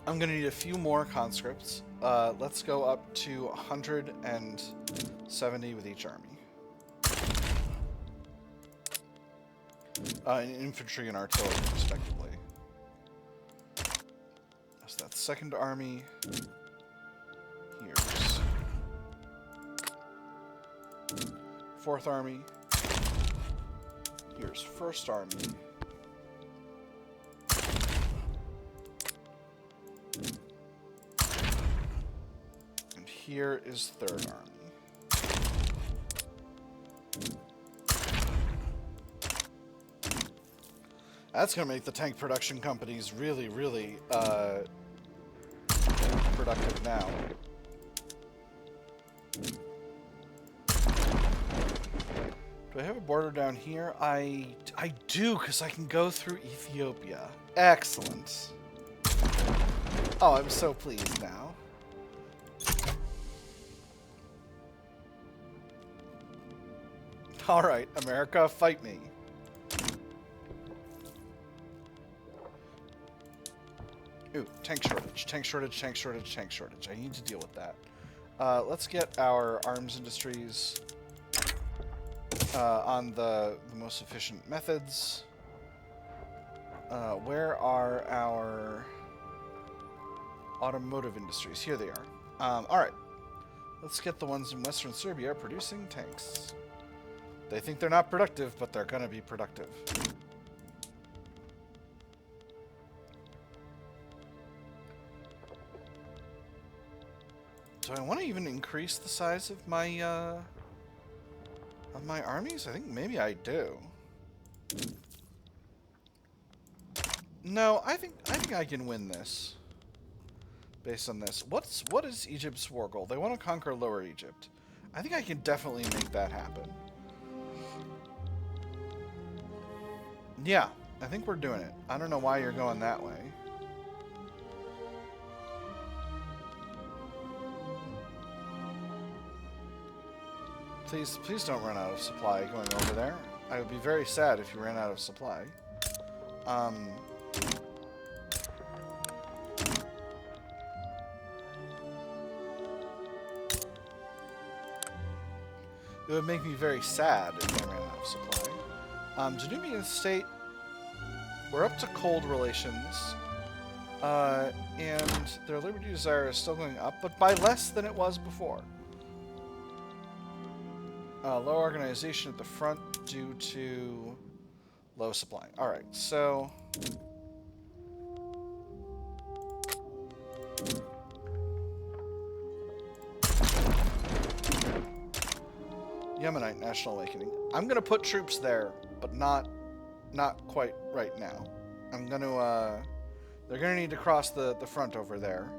S1: I'm going to need a few more conscripts. Let's go up to 170 with each army. Infantry and artillery, respectively. So that's second army. Here's fourth army. Here's first army. And here is third army. That's going to make the tank production companies really, really productive now. Do I have a border down here? I do, because I can go through Ethiopia. Excellent. Oh, I'm so pleased now. All right, America, fight me. Ooh, tank shortage, tank shortage, tank shortage, tank shortage. I need to deal with that. Let's get our arms industries on the most efficient methods. Where are our automotive industries? Here they are. Alright. Let's get the ones in Western Serbia producing tanks. They think they're not productive, but they're going to be productive. Do I want to even increase the size of my armies? I think maybe I do. No, I think I can win this. Based on this. What is Egypt's war goal? They want to conquer Lower Egypt. I think I can definitely make that happen. Yeah, I think we're doing it. I don't know why you're going that way. Please don't run out of supply going over there. I would be very sad if you ran out of supply. It would make me very sad if I ran out of supply. Danubian State, we're up to cold relations. And their liberty desire is still going up, but by less than it was before. Low organization at the front due to low supply. Alright, so... Yemenite National Awakening. I'm gonna put troops there, but not quite right now. I'm gonna, they're gonna need to cross the front over there.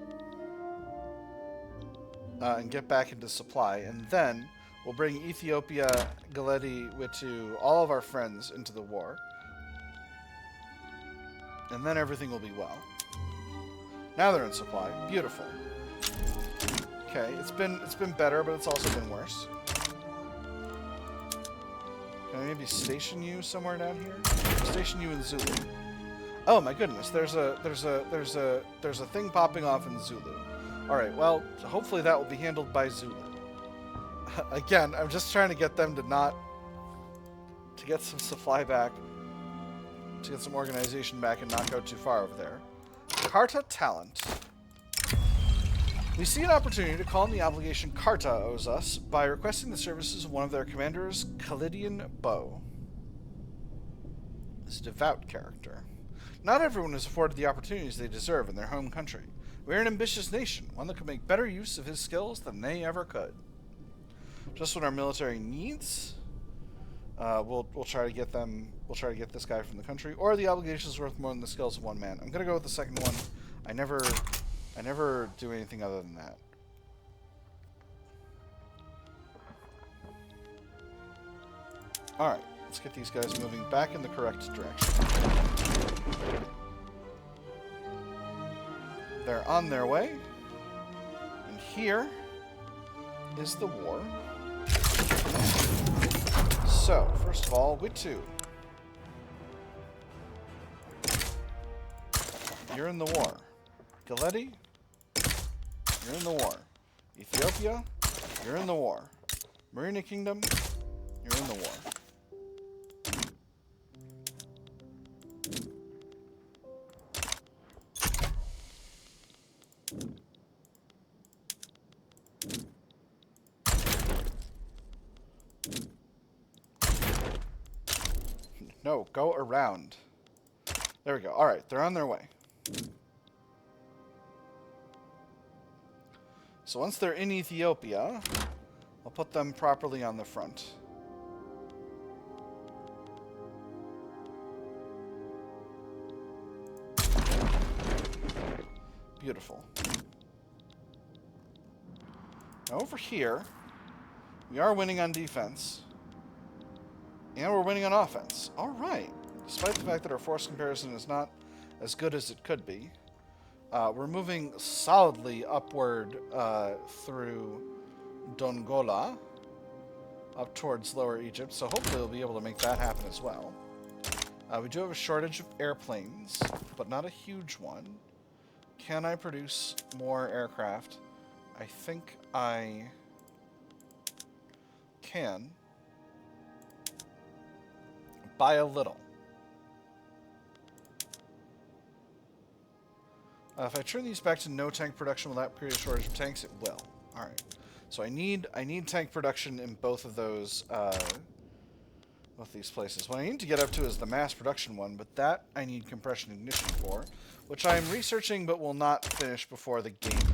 S1: And get back into supply, and then we'll bring Ethiopia, Galicia-Ludmeria, all of our friends into the war. And then everything will be well. Now they're in supply. Beautiful. Okay, it's been better, but it's also been worse. Can I maybe station you somewhere down here? Station you in Zulu. Oh my goodness, there's a thing popping off in Zulu. All right, well, hopefully that will be handled by Zulu. Again, I'm just trying to get them to get some supply back, to get some organization back and not go too far over there. Carta talent. We see an opportunity to call in the obligation Carta owes us by requesting the services of one of their commanders, Khalidian Bow. This is a devout character. Not everyone is afforded the opportunities they deserve in their home country. We are an ambitious nation, one that could make better use of his skills than they ever could. Just what our military needs. We'll try to get them. We'll try to get this guy from the country, or the obligation is worth more than the skills of one man. I'm gonna go with the second one. I never I never do anything other than that. Alright, let's get these guys moving back in the correct direction. They're on their way. And here is the war. So, first of all, Witu. You're in the war. Galeti, you're in the war. Ethiopia, you're in the war. Marina Kingdom, you're in the war. No, go around. There we go. Alright, they're on their way. So once they're in Ethiopia, I'll put them properly on the front. Beautiful. Now over here, we are winning on defense. And we're winning on offense. Alright. Despite the fact that our force comparison is not as good as it could be, we're moving solidly upward through Dongola, up towards Lower Egypt, so hopefully we'll be able to make that happen as well. We do have a shortage of airplanes, but not a huge one. Can I produce more aircraft? I think I can. By a little. If I turn these back to no tank production, will that create a shortage of tanks? It will. Alright. So I need tank production in both of those, both these places. What I need to get up to is the mass production one, but that I need compression ignition for, which I am researching but will not finish before the game ends.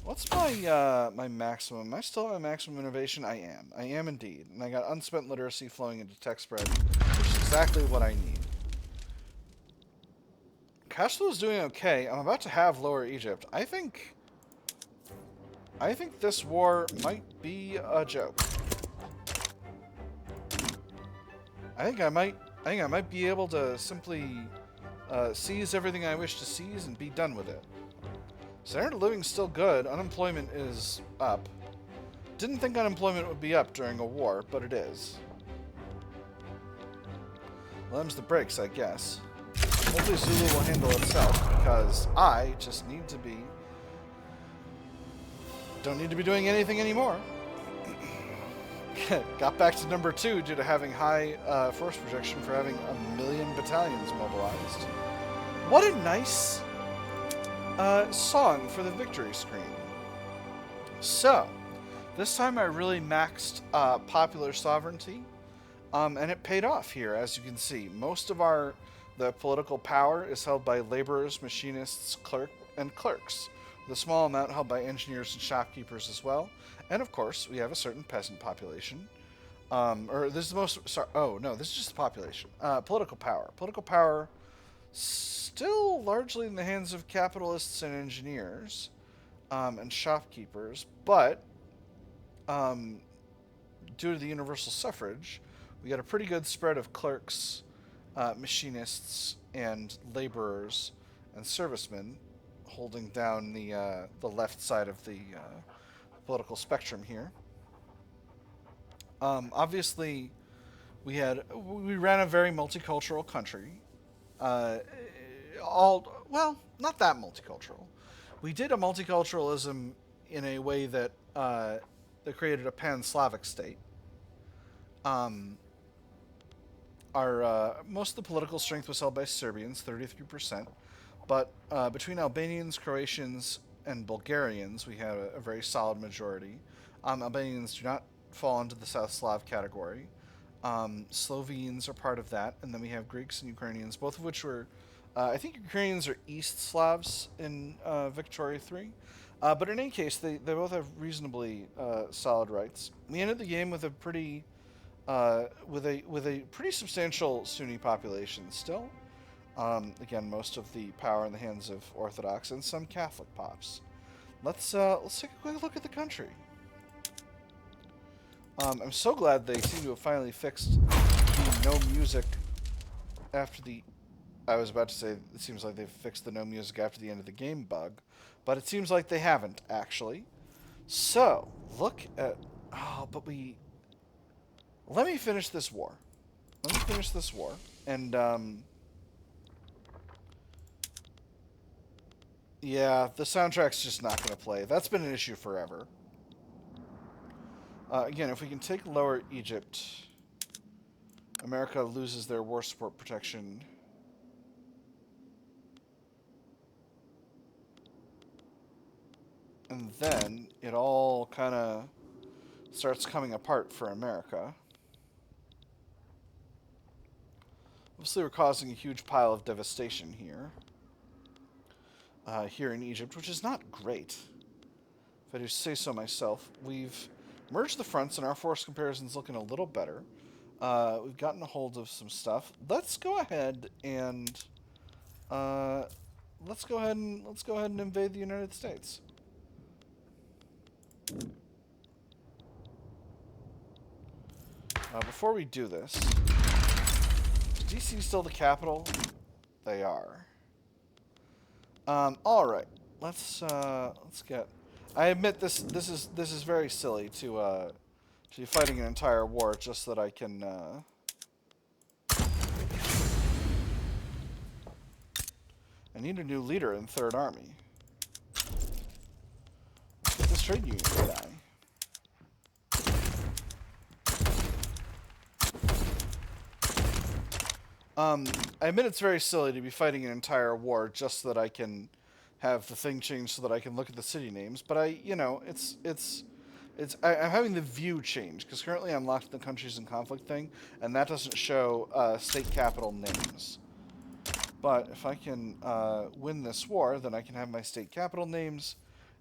S1: What's my my maximum? Am I still at my maximum innovation? I am. I am indeed. And I got unspent literacy flowing into tech spread, which is exactly what I need. Cash flow is doing okay. I'm about to have Lower Egypt. I think this war might be a joke. I think I might be able to simply seize everything I wish to seize and be done with it. Standard of living's still good. Unemployment is up. Didn't think unemployment would be up during a war, but it is. Well, them's the breaks, I guess. Hopefully Zulu will handle itself, because I just need to be... Don't need to be doing anything anymore. Got back to number 2 due to having high force projection for having 1 million battalions mobilized. What a nice song for the victory screen. So, this time I really maxed popular sovereignty, and it paid off here, as you can see. Most of the political power is held by laborers, machinists, clerks, with a small amount held by engineers and shopkeepers as well. And of course, we have a certain peasant population. Or this is the most... Sorry, oh, no, this is just the population. Political power. Political power still largely in the hands of capitalists and engineers and shopkeepers, but due to the universal suffrage, we got a pretty good spread of clerks, machinists, and laborers and servicemen holding down the left side of the political spectrum here. Obviously, we ran a very multicultural country. Well, not that multicultural. We did a multiculturalism in a way that created a pan-Slavic state. Most of the political strength was held by Serbians, 33%, but between Albanians, Croatians, and Bulgarians, we had a very solid majority. Albanians do not fall into the South Slav category. Slovenes are part of that, and then we have Greeks and Ukrainians, both of which were, I think Ukrainians are East Slavs in Victoria 3. But in any case, they both have reasonably solid rights. We ended the game with a pretty substantial Sunni population still. Again, most of the power in the hands of Orthodox and some Catholic pops. Let's take a quick look at the country. I'm so glad they seem to have finally fixed the no music after the... I was about to say, it seems like they've fixed the no music after the end of the game bug, but it seems like they haven't, actually. So, look at... Oh, but we... Let me finish this war. And, yeah, the soundtrack's just not going to play. That's been an issue forever. Again, if we can take Lower Egypt, America loses their war support protection. And then it all kind of starts coming apart for America. Obviously, we're causing a huge pile of devastation here. Here in Egypt, which is not great. If I do say so myself. We've merged the fronts, and our force comparison's looking a little better. We've gotten a hold of some stuff. Let's go ahead and let's go ahead and invade the United States. Before we do this, is DC still the capital? They are. All right. Let's get. I admit this is very silly to be fighting an entire war just so that I can. I need a new leader in Third Army. Get this trade union guy. I admit it's very silly to be fighting an entire war just so that I can have the thing changed so that I can look at the city names. But I'm having the view change because currently I'm locked in the countries in conflict thing, and that doesn't show state capital names. But if I can win this war, then I can have my state capital names,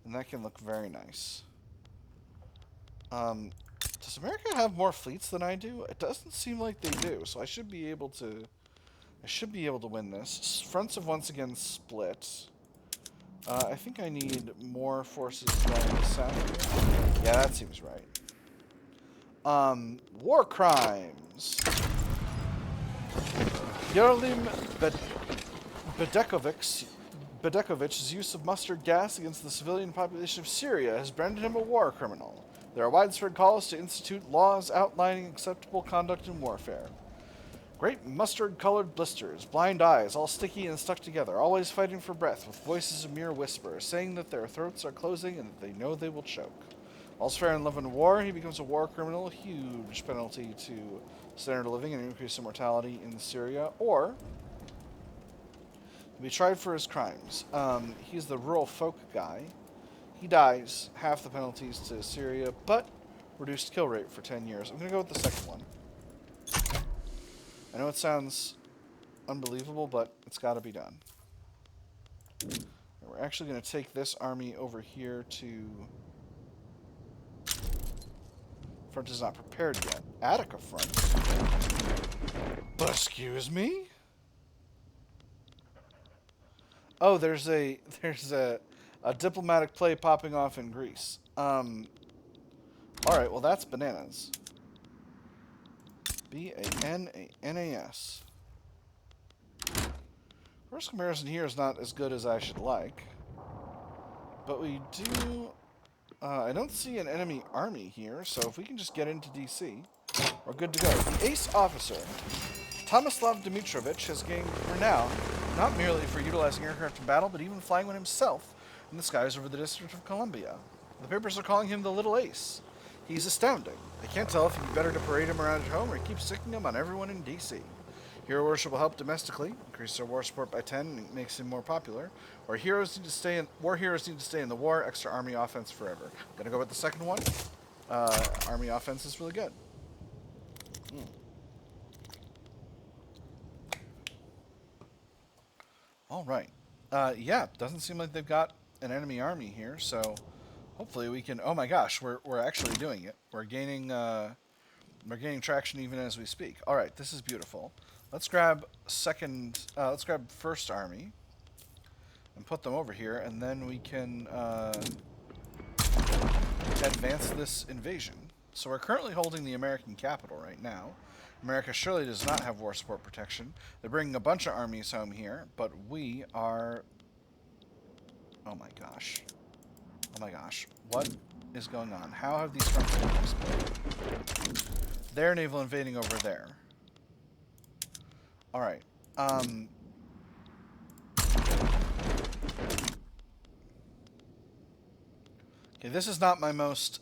S1: and that can look very nice. Does America have more fleets than I do? It doesn't seem like they do, so I should be able to win this. Fronts have once again split. I think I need more forces going south. Yeah, that seems right. War crimes. Yerlim Bedekovic's use of mustard gas against the civilian population of Syria has branded him a war criminal. There are widespread calls to institute laws outlining acceptable conduct in warfare. Great mustard-colored blisters, blind eyes, all sticky and stuck together, always fighting for breath, with voices a mere whisper, saying that their throats are closing and that they know they will choke. All's fair in love and war, he becomes a war criminal, a huge penalty to standard of living and increased immortality in Syria, or he'll be tried for his crimes. He's the rural folk guy. He dies, half the penalties to Syria, but reduced kill rate for 10 years. I'm going to go with the second one. I know it sounds unbelievable, but it's got to be done. And we're actually going to take this army over here to... Front is not prepared yet. Attica front. But excuse me? Oh, there's a diplomatic play popping off in Greece. Alright, well that's bananas. B-A-N-A-N-A-S. First comparison here is not as good as I should like. But we do... I don't see an enemy army here, so if we can just get into DC, we're good to go. The ace officer, Tomislav Dimitrovic, has gained renown, not merely for utilizing aircraft in battle, but even flying one himself in the skies over the District of Columbia. The papers are calling him the Little Ace. He's astounding. I can't tell if it'd be better to parade him around at home or keep sticking him on everyone in DC. Hero worship will help domestically, increase their war support by 10 and makes him more popular. Or war heroes need to stay in the war, extra army offense forever. Gonna go with the second one. Army offense is really good. Alright. Yeah, doesn't seem like they've got an enemy army here, so hopefully we can... Oh my gosh, we're actually doing it. We're gaining traction even as we speak. Alright, this is beautiful. Let's grab second. Let's grab first army and put them over here, and then we can advance this invasion. So we're currently holding the American capital right now. America surely does not have war support protection. They're bringing a bunch of armies home here, but we are... Oh my gosh. Oh my gosh. What is going on? How have these fronts been exploded? They're naval invading over there. Alright. Okay, this is not my most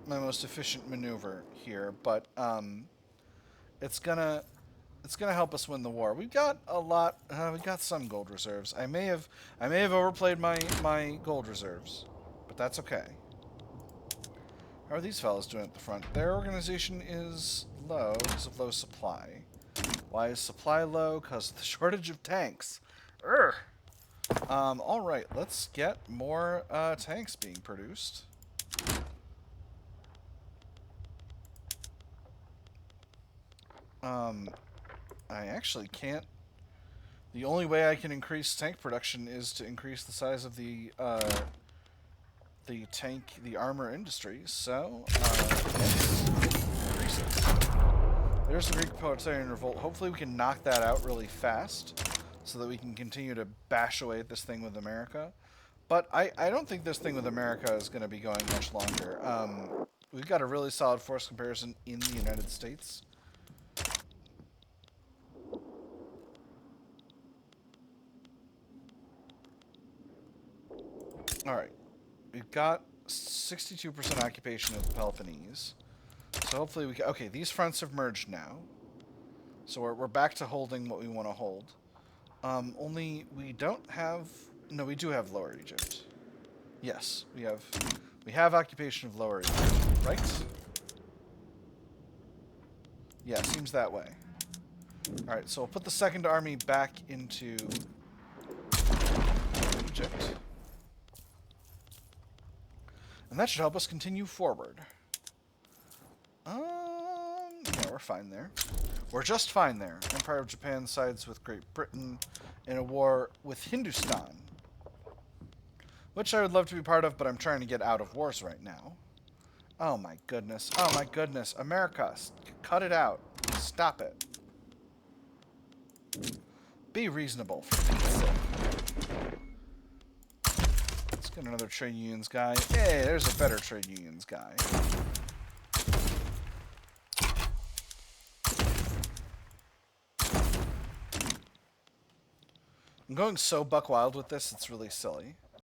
S1: efficient maneuver here, but it's gonna help us win the war. We've got a lot. We've got some gold reserves. I may have overplayed my gold reserves, but that's okay. How are these fellas doing at the front? Their organization is low because of low supply. Why is supply low? Because of the shortage of tanks. Urgh. Alright, let's get more tanks being produced. I actually can't... The only way I can increase tank production is to increase the size of the armor industry, so, let's increase it. There's the Greek proletarian revolt. Hopefully we can knock that out really fast, so that we can continue to bash away at this thing with America. But I don't think this thing with America is going to be going much longer. We've got a really solid force comparison in the United States. Alright. We've got 62% occupation of the Peloponnese. So hopefully we can... Okay, these fronts have merged now. So we're back to holding what we want to hold. Only we don't have... No, we do have Lower Egypt. Yes, we have occupation of Lower Egypt, right? Yeah, seems that way. Alright, so we'll put the second army back into Egypt. And that should help us continue forward. Yeah, we're fine there. We're just fine there. Empire of Japan sides with Great Britain in a war with Hindustan. Which I would love to be part of, but I'm trying to get out of wars right now. Oh my goodness. Oh my goodness. America, cut it out. Stop it. Be reasonable, for Pete's sake. Let's get another trade unions guy. Hey, there's a better trade unions guy. I'm going so buck wild with this, it's really silly.